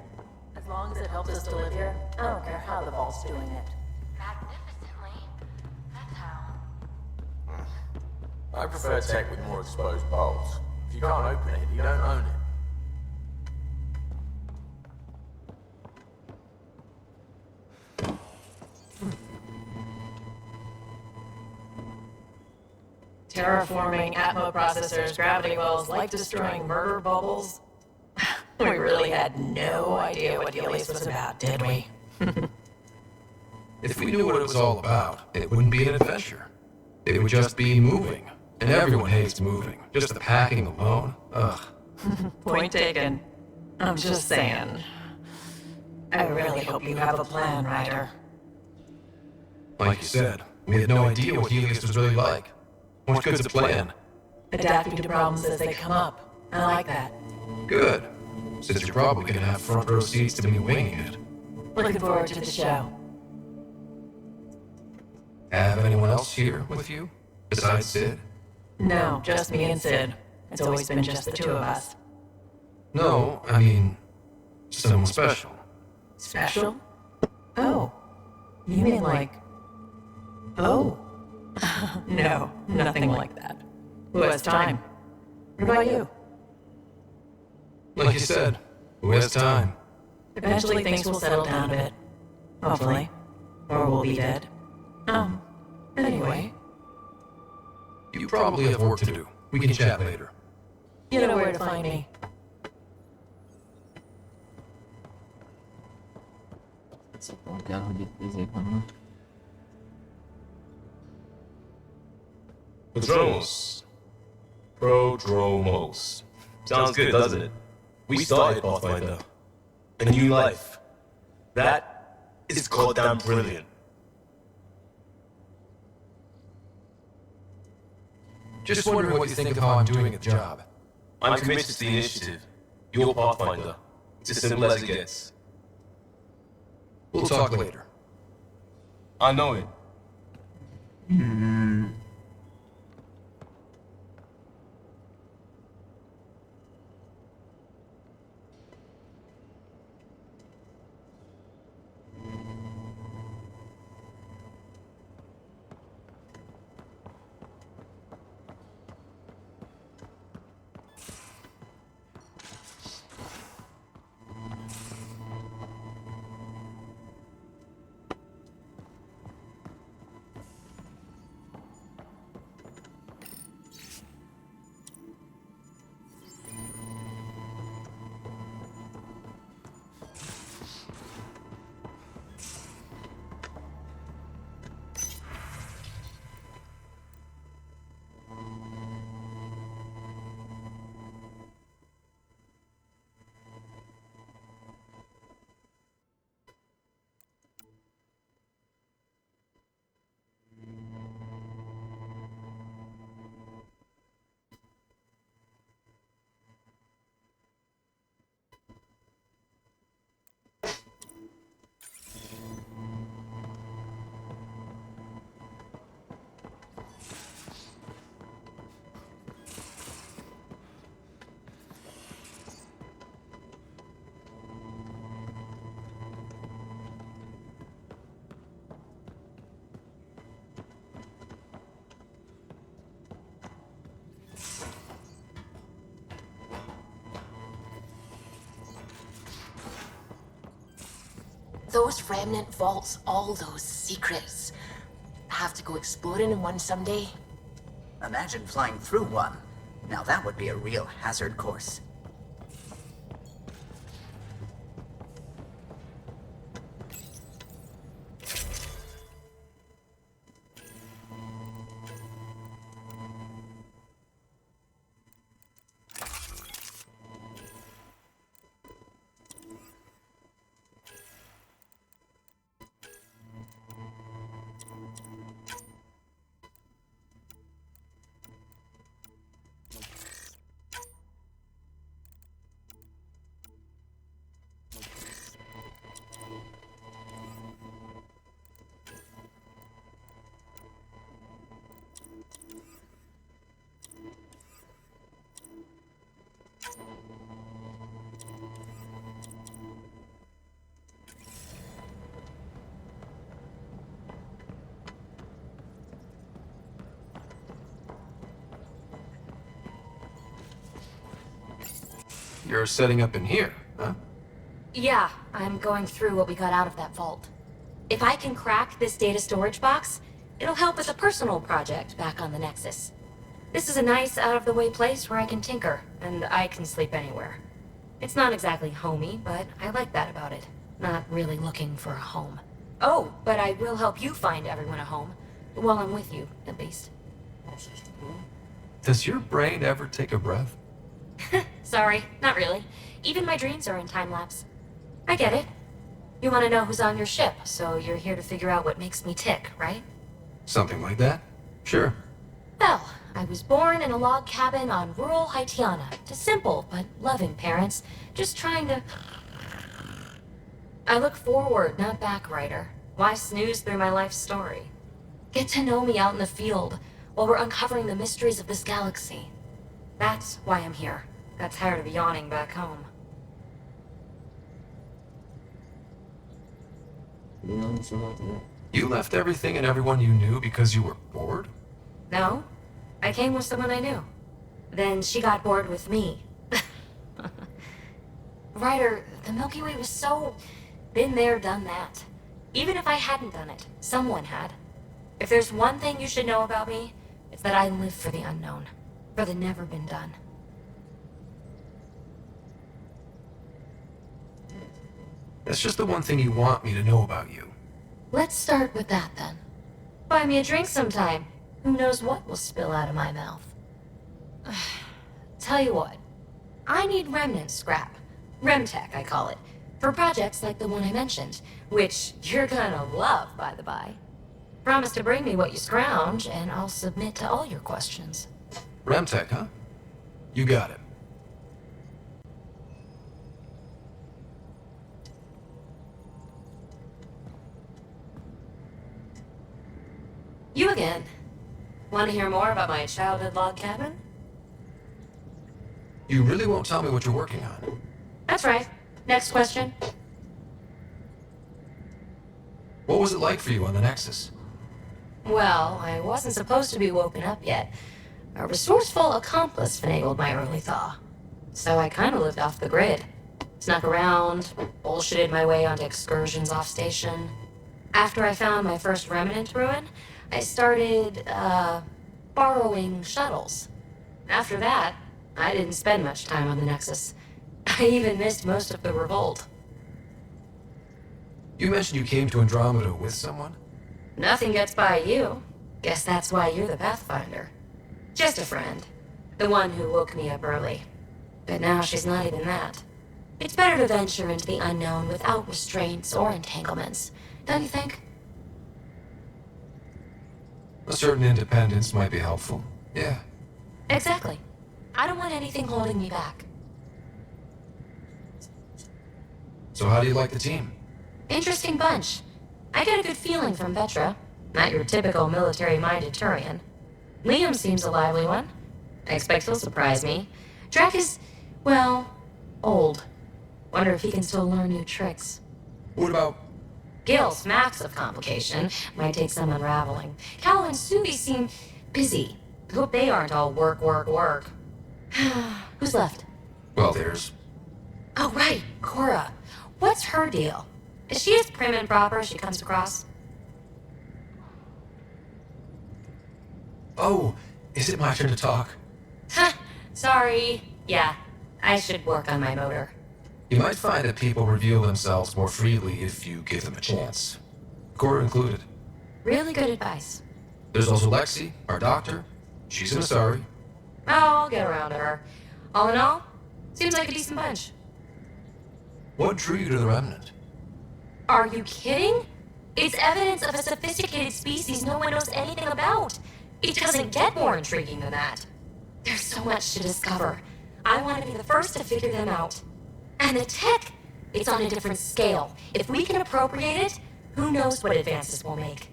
As long as it helps us to live here, I don't care how the vault's doing it. Magnificently. That's how. I prefer tech with more exposed bolts. If you can't open it, you don't own it. Terraforming Atmo processors, gravity wells, life-destroying murder bubbles. We really had no idea what EOS was about, did we? If we knew what it was all about, it wouldn't be an adventure. It would just be moving. And everyone hates moving. Just the packing alone. Ugh. Point taken. I'm just saying. I really hope you have a plan, Ryder. Like you said, we had no idea what Helios was really like. What good's a plan? Adapting to problems as they come up. I like that. Good. Since you're probably gonna have front row seats to me winging it. Looking forward to the show. Have anyone else here with you? Besides Sid? No, just me and Sid. It's always been just the two of us. No, I mean, someone special. Special? Oh. You mean like... Oh. No, nothing like that. Who has time? What about you? Like you said, who has time? Eventually things will settle down a bit. Hopefully. Or we'll be dead. Anyway. You probably have work to do. We can chat later. You know where to find me. Szóval kell, hogy itt izék vannak. Prodromos. Sounds good, doesn't it? We started Pathfinder. A new life. That is goddamn brilliant. Just wondering what you think of how I'm doing at the job. I'm committed to the initiative. You're Pathfinder. It's as simple as it gets. We'll talk later. I know it. Those remnant vaults, all those secrets. Have to go exploring in one someday. Imagine flying through one. Now that would be a real hazard course. you're setting up in here, huh? Yeah, I'm going through what we got out of that vault. If I can crack this data storage box, it'll help with a personal project back on the Nexus. This is a nice, out-of-the-way place where I can tinker, and I can sleep anywhere. It's not exactly homey, but I like that about it. Not really looking for a home. Oh, but I will help you find everyone a home. While I'm with you, at least. Does your brain ever take a breath? Sorry, not really. Even my dreams are in time-lapse. I get it. You want to know who's on your ship, so you're here to figure out what makes me tick, right? Something like that? Sure. Well, I was born in a log cabin on rural Haitiana to simple but loving parents, just trying to... I look forward, not back, writer. Why snooze through my life story? Get to know me out in the field while we're uncovering the mysteries of this galaxy. That's why I'm here. Got tired of yawning back home. You left everything and everyone you knew because you were bored? No, I came with someone I knew. Then she got bored with me. Ryder, the Milky Way was so... been there, done that. Even if I hadn't done it, someone had. If there's one thing you should know about me, it's that I live for the unknown. For the never been done. That's just the one thing you want me to know about you. Let's start with that then. Buy me a drink sometime. Who knows what will spill out of my mouth. Tell you what, I need remnant scrap. Remtech, I call it. For projects like the one I mentioned, which you're gonna love, by the by. Promise to bring me what you scrounge, and I'll submit to all your questions. Remtech, huh? You got it. You again. Want to hear more about my childhood log cabin? You really won't tell me what you're working on? That's right. Next question. What was it like for you on the Nexus? Well, I wasn't supposed to be woken up yet. A resourceful accomplice finagled my early thaw. So I kind of lived off the grid. Snuck around, bullshitted my way onto excursions off station. After I found my first remnant ruin, I started, borrowing shuttles. After that, I didn't spend much time on the Nexus. I even missed most of the revolt. You mentioned you came to Andromeda with someone? Nothing gets by you. Guess that's why you're the Pathfinder. Just a friend. The one who woke me up early. But now she's not even that. It's better to venture into the unknown without restraints or entanglements, don't you think? A certain independence might be helpful. Yeah. Exactly. I don't want anything holding me back. So how do you like the team? Interesting bunch. I get a good feeling from Vetra. Not your typical military-minded Turian. Liam seems a lively one. I expect he'll surprise me. Drac is, well, old. Wonder if he can still learn new tricks. What about... Gil's max of complication. Might take some unraveling. Cal and Subi seem busy. Hope they aren't all work, work, work. Who's left? Well, there's... Oh, right, Cora. What's her deal? Is she as prim and proper as she comes across? Oh, is it my turn to talk? Sorry. Yeah, I should work on my motor. You might find that people reveal themselves more freely if you give them a chance. Cora included. Really good advice. There's also Lexi, our doctor. She's an Asari. Oh, I'll get around to her. All in all, seems like a decent bunch. What drew you to the Remnant? Are you kidding? It's evidence of a sophisticated species no one knows anything about. It doesn't get more intriguing than that. There's so much to discover. I want to be the first to figure them out. And the tech, it's on a different scale. If we can appropriate it, who knows what advances we'll make.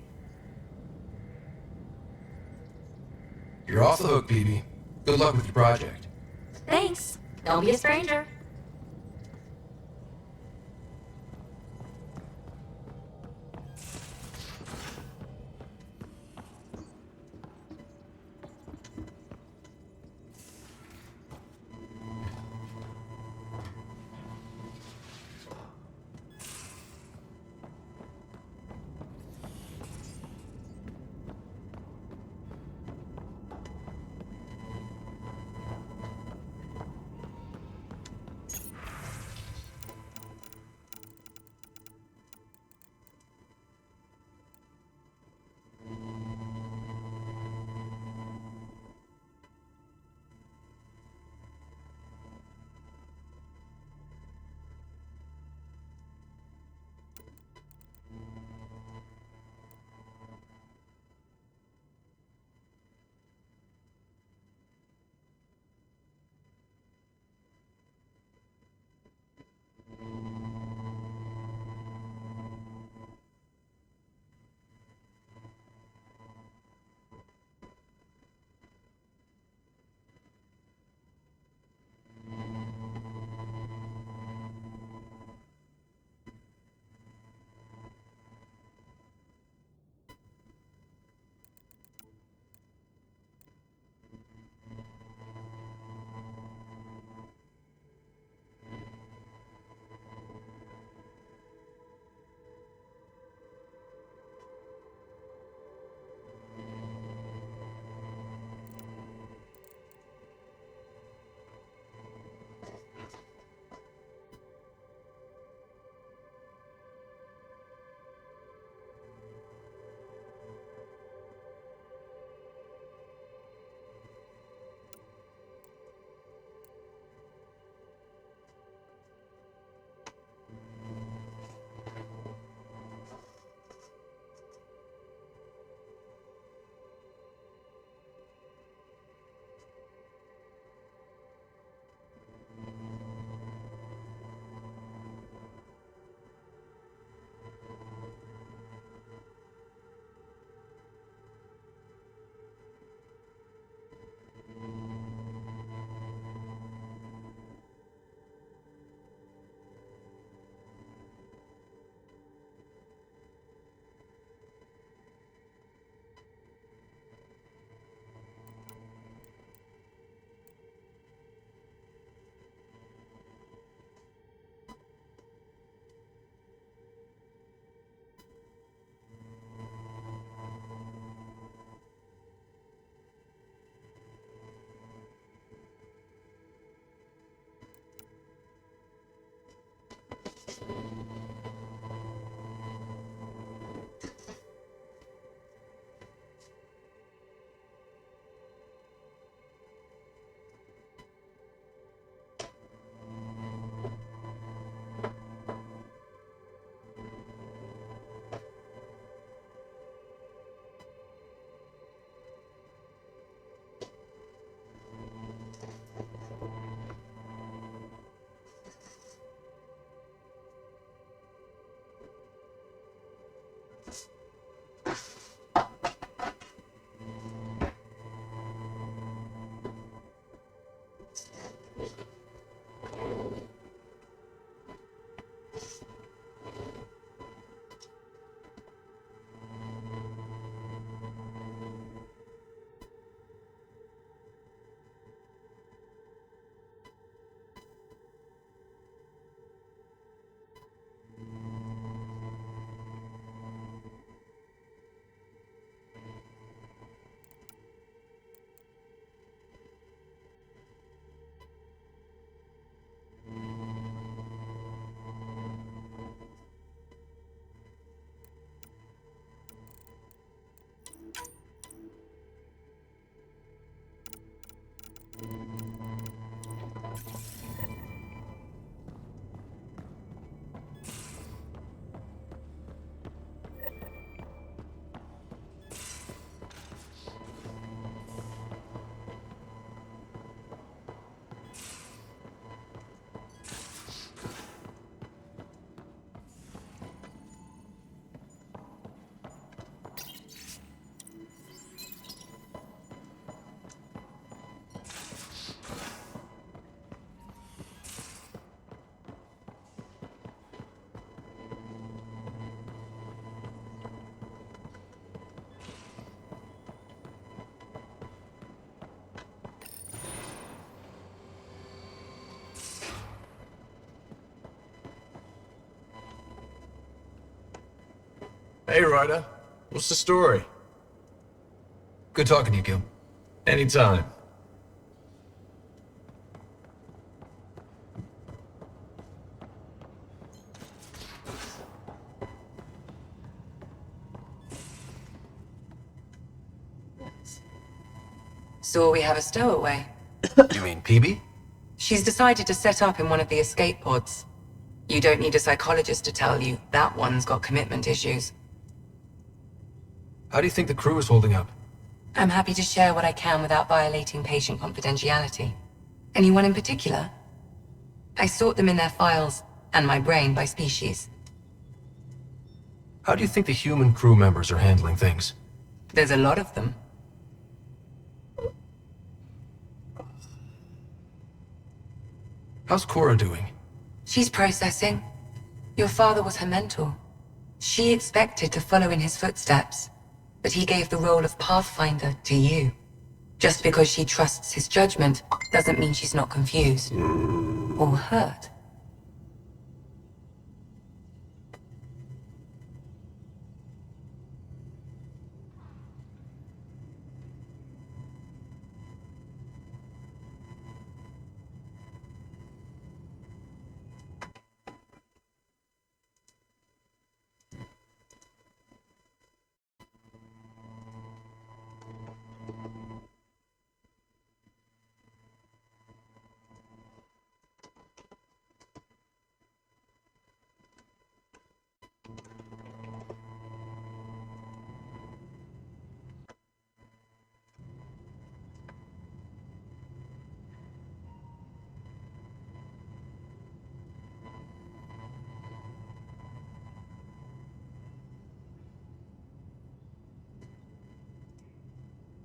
You're off the hook, BB. Good luck with your project. Thanks. Don't be a stranger. Hey, Ryder. What's the story? Good talking to you, Gil. Anytime. So we have a stowaway. You mean PB? She's decided to set up in one of the escape pods. You don't need a psychologist to tell you that one's got commitment issues. How do you think the crew is holding up? I'm happy to share what I can without violating patient confidentiality. Anyone in particular? I sort them in their files, and my brain by species. How do you think the human crew members are handling things? There's a lot of them. How's Cora doing? She's processing. Your father was her mentor. She expected to follow in his footsteps, but he gave the role of Pathfinder to you. Just because she trusts his judgment doesn't mean she's not confused or hurt.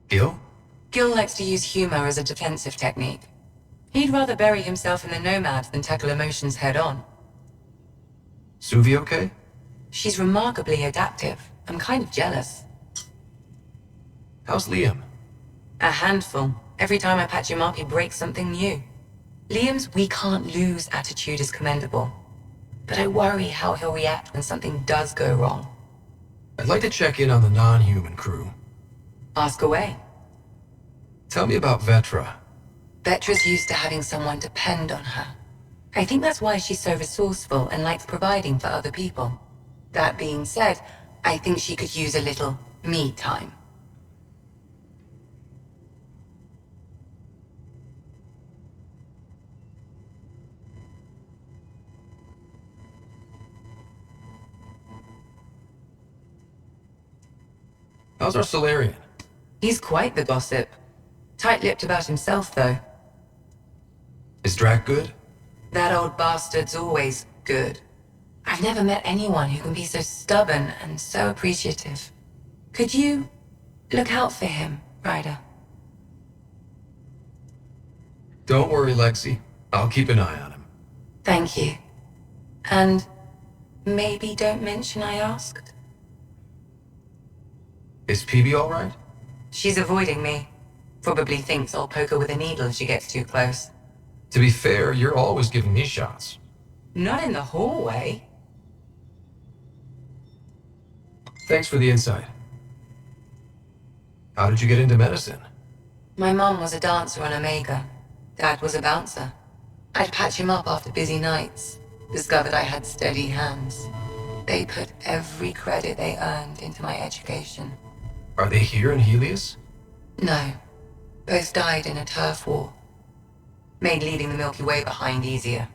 Gil? Gil likes to use humor as a defensive technique. He'd rather bury himself in the Nomad than tackle emotions head-on. Suvi okay? She's remarkably adaptive. I'm kind of jealous. How's Liam? A handful. Every time I patch him up, he breaks something new. Liam's we can't lose attitude is commendable. But I worry how he'll react when something does go wrong. I'd like to check in on the non-human crew. Ask away. Tell me about Vetra. Vetra's used to having someone depend on her. I think that's why she's so resourceful and likes providing for other people. That being said, I think she could use a little me time. How's our Solarian? He's quite the gossip. Tight-lipped about himself, though. Is Drac good? That old bastard's always good. I've never met anyone who can be so stubborn and so appreciative. Could you look out for him, Ryder? Don't worry, Lexi. I'll keep an eye on him. Thank you. And maybe don't mention I asked? Is PB all right? She's avoiding me. Probably thinks I'll poke her with a needle if she gets too close. To be fair, you're always giving me shots. Not in the hallway. Thanks for the insight. How did you get into medicine? My mom was a dancer on Omega. Dad was a bouncer. I'd patch him up after busy nights. Discovered I had steady hands. They put every credit they earned into my education. Are they here in Helios? No. Both died in a turf war. Made leaving the Milky Way behind easier.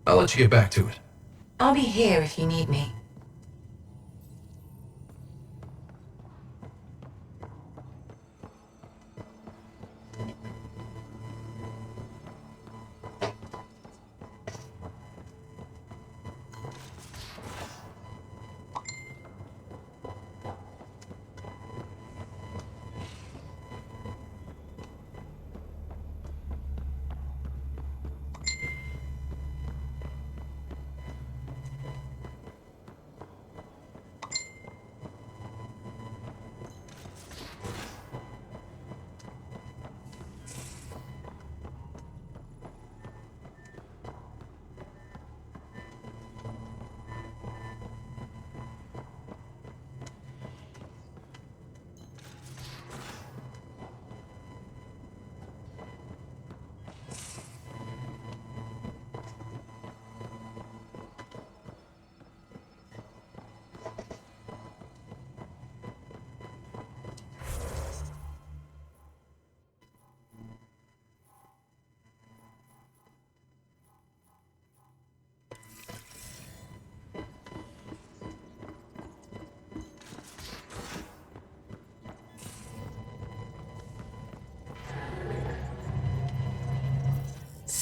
I'll let you get back to it. I'll be here if you need me.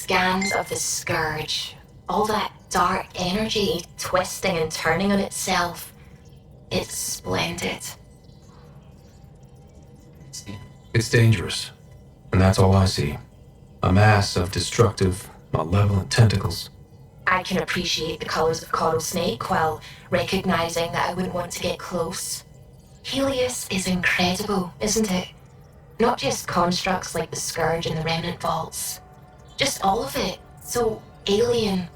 scans of the Scourge. All that dark energy twisting and turning on itself. It's splendid. It's dangerous. And that's all I see. A mass of destructive, malevolent tentacles. I can appreciate the colors of coral snake while recognizing that I wouldn't want to get close. Helios is incredible, isn't it? Not just constructs like the Scourge and the Remnant Vaults. Just all of it. So alien.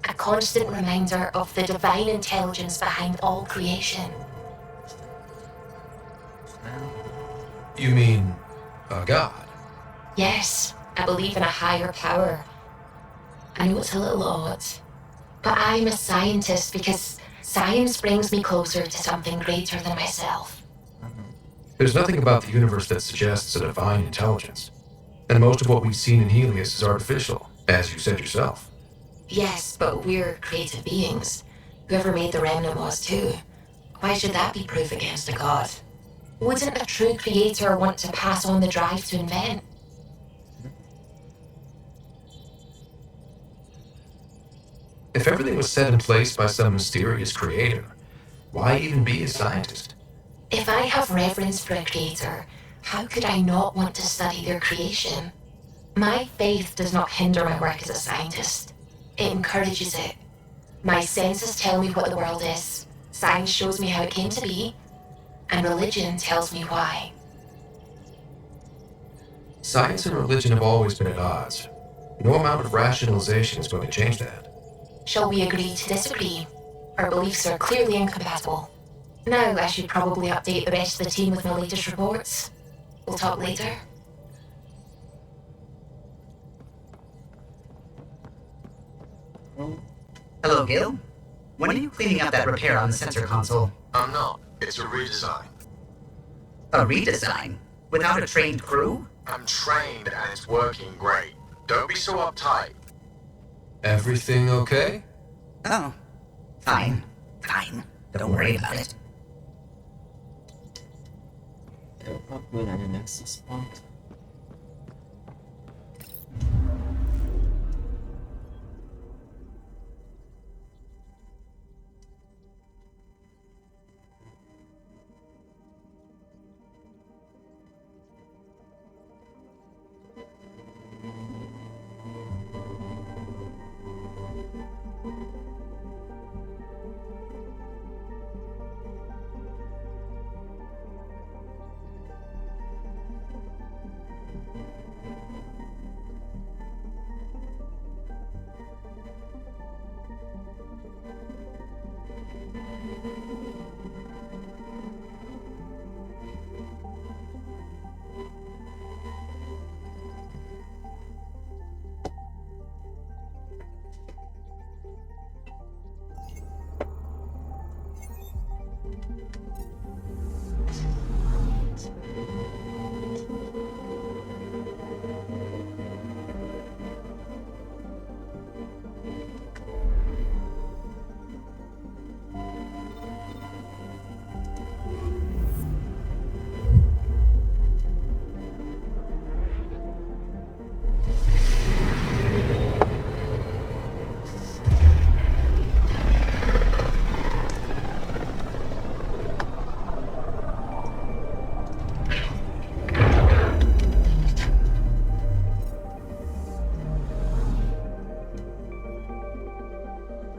A constant reminder of the divine intelligence behind all creation. You mean a god? Yes, I believe in a higher power. I know it's a little odd, but I'm a scientist because science brings me closer to something greater than myself. There's nothing about the universe that suggests a divine intelligence. And most of what we've seen in Helios is artificial, as you said yourself. Yes, but we're creative beings. Whoever made the Remnant was too. Why should that be proof against a god? Wouldn't a true creator want to pass on the drive to invent? If everything was set in place by some mysterious creator, why even be a scientist? If I have reverence for a creator, how could I not want to study their creation? My faith does not hinder my work as a scientist. It encourages it. My senses tell me what the world is. Science shows me how it came to be. And religion tells me why. Science and religion have always been at odds. No amount of rationalization is going to change that. Shall we agree to disagree? Our beliefs are clearly incompatible. Now I should probably update the rest of the team with my latest reports. We'll talk later. Hello, Gil. When are you cleaning up that repair on the sensor console? I'm not. It's a redesign. A redesign? Without a trained crew? I'm trained and it's working great. Don't be so uptight. Everything okay? Oh. Fine. Fine. Don't worry about it. Akkor legyen Nexus pont.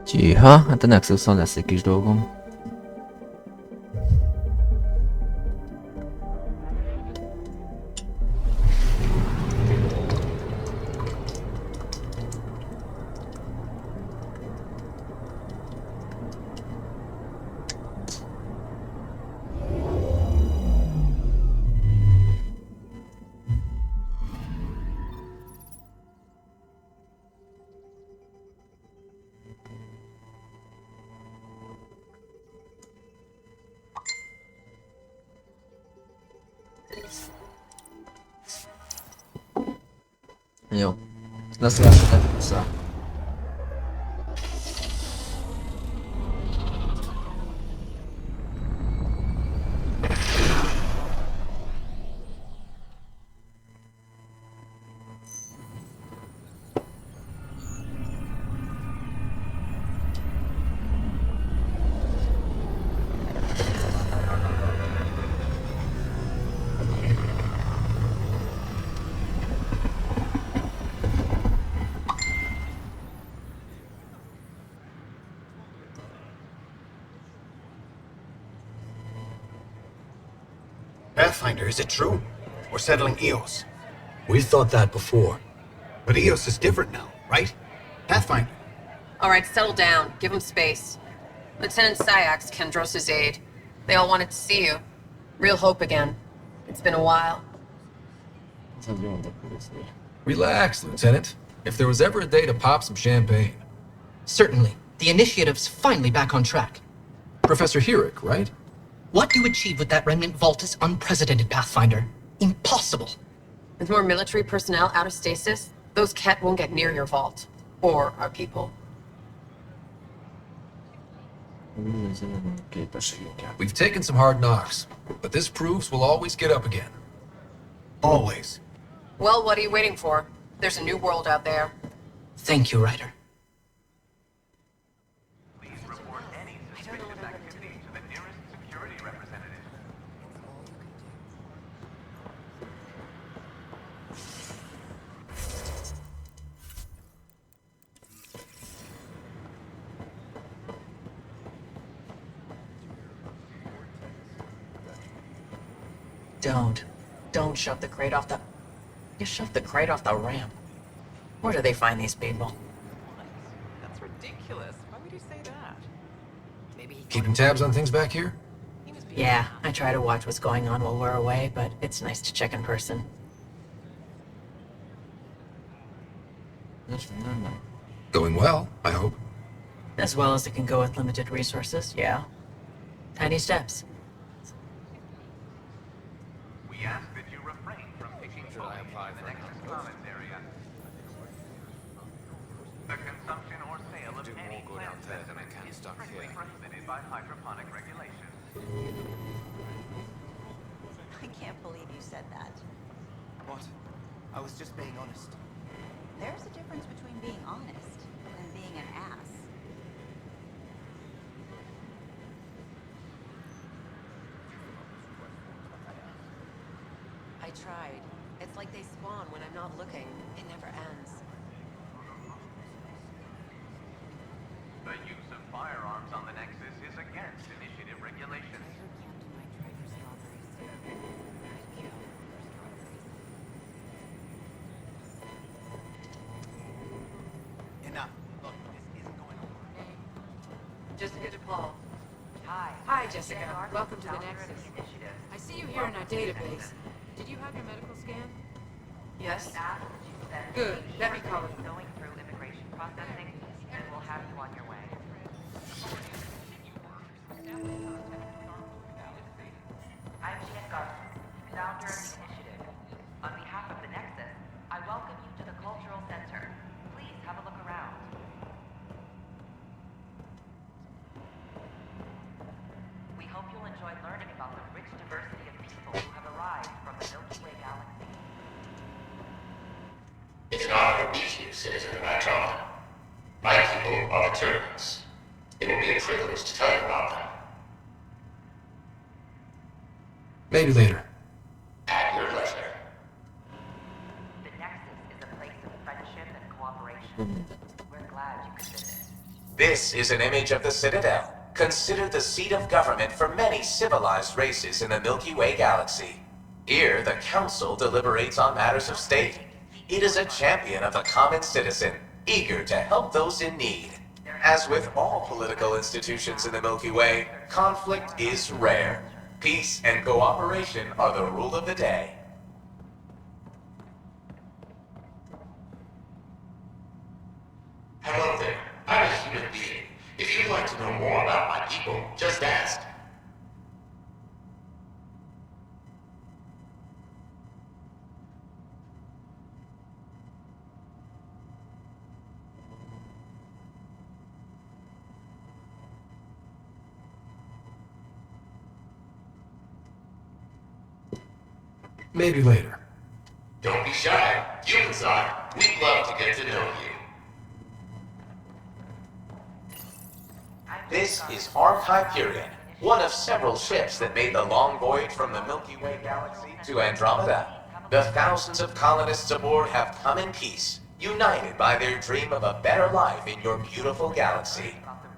Tjiha, hát a Nexuson lesz egy kis dolgom. Jó. Leszálljunk vissza. Pathfinder, is it true? We're settling EOS. We've thought that before. But EOS is different now, right? Pathfinder. All right, settle down. Give him space. Lieutenant Syax, Kendros' aide. They all wanted to see you. Real hope again. It's been a while. Relax, Lieutenant. If there was ever a day to pop some champagne. Certainly. The initiative's finally back on track. Professor Herrick, right? What you achieved with that remnant vault is unprecedented, Pathfinder. Impossible. With more military personnel out of stasis, those Ket won't get near your vault. Or our people. We've taken some hard knocks, but this proves we'll always get up again. Always. Well, what are you waiting for? There's a new world out there. Thank you, Ryder. Don't shove the crate off the... You shoved the crate off the ramp. Where do they find these people? That's ridiculous. Why would you say that? Maybe Keeping tabs on things back here? Yeah, I try to watch what's going on while we're away, but it's nice to check in person. Going well, I hope. As well as it can go with limited resources, yeah. Tiny steps. We ask that you refrain from picking ponies in the next commons area. The consumption or sale of any plant specimen is strictly prohibited by hydroponic regulations. I can't believe you said that. What? I was just being honest. There's a difference between being honest and being an ass. I tried. It's like they spawn when I'm not looking. It never ends. The use of firearms on the Nexus is against initiative regulations. Enough. Look, this isn't going to work. Jessica DePaul. Hi. Hi, Jessica. Welcome to the Nexus. I see you here in our database. Did you have your medical scan? Yes. Good. Let me call it. Going through immigration processing, and we'll have you on your way. I'm Jen Garland, founder of the initiative. On behalf of the Nexus, I welcome you to the Cultural Center. Please have a look around. We hope you'll enjoy learning about the rich diversity of people who have arrived from the Milky Way galaxy. It's an honor to meet you, citizen of Andromeda. My people are the Turbans. It will be a privilege to tell you about them. Maybe later. At your leisure. The Nexus is a place of friendship and cooperation. We're glad you could visit. This is an image of the Citadel, considered the seat of government for many civilized races in the Milky Way galaxy. Here, the Council deliberates on matters of state. It is a champion of the common citizen, eager to help those in need. As with all political institutions in the Milky Way, conflict is rare. Peace and cooperation are the rule of the day. Hello there. I'm a human being. If you'd like to know more about my people, just ask. Maybe later. Don't be shy. You inside. We'd love to get to know you. This is Ark Hyperion, one of several ships that made the long voyage from the Milky Way galaxy to Andromeda. The thousands of colonists aboard have come in peace, united by their dream of a better life in your beautiful galaxy.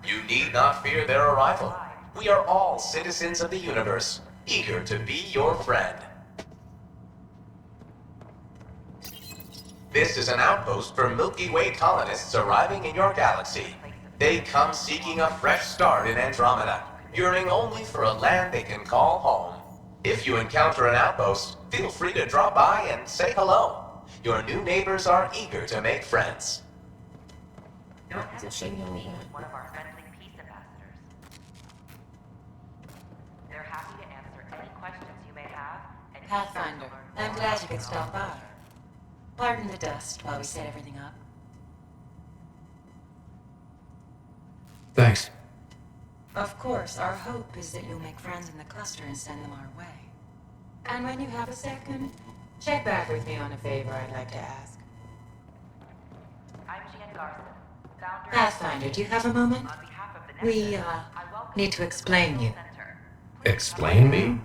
You need not fear their arrival. We are all citizens of the universe, eager to be your friend. This is an outpost for Milky Way colonists arriving in your galaxy. They come seeking a fresh start in Andromeda, yearning only for a land they can call home. If you encounter an outpost, feel free to drop by and say hello. Your new neighbors are eager to make friends. Don't hesitate to meet with one of our friendly peace ambassadors. They're happy to answer any questions you may have. And Pathfinder, I'm glad you could stop by. Pardon the dust while we set everything up. Thanks. Of course, our hope is that you'll make friends in the cluster and send them our way. And when you have a second, check back with me on a favor I'd like to ask. I'm Jan Garson, founder. Pathfinder, do you have a moment? On behalf of the We, Nexus, I welcome need to explain you. Explain me?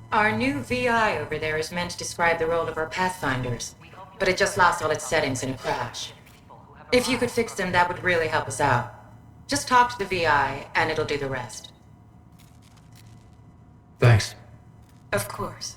Our new VI over there is meant to describe the role of our Pathfinders, but it just lost all its settings in a crash. If you could fix them, that would really help us out. Just talk to the VI, and it'll do the rest. Thanks. Of course.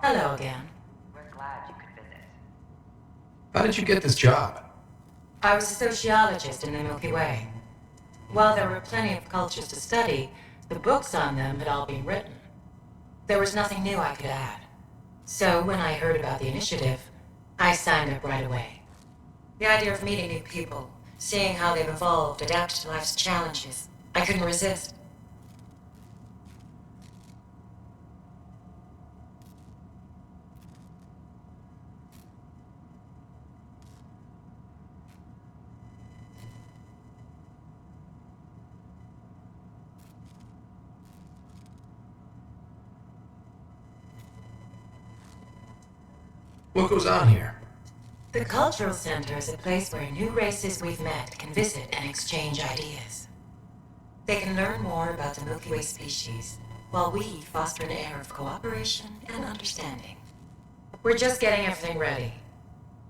Hello again. We're glad you could visit. How did you get this job? I was a sociologist in the Milky Way. While there were plenty of cultures to study, the books on them had all been written. There was nothing new I could add. So when I heard about the initiative, I signed up right away. The idea of meeting new people, seeing how they've evolved, adapted to life's challenges, I couldn't resist. What goes on here? The Cultural Center is a place where new races we've met can visit and exchange ideas. They can learn more about the Milky Way species, while we foster an air of cooperation and understanding. We're just getting everything ready.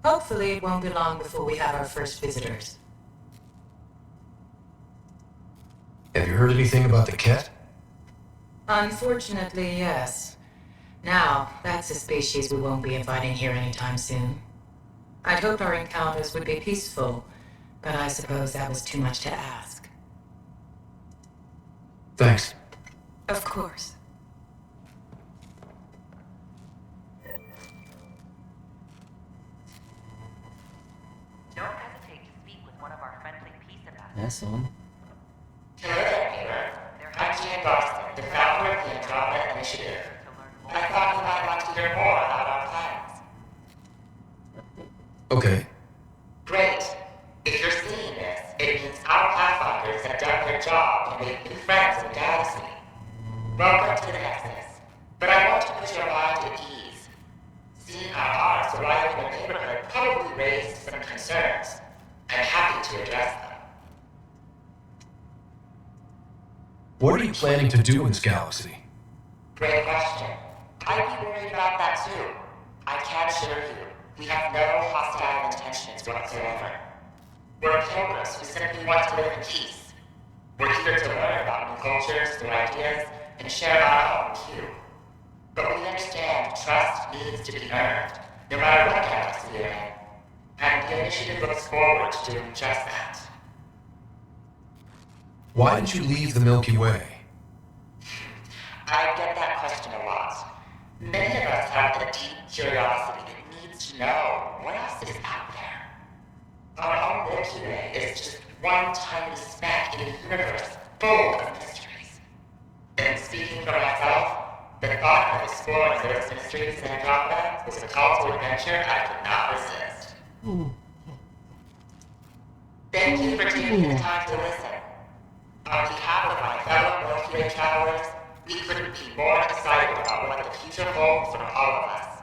Hopefully it won't be long before we have our first visitors. Have you heard anything about the Ket? Unfortunately, yes. Now, that's a species we won't be inviting here anytime soon. I'd hoped our encounters would be peaceful, but I suppose that was too much to ask. Thanks. Of course. Don't hesitate to speak with one of our friendly peace ambassadors. That's on. Hello there, neighbor. I'm Jan Garson, the founder of the Andromeda Initiative. I thought you might like to hear more about our plans. Okay. Great. If you're seeing this, it means our Pathfinders have done their job and made new friends in the galaxy. Welcome to the Nexus. But I want to put your mind at ease. Seeing our ours arrive in the neighborhood probably raised some concerns. I'm happy to address them. What are you planning to do in this galaxy? Great question. I'd be worried about that too. I can assure you, we have no hostile intentions whatsoever. We're pilgrims who simply want to live in peace. We're here to learn about new cultures, new ideas, and share our own too. But we understand trust needs to be earned, no matter what galaxy you're in. And the initiative looks forward to doing just that. Why did you leave the Milky Way? I get that question a lot. Many of us have a deep curiosity that needs to know what else is out there. Our own Milky Way is just one tiny speck in a universe full of mysteries. And speaking for myself, the thought of exploring those mysteries in Andromeda was a call to adventure I could not resist. Thank you for taking the time to listen. On behalf of my fellow Milky Way travelers, we couldn't be more excited about what the future holds for all of us.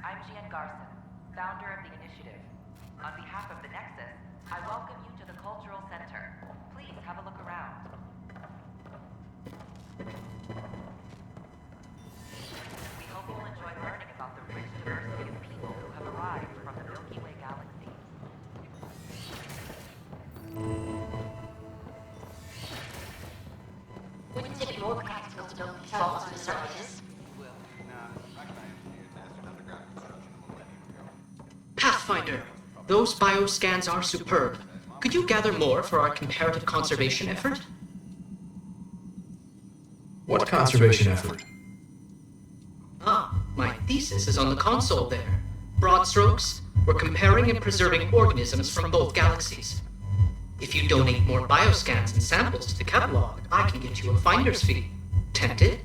I'm Jan Garson, founder of the initiative. On behalf of the Nexus, I welcome you to the Cultural Center. Please have a look around. We hope you'll enjoy learning about the rich diversity of people who have arrived from the Milky Way galaxy. Wouldn't it be more practical to build these vaults with surface? Pathfinder, those bioscans are superb. Could you gather more for our comparative conservation effort? What conservation effort? Ah, my thesis is on the console there. Broad strokes, we're comparing and preserving organisms from both galaxies. If you donate more bioscans and samples to the catalog, I can get you a finder's fee. Tempted?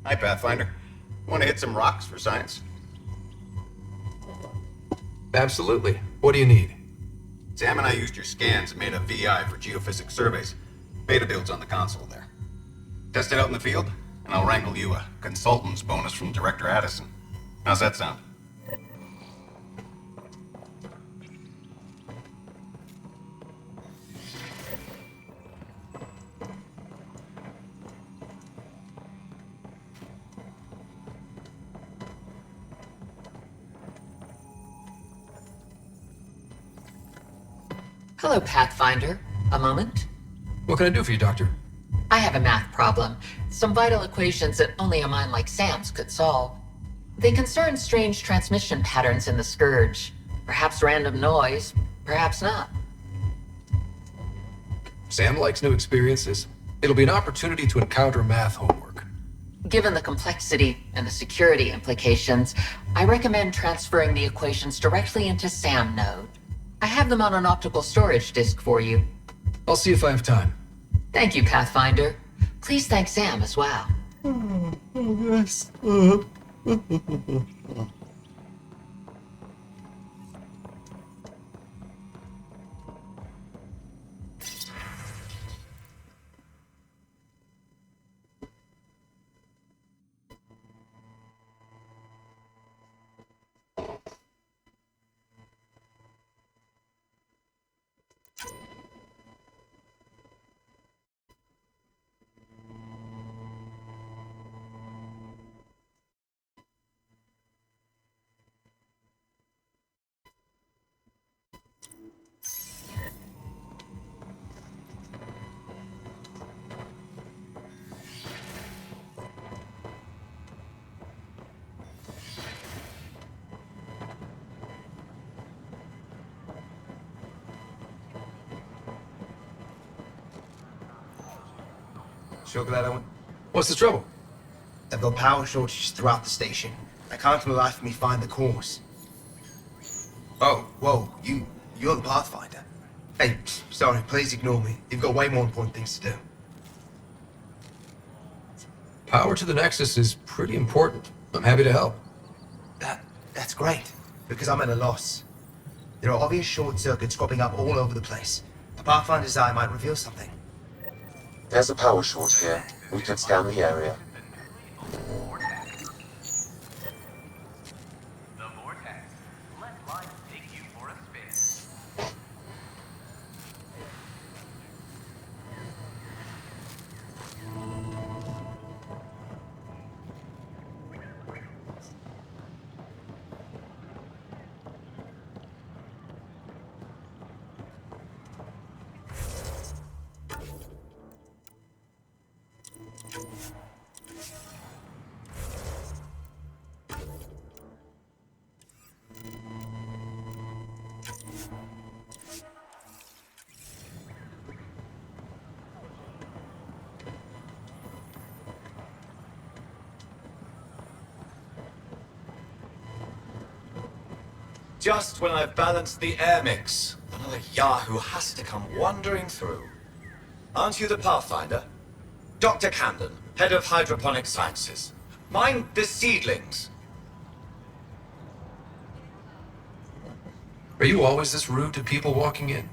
Hi, Pathfinder. Want to hit some rocks for science? Absolutely. What do you need? Sam and I used your scans and made a VI for geophysics surveys. Beta builds on the console there. Test it out in the field, and I'll wrangle you a consultant's bonus from Director Addison. How's that sound? Hello, Pathfinder. A moment? What can I do for you, Doctor? I have a math problem. Some vital equations that only a mind like Sam's could solve. They concern strange transmission patterns in the Scourge. Perhaps random noise, perhaps not. Sam likes new experiences. It'll be an opportunity to encounter math homework. Given the complexity and the security implications, I recommend transferring the equations directly into SAM node. I have them on an optical storage disk for you. I'll see if I have time. Thank you, Pathfinder. Please thank Sam as well. Yes. Sure glad I went. What's the trouble? They've got power shortages throughout the station. I can't for the life of me find the cause. Oh, whoa, you're the Pathfinder. Hey, sorry, please ignore me. You've got way more important things to do. Power to the Nexus is pretty important. I'm happy to help. That's great, because I'm at a loss. There are obvious short circuits cropping up all over the place. The Pathfinder's eye might reveal something. There's a power short here. We can scan the area. Just when I've balanced the air mix, another Yahoo has to come wandering through. Aren't you the Pathfinder? Dr. Camden, head of hydroponic sciences. Mind the seedlings. Are you always this rude to people walking in?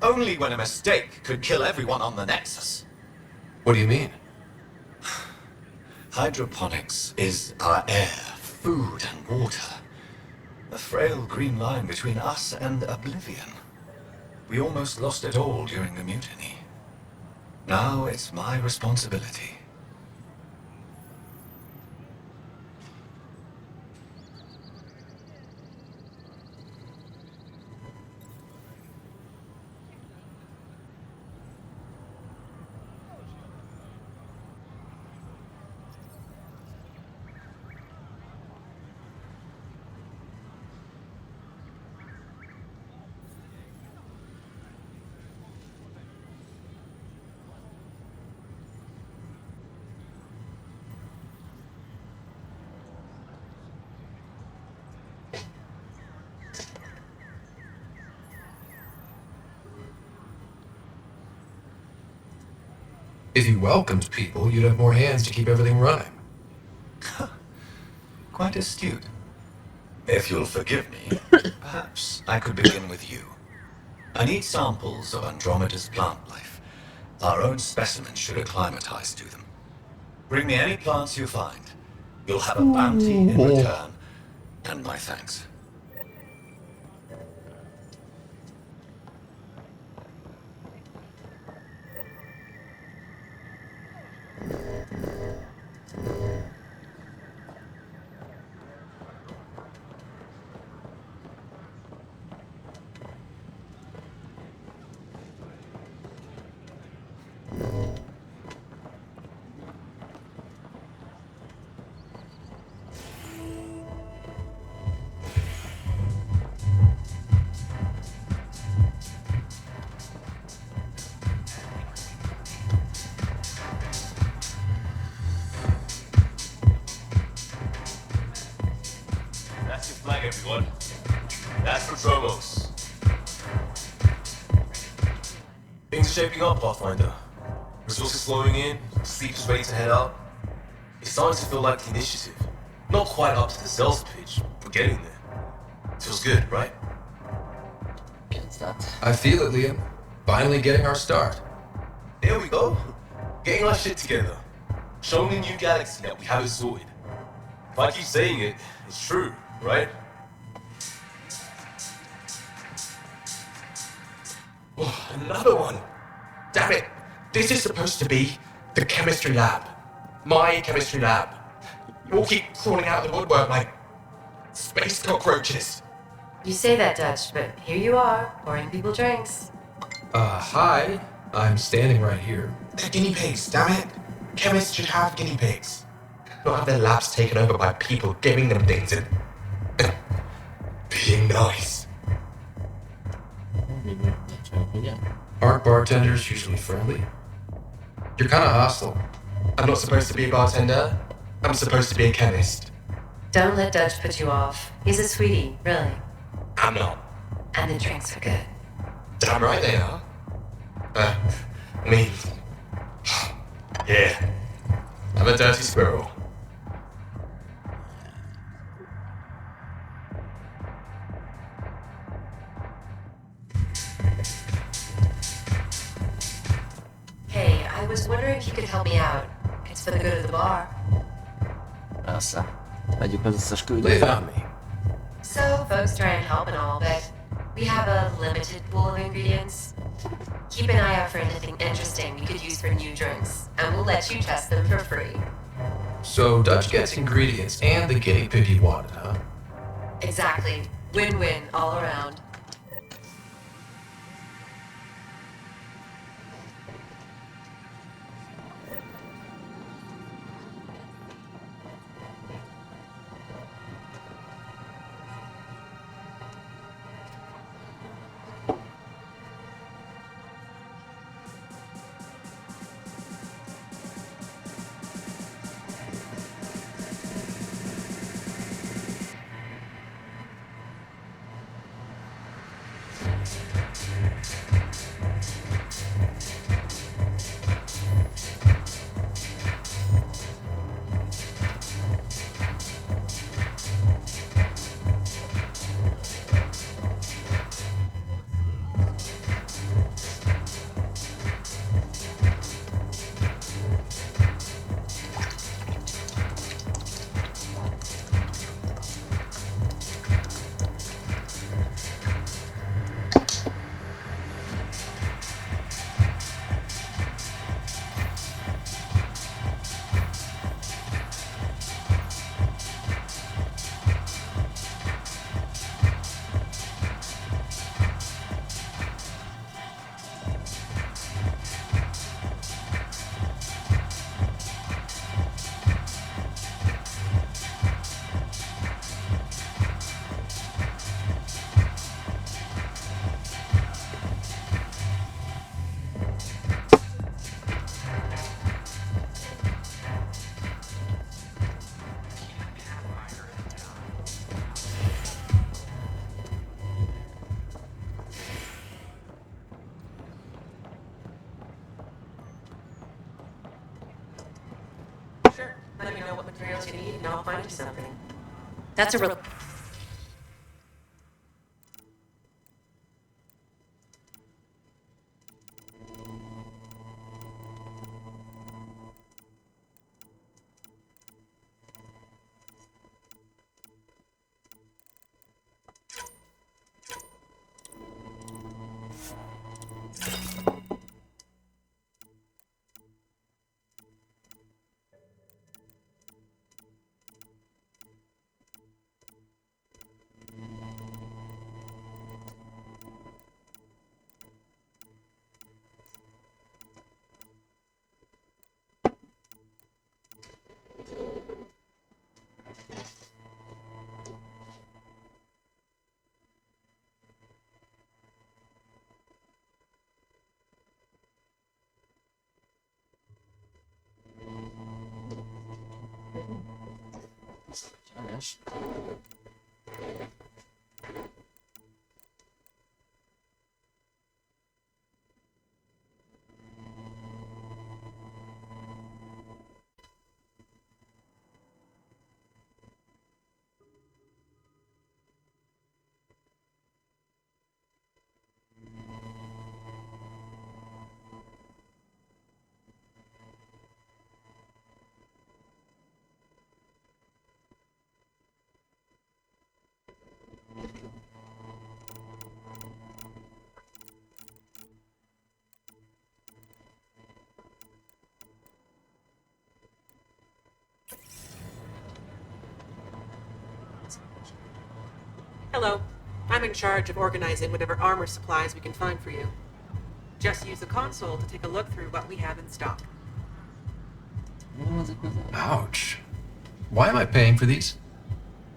Only when a mistake could kill everyone on the Nexus. What do you mean? Hydroponics is our air, food, and water. A frail green line between us and oblivion. We almost lost it all during the mutiny. Now it's my responsibility. If you welcomed people, you'd have more hands to keep everything running. Quite astute. If you'll forgive me, perhaps I could begin with you. I need samples of Andromeda's plant life. Our own specimens should acclimatize to them. Bring me any plants you find. You'll have a bounty in return, and my thanks. That's your flag, everyone. That's for Dromos. Things are shaping up, Pathfinder. Resources flowing in, sleepers ready to head out. It's starting to feel like the initiative. Not quite up to the sales pitch, but getting there. Feels good, right? I feel it, Liam. Finally getting our start. There we go. Getting our shit together. Showing the new galaxy that we have it sorted. If I keep saying it, it's true, right? Oh, another one. Damn it. This is supposed to be the chemistry lab. My chemistry lab. You all keep crawling out of the woodwork like space cockroaches. You say that, Dutch, but here you are, pouring people drinks. Hi. I'm standing right here. They're guinea pigs, damn it. Chemists should have guinea pigs. Not have their labs taken over by people giving them things and being nice. Aren't bartenders usually friendly? You're kind of hostile. I'm not supposed to be a bartender. I'm supposed to be a chemist. Don't let Dutch put you off. He's a sweetie, really. I'm not. And the drinks are good. Damn right they are. I mean, yeah. I'm a dirty squirrel. Hey, I was wondering if you could help me out. It's for the good of the bar. Persze. Vegyük az összes Lay it küldőt. on me. So, folks try and help and all, but we have a limited pool of ingredients. Keep an eye out for anything interesting we could use for new drinks, and we'll let you test them for free. So Dutch gets ingredients and the guinea pig he wanted, huh? Exactly. Win-win all around. Sure. Let me know what materials you need and I'll find you something. That's a real. Gosh. Hello. I'm in charge of organizing whatever armor supplies we can find for you. Just use the console to take a look through what we have in stock. Ouch. Why am I paying for these?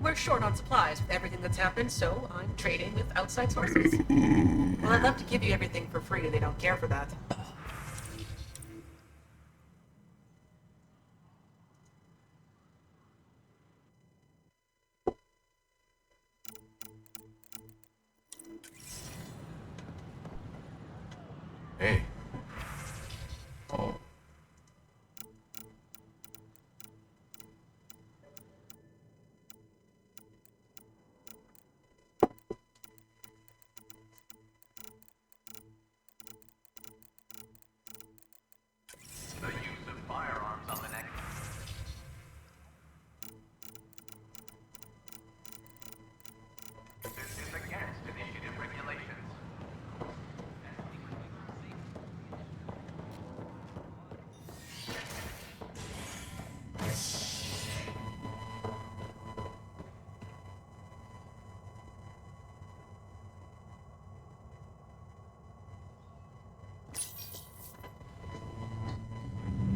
We're short on supplies with everything that's happened, so I'm trading with outside sources. Well, I'd love to give you everything for free. They don't care for that. Hey. Oh. The use of firearms on the next. This is against initiative regulations.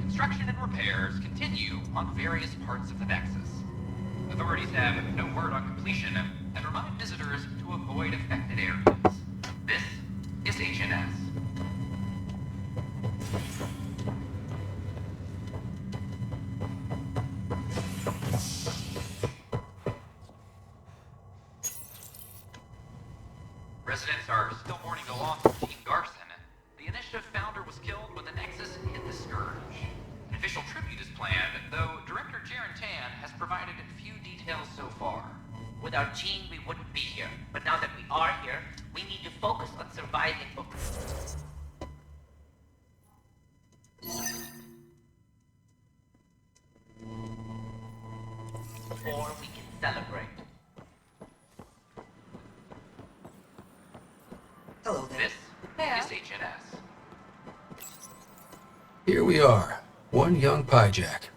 Construction and repairs continue on various parts of the Nexus. Authorities have no word on completion and remind visitors to avoid affected areas. This is HNS. Residents are still mourning the loss of Gene Garson. The initiative founder was killed when the Nexus hit the Scourge. An official tribute is planned, though Director Jaren Tan has provided few details so far. Without Gene, we wouldn't be here. But now that we are here, we need to focus on surviving. Before we can celebrate. Hello there. This is HNS. Here we are, one young Pyjack.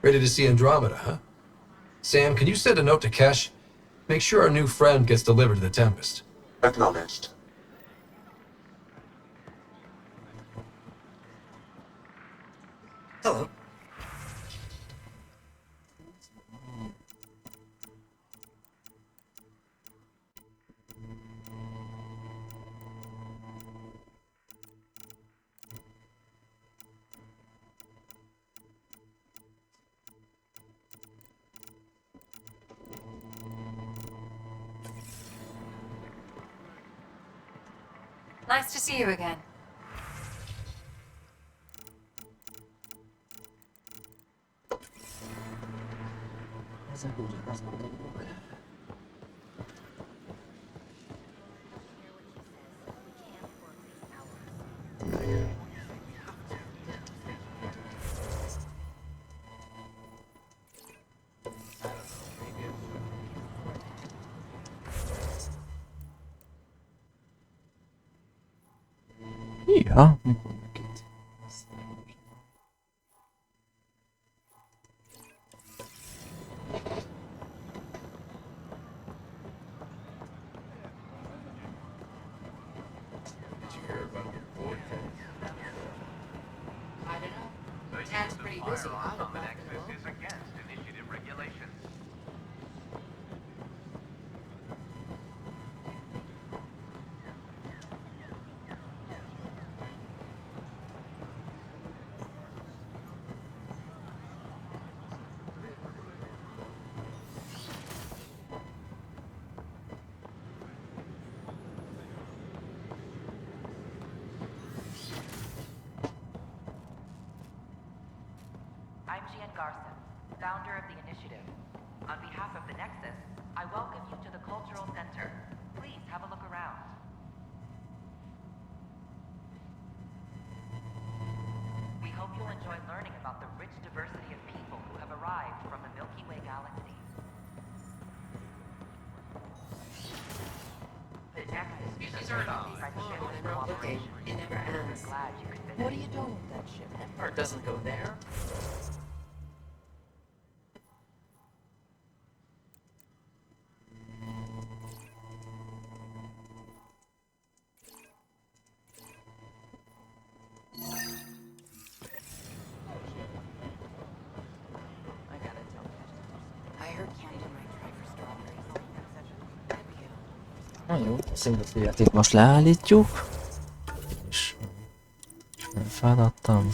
Ready to see Andromeda, huh? Sam, can you send a note to Kesh? Make sure our new friend gets delivered to the Tempest. Acknowledged. Hello. Nice to see you again. Ja, mikor itt. I don't know. Tan's pretty busy. I don't know. Is against initiative regulations. I'm Gian Garson, founder of the initiative. On behalf of the Nexus, I welcome you to the Cultural Center. Please have a look around. We hope you'll enjoy learning about the rich diversity of people who have arrived from the Milky Way galaxy. The Nexus is a friendship and cooperation. It never ends. Glad you could visit. What are you doing with that ship? That part doesn't go there. Na jó, szintén a játék most leállítjuk. És feladtam.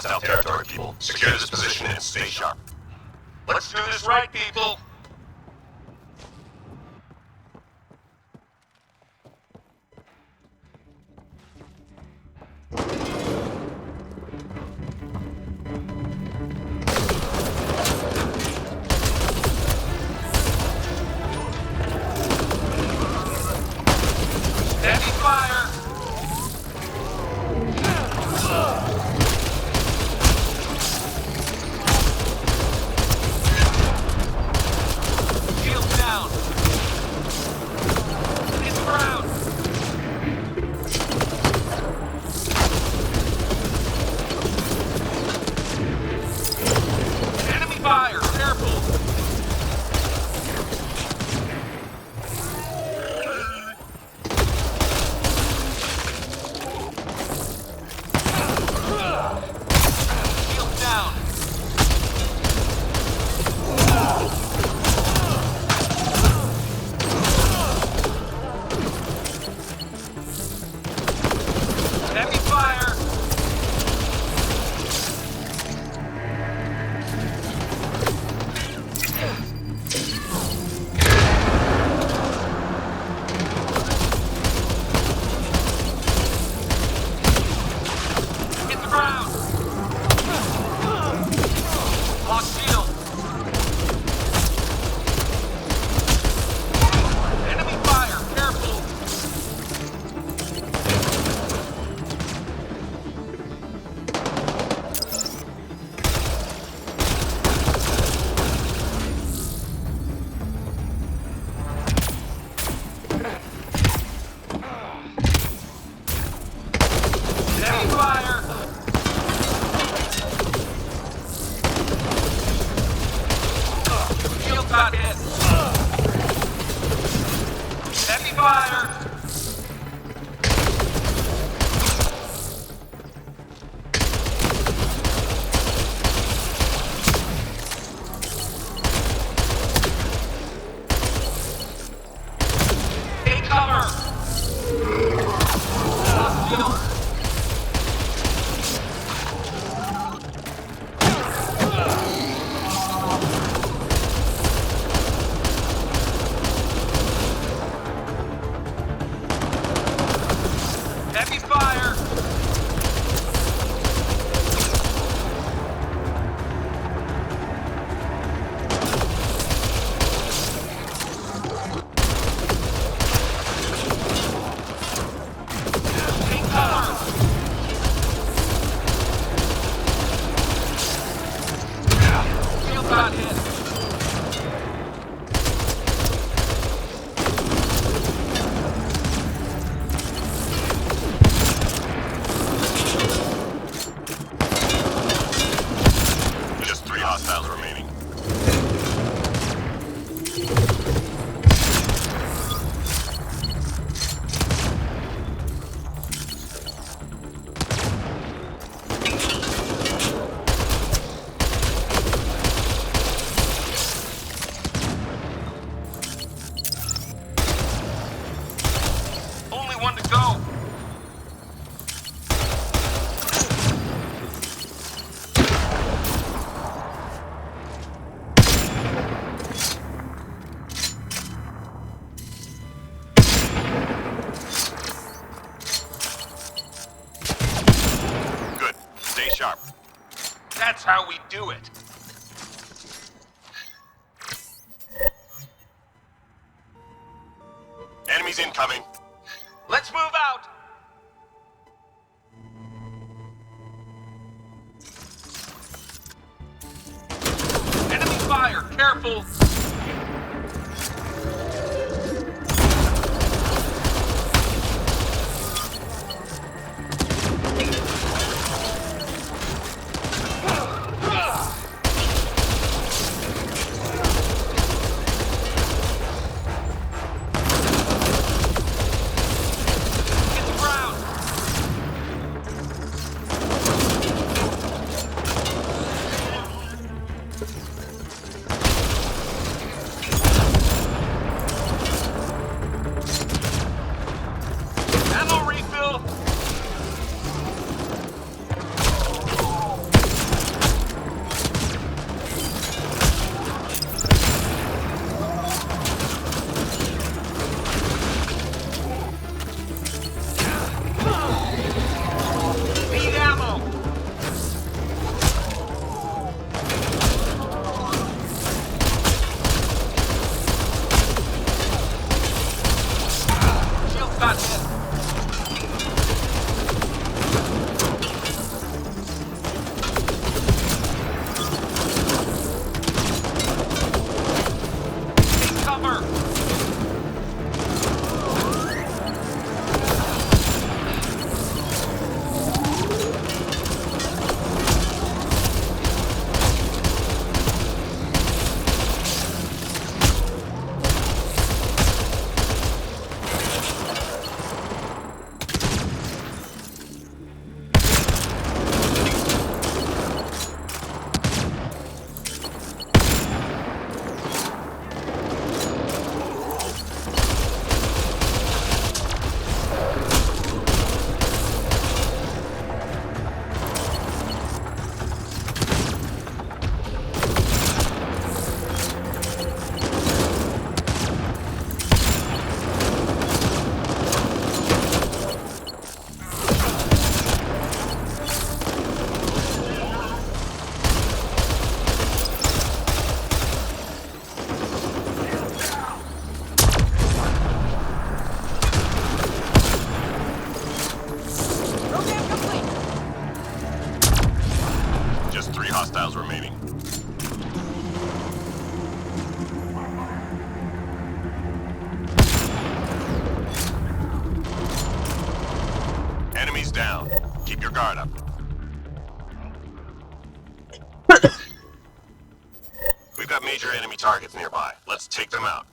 hostile territory, people. Secure this position and stay sharp. Let's do this right, people! Heavy fire! Shield down! Hit the ground! Enemy fire! Careful! Shield down! Heavy fire! Hit the ground! Lost shield! Enemy fire! Careful! Heavy fire! Shield got hit! Heavy fire! Take cover! Lost shield! Heavy fire! Take cover! Shield got hit! Just 3 hostiles remaining. Only one to go! Good. Stay sharp. That's how we do it! Enemies incoming. Let's move out! Enemy fire! Careful! Hit the ground! Ammo refill! major enemy targets nearby. Let's take them out.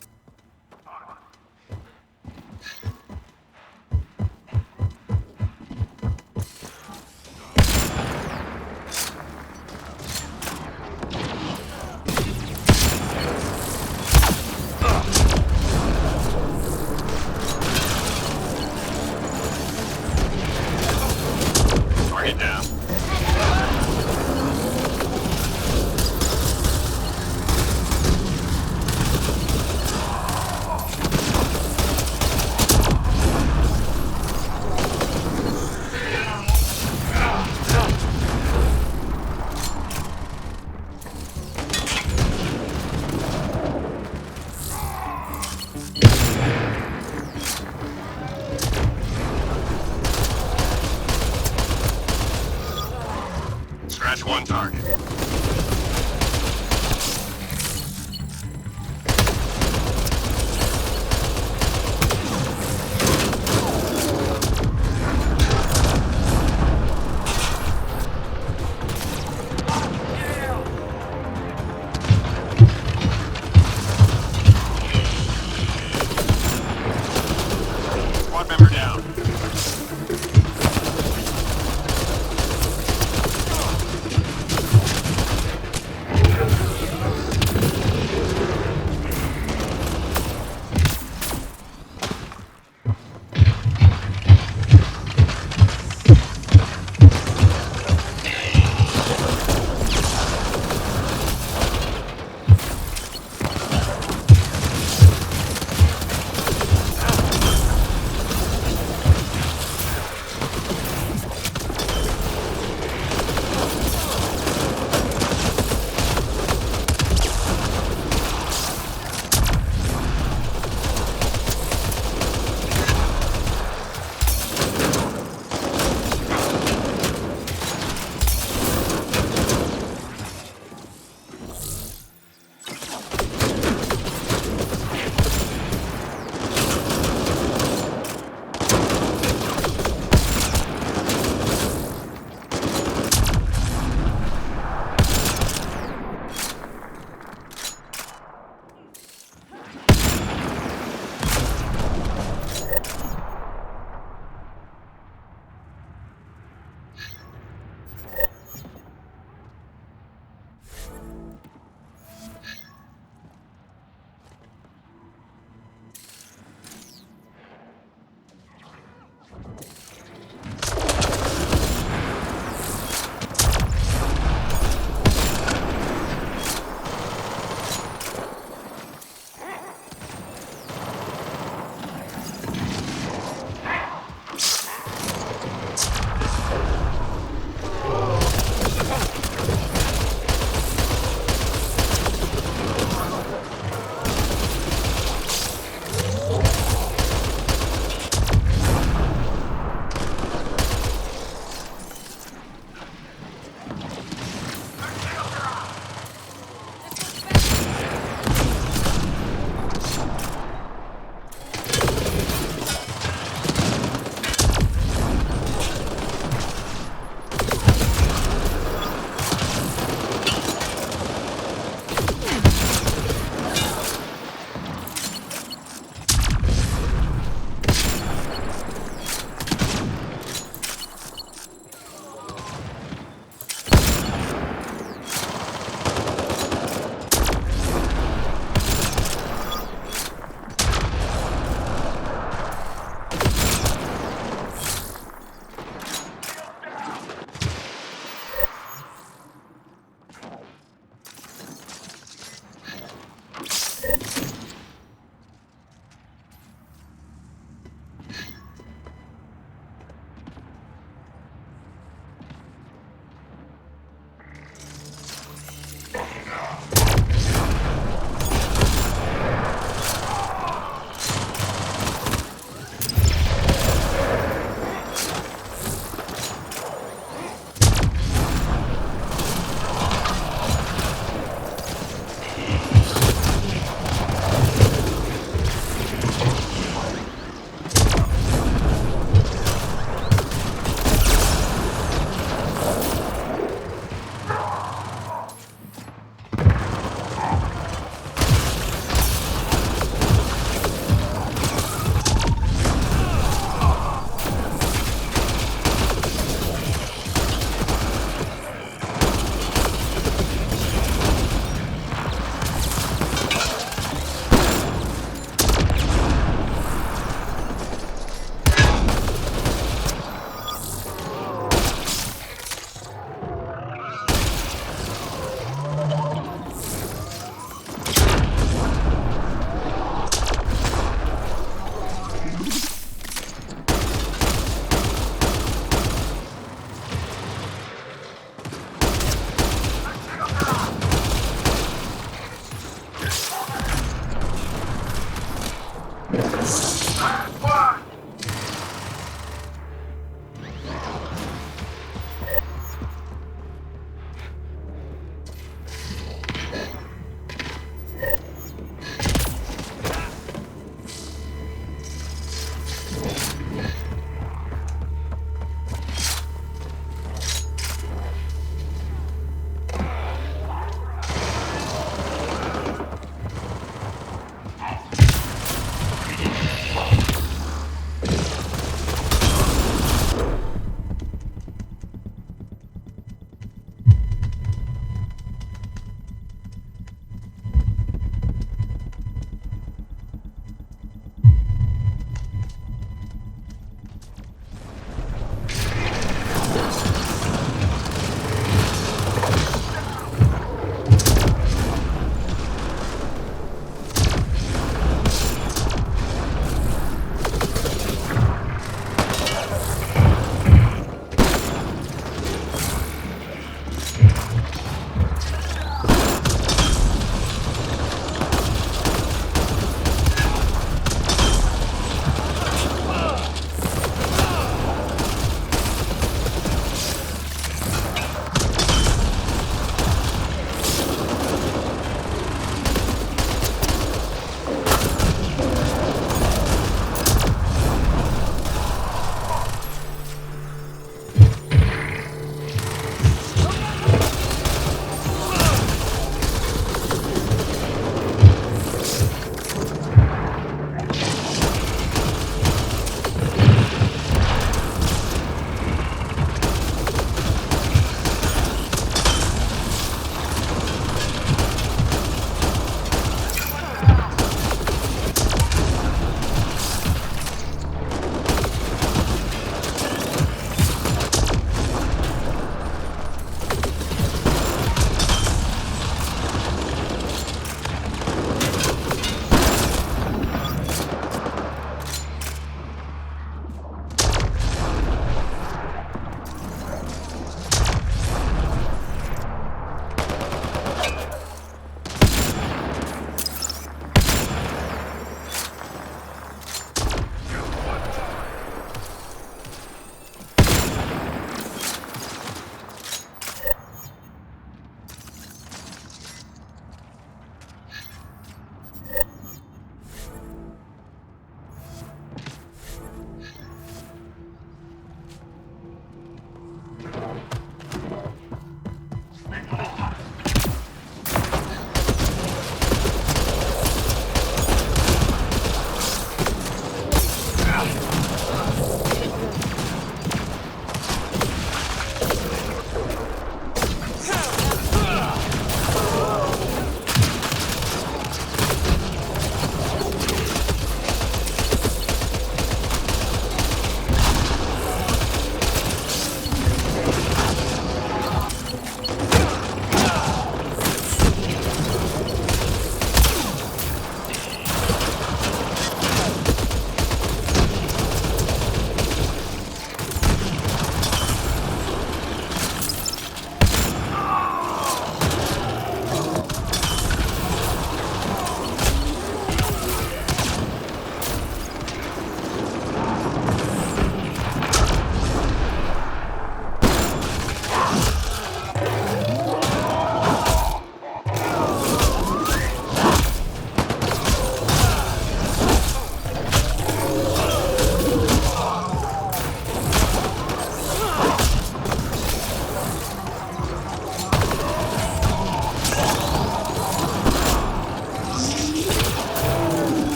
Target down.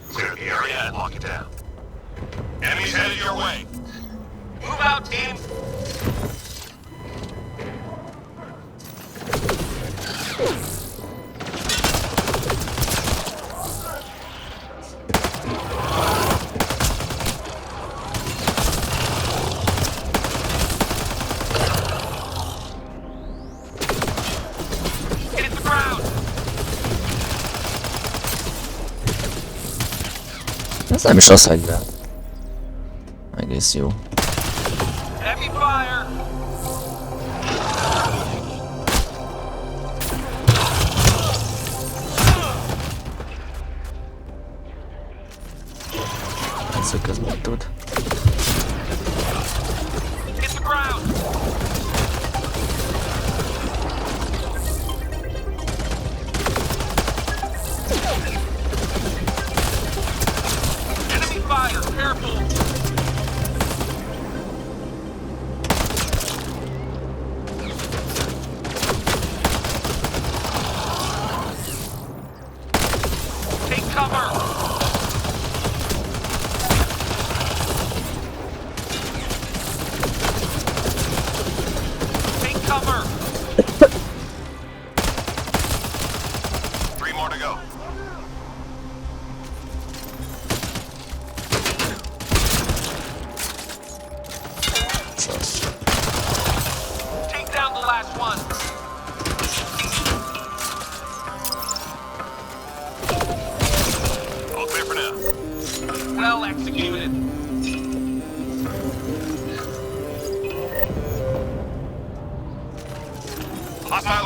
Clear the area and lock it down. Enemies headed your way. Move out, team! Ez nem is az, hogy be. Egész jó. Heavy fire! Ez közben tud. Hit the ground!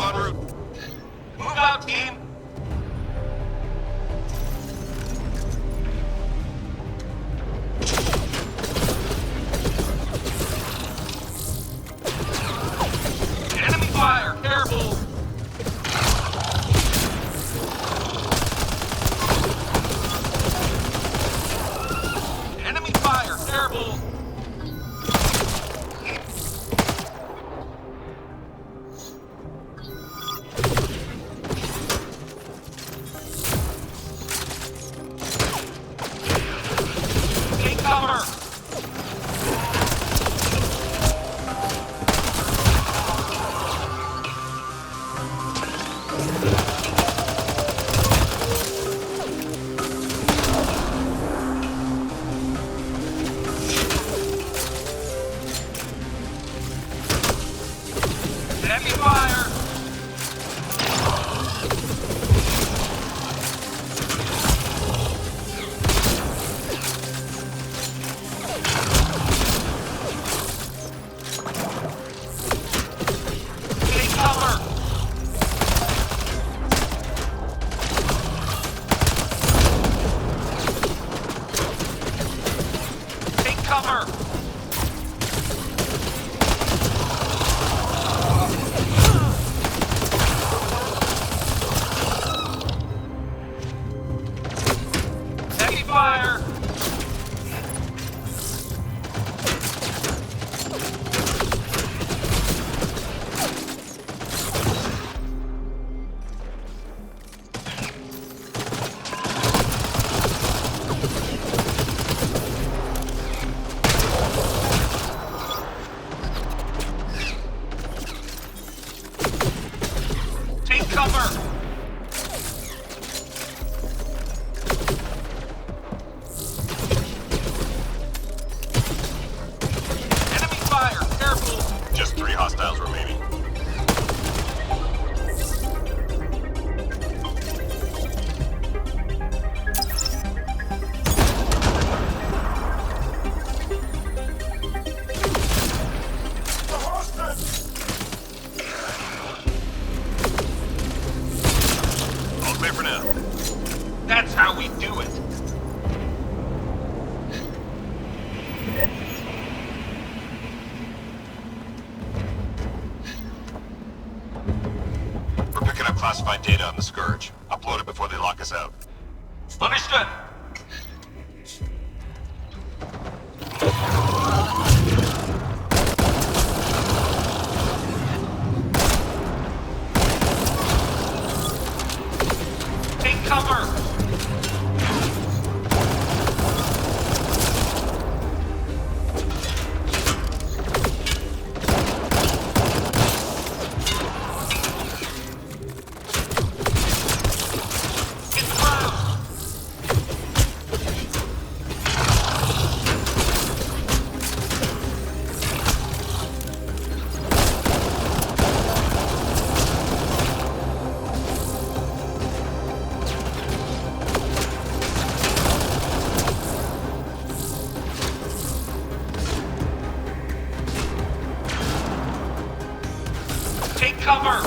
en route. Move out, team. Enemy fire, careful. Enemy fire, careful. Take cover. Enemy fire. Take cover. Take cover. Heavy fire. Take cover. Enemy fire, careful. Just 3 hostiles remaining. All clear for now. That's how we do it. We're picking up classified data on the Scourge. Upload it before they lock us out. Understood. Take cover. Get the ground. Take cover.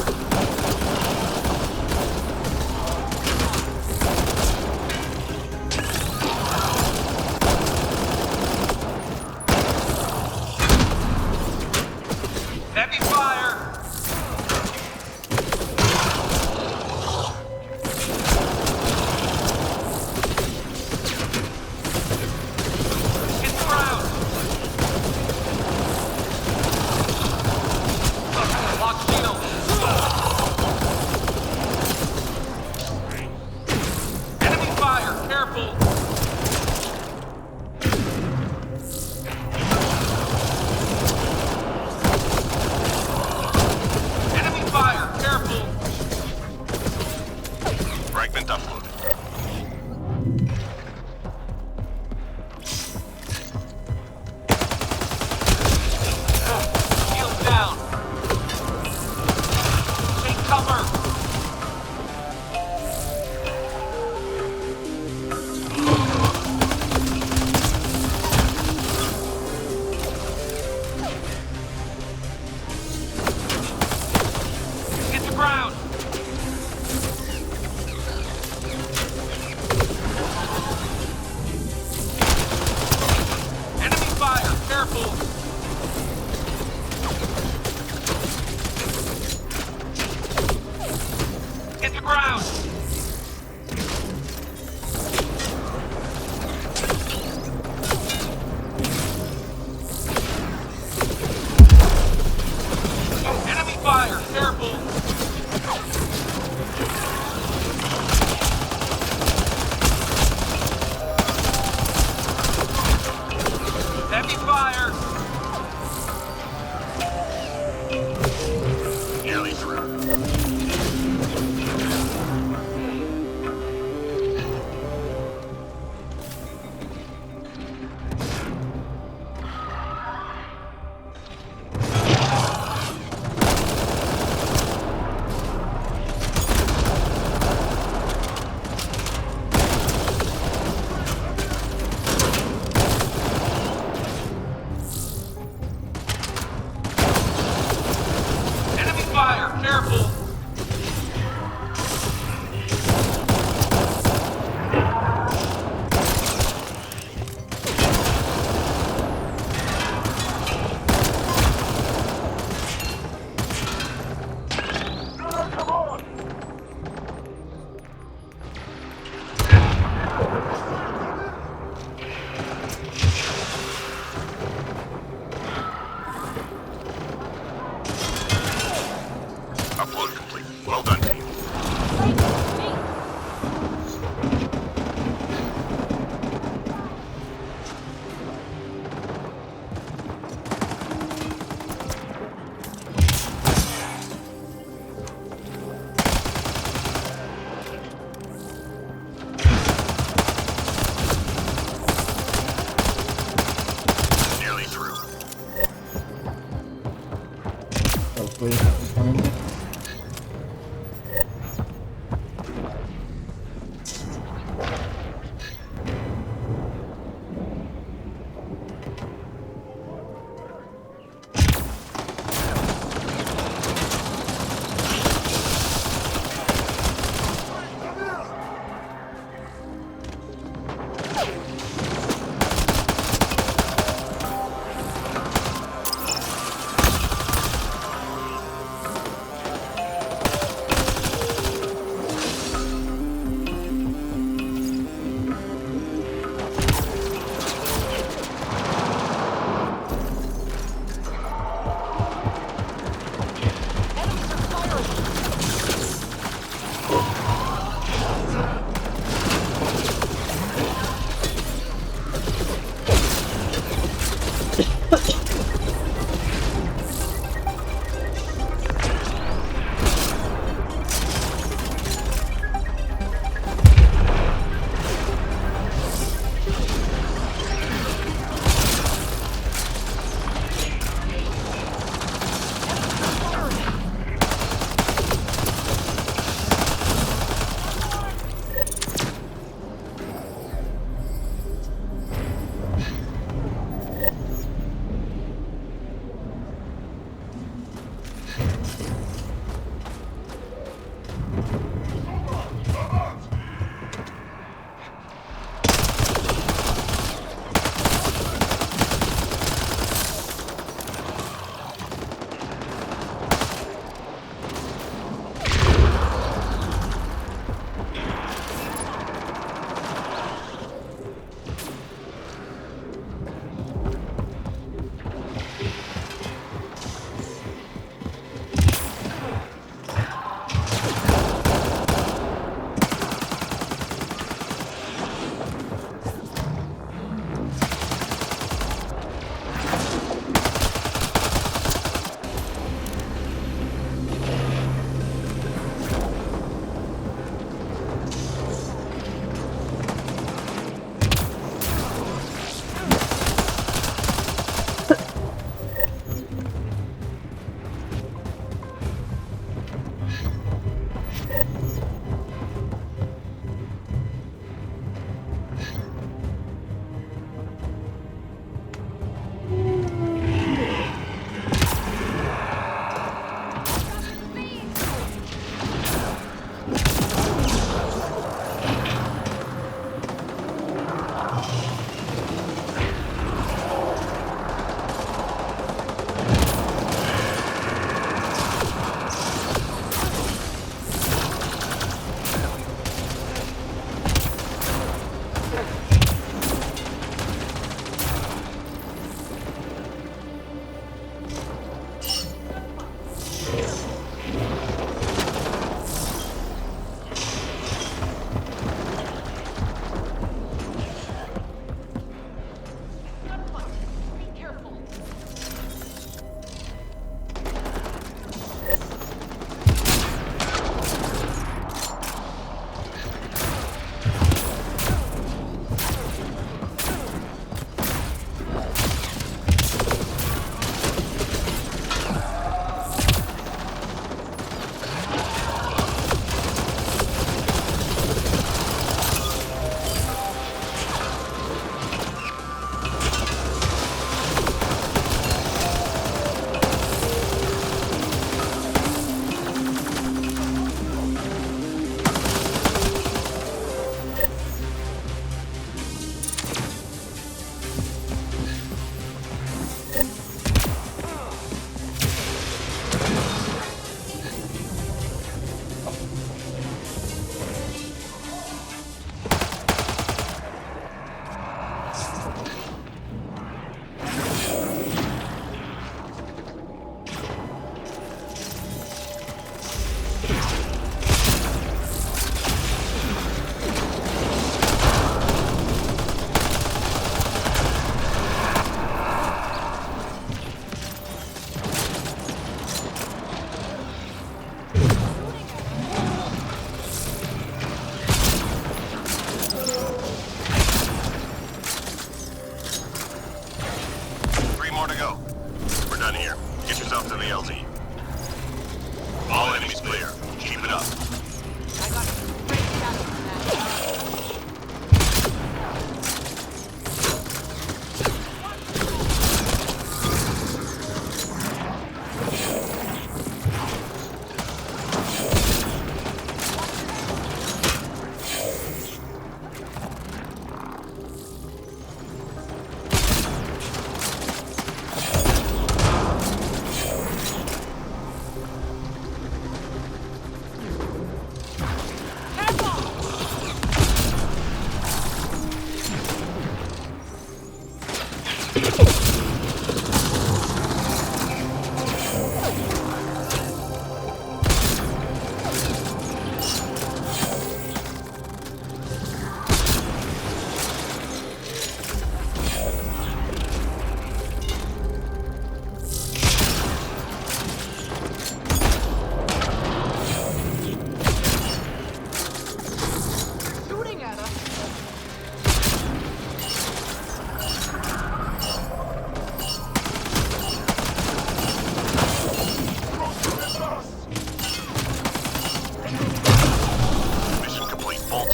Heavy fire. Hit the ground. Lock shield. Enemy fire, careful. Enemy fire, careful. Fragment uploaded. Shield down. Take cover. Hit the ground. Well done, team. Nearly through.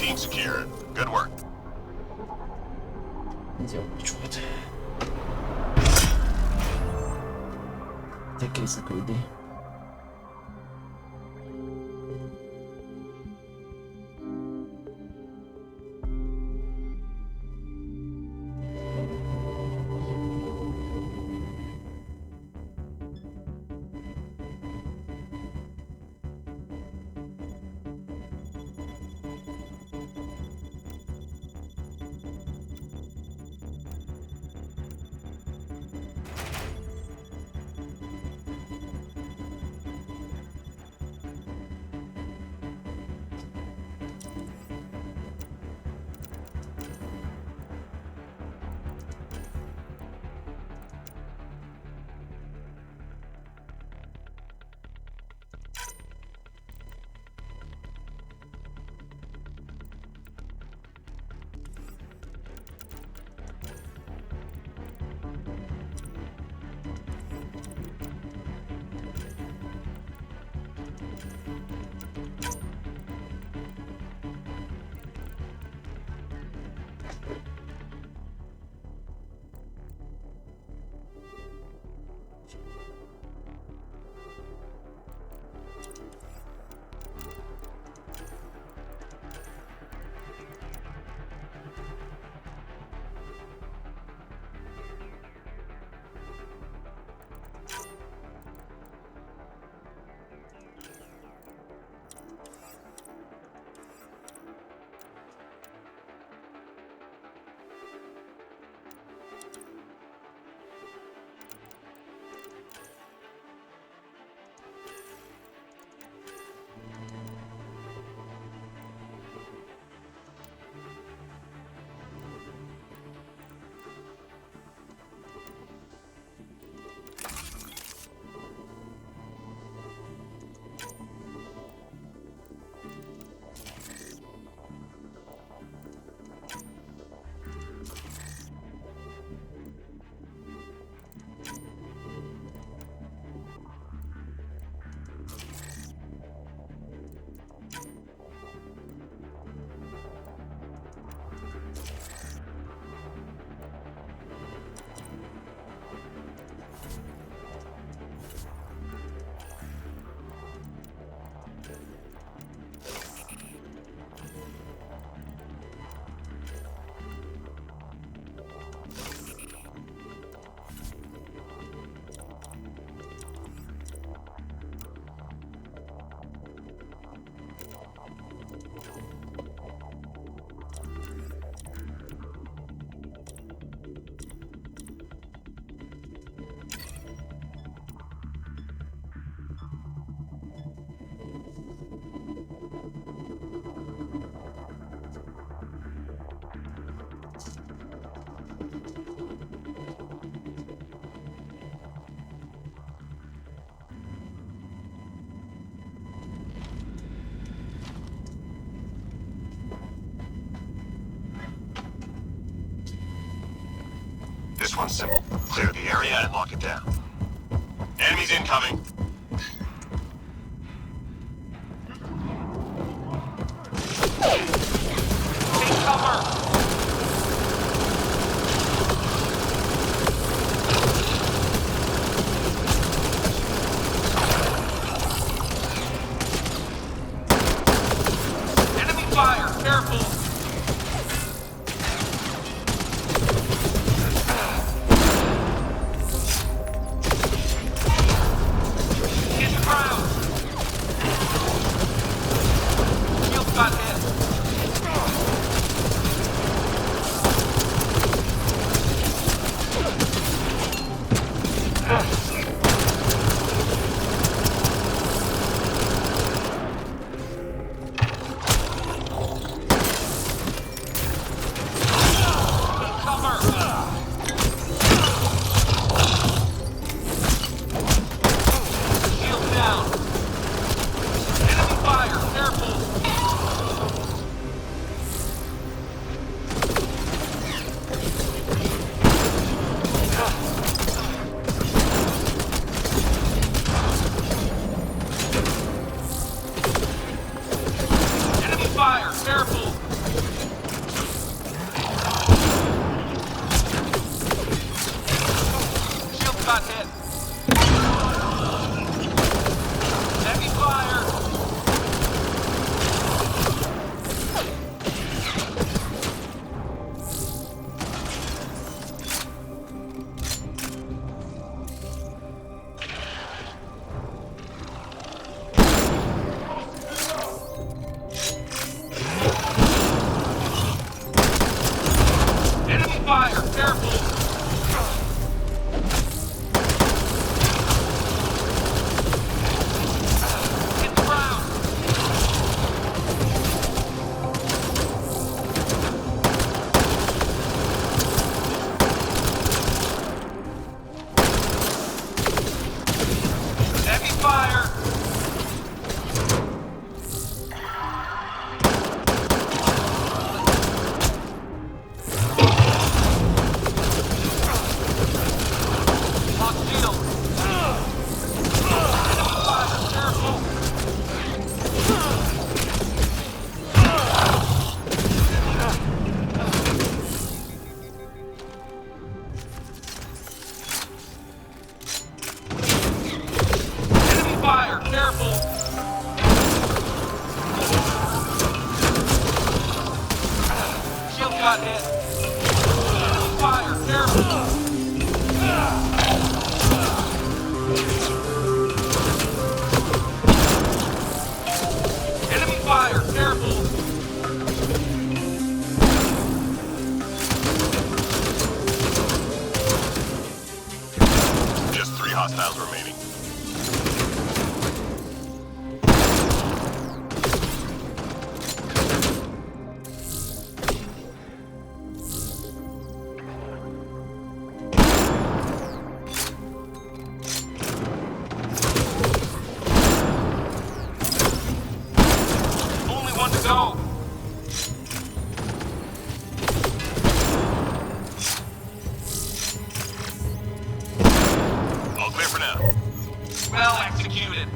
Scene secured. Good work. Сделать чего-то. Такие закрыты. This one's simple. Clear the area and lock it down. Enemies incoming. Take cover! Enemy fire! Careful! Fire! Careful! got hit. Fire, careful. Enemy fire, careful. Just 3 hostiles remaining. Only one to go. All clear for now. Well executed.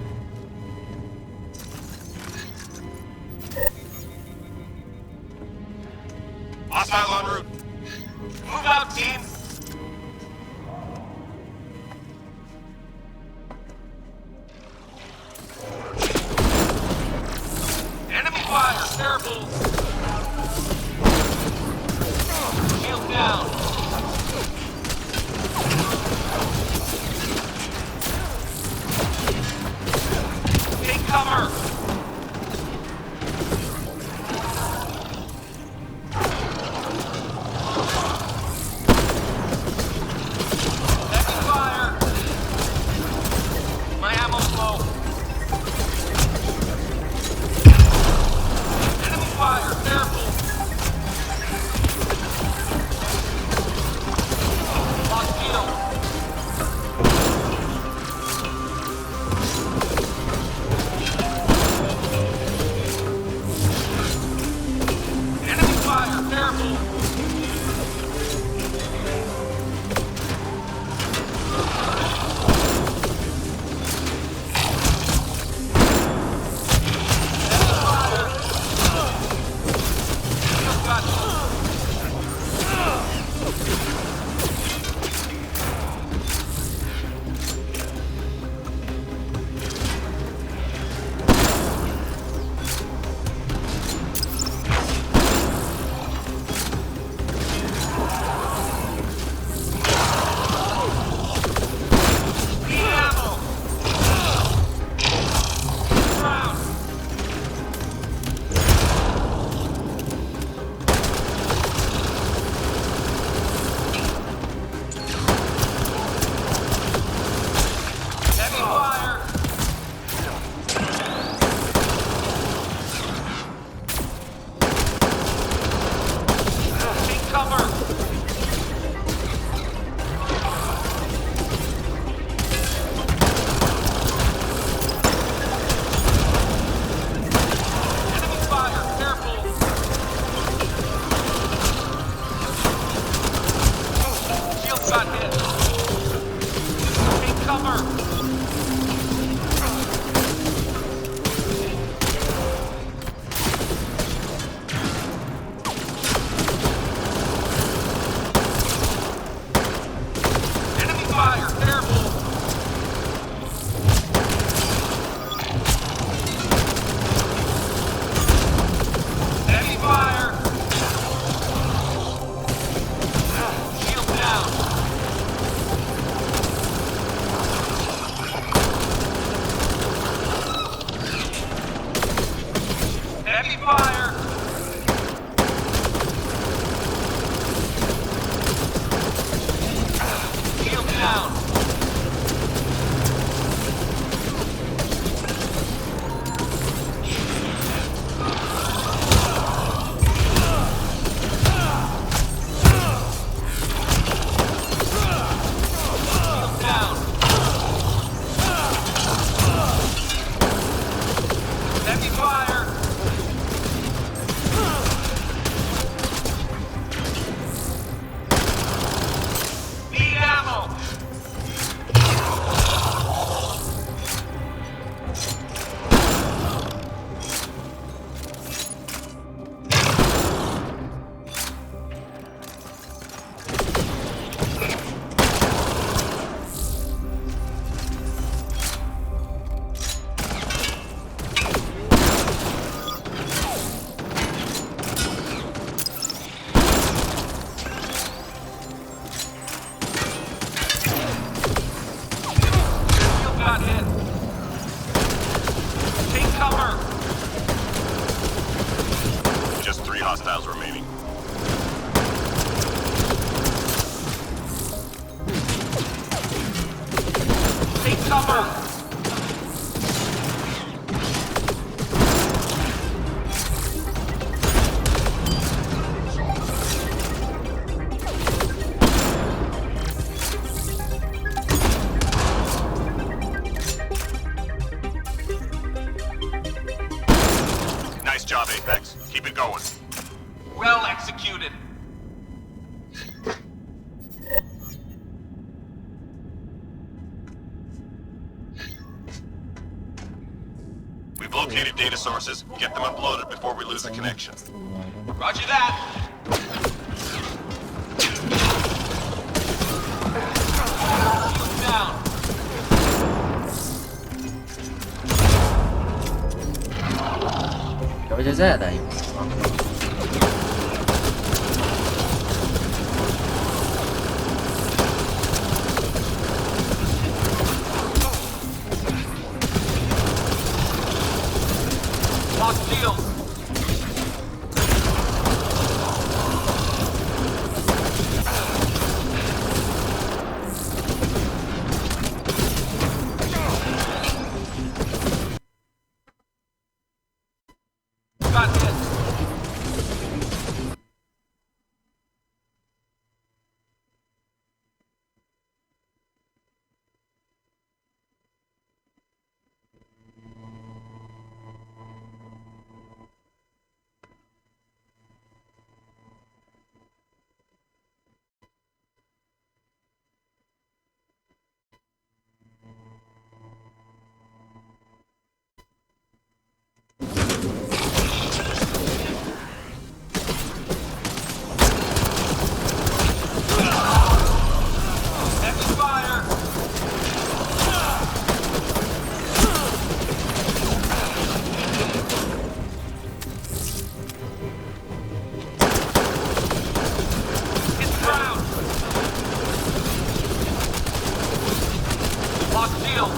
Hostile en route. Move out, team. Enemy fire, careful. Shield down. Take cover. Heavy fire. My ammo's low. Enemy fire, careful. Lost shield. Enemy fire, careful. Heavy fire. Take cover. Enemy fire, careful. Shield got hit. Take cover. Enemy fire, careful. Enemy fire. Shield down. Heavy fire. Shield down. Shield down. Heavy fire. hostiles remaining. Take cover! Nice job, Apex. Keep it going. Well executed. We've located data sources. Get them uploaded before we lose the connection. Roger that. Down. Hogy az elején. Lock shield. Got hit. Heavy fire. Hit the ground. Lock shield.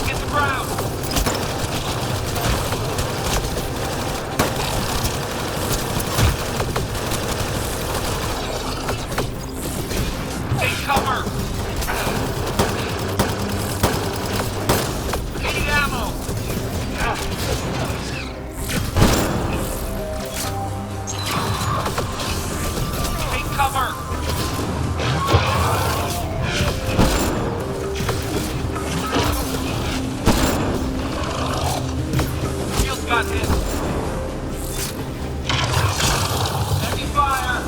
Hit the ground. Take cover. Need ammo. Take cover. Shield got hit. Heavy fire.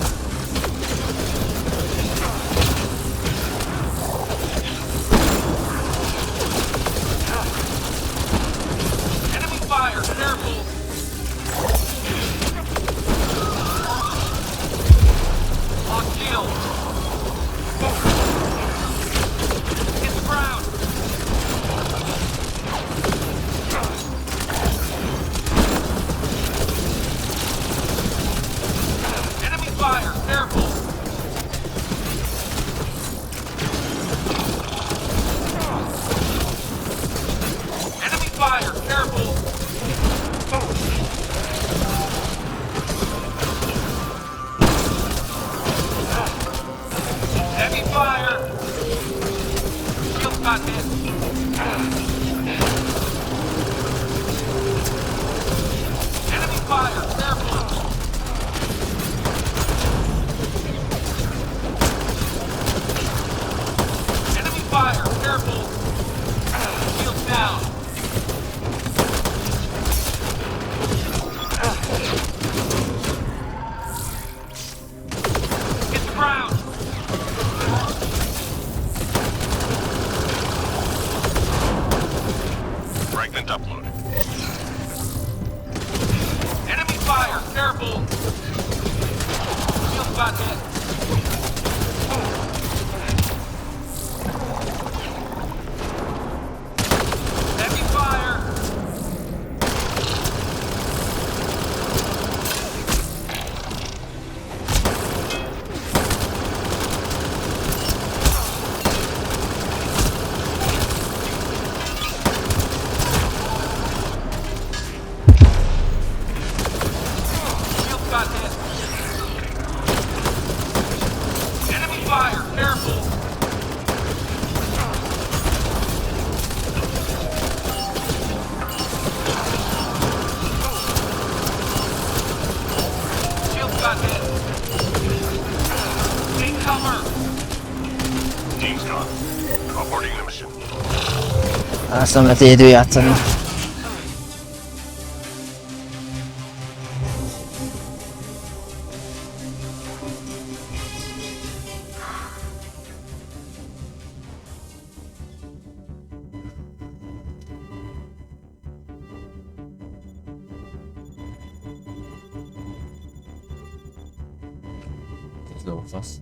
Enemy fire. Careful. Lock shield. Hit the ground. Enemy fire. Careful. Enemy fire. Careful. Heavy fire. Shield got hit. Enemy fire. Careful. Enemy fire. Careful. Shield down. Hit the ground. Meeting's done. Reporting the mission. Azt nem lehet egyedül játszani. Ez lófasz.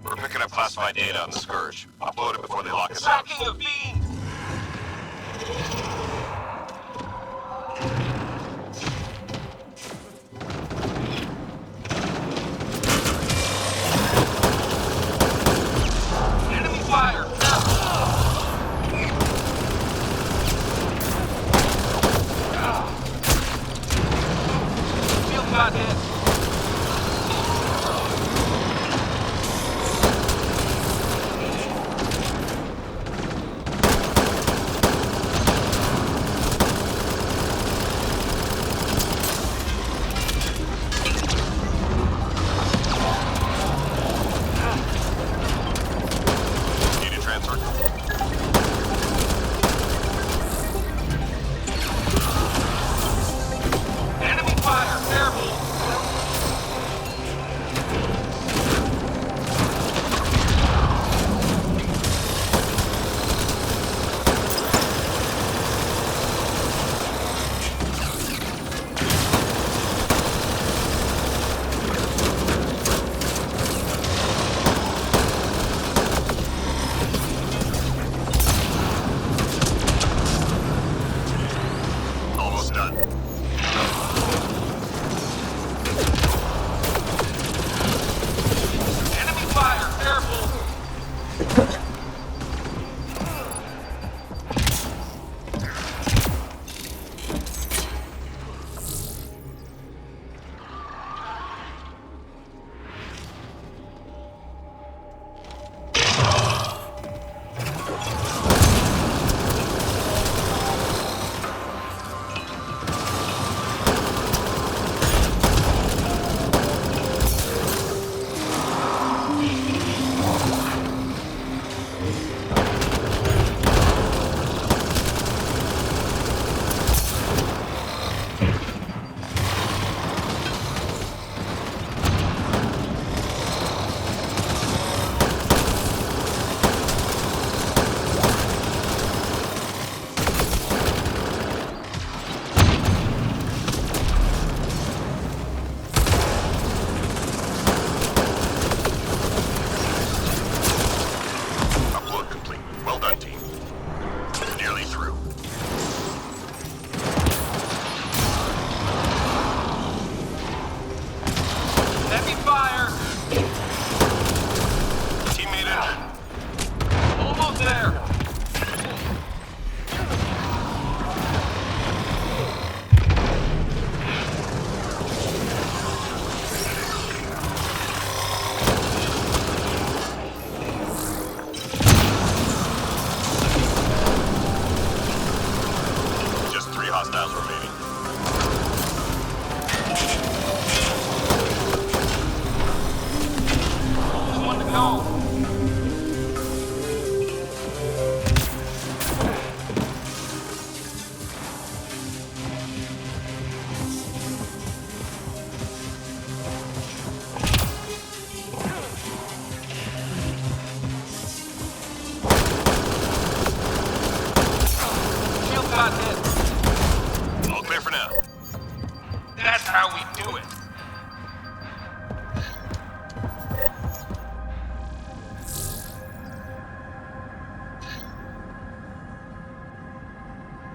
We're picking up classified data on the Scourge. Upload it before they lock us out. Tracking a fiend! Enemy fire! Field got hit.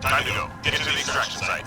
Time to go. Get to the extraction site.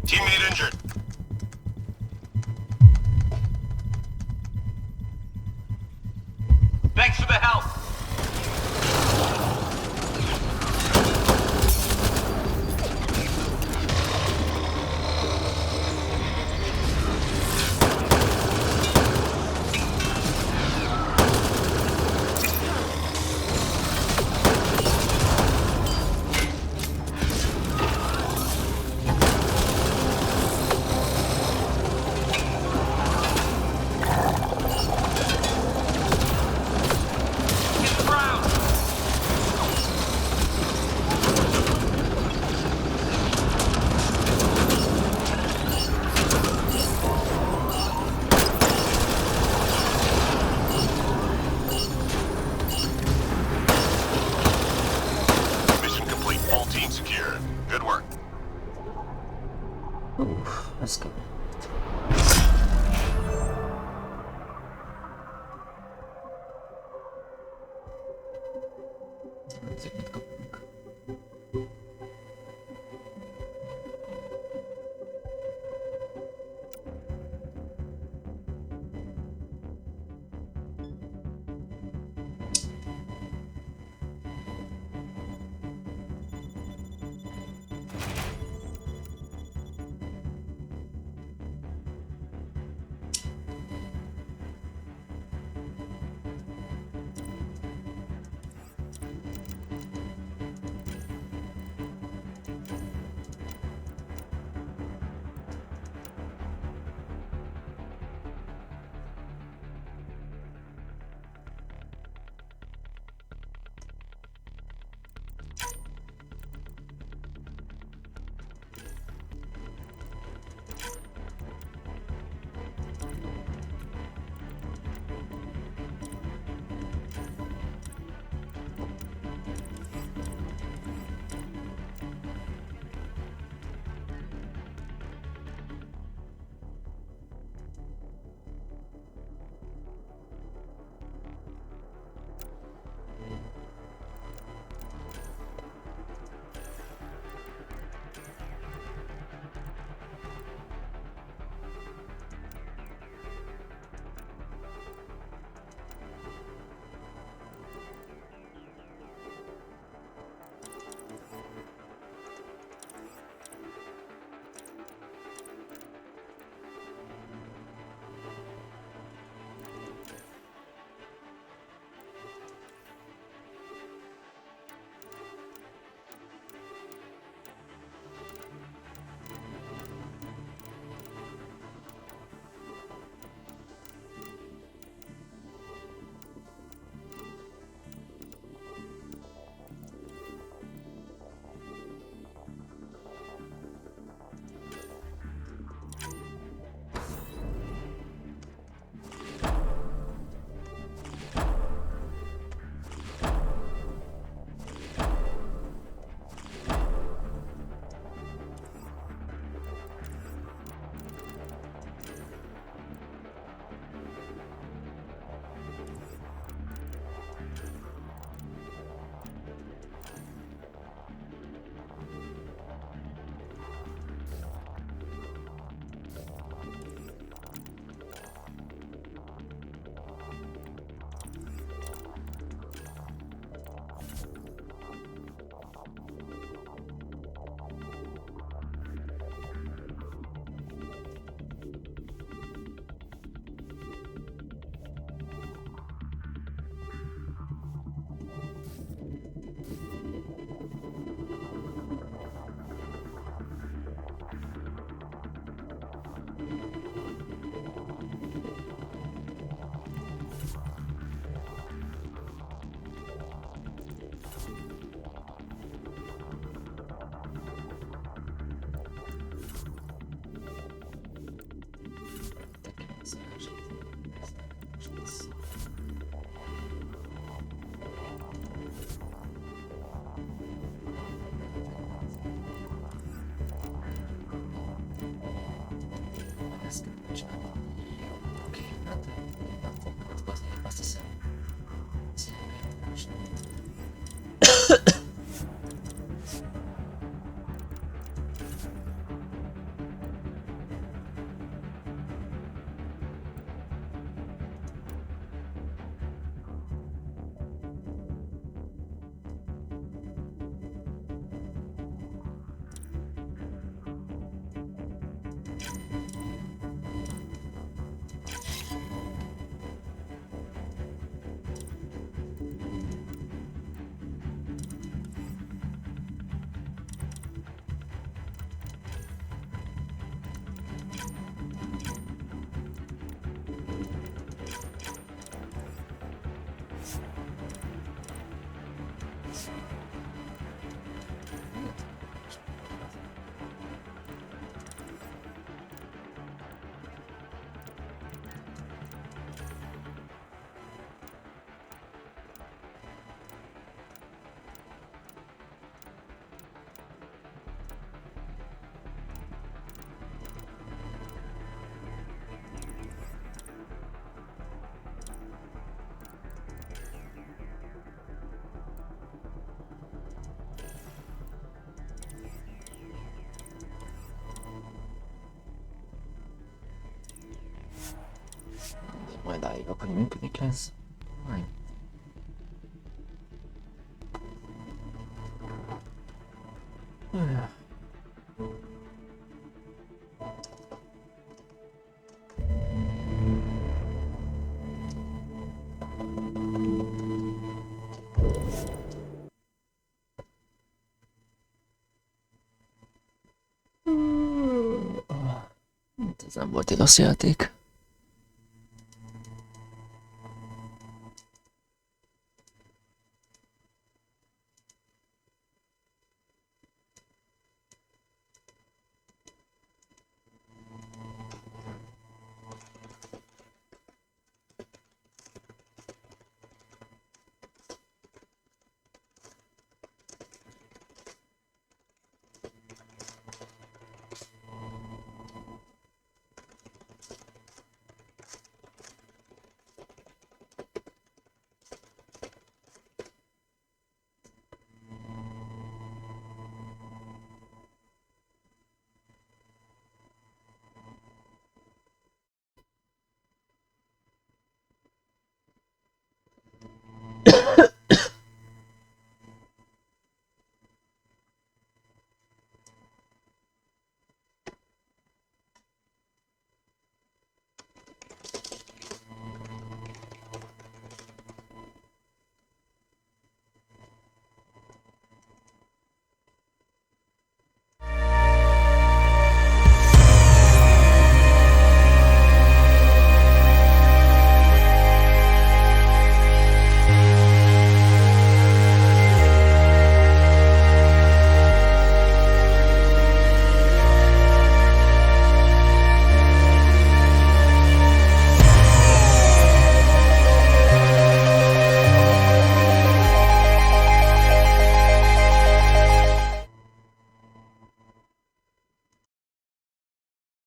Teammate injured. Thanks for the help. Mission complete. All teams secure. Good work. Let's go. ezt csinálva. Oké, hát nem fog követkozni, azt hiszem. Majd állítok, hogy működik ez. Majd. Ez nem volt egy rossz játék.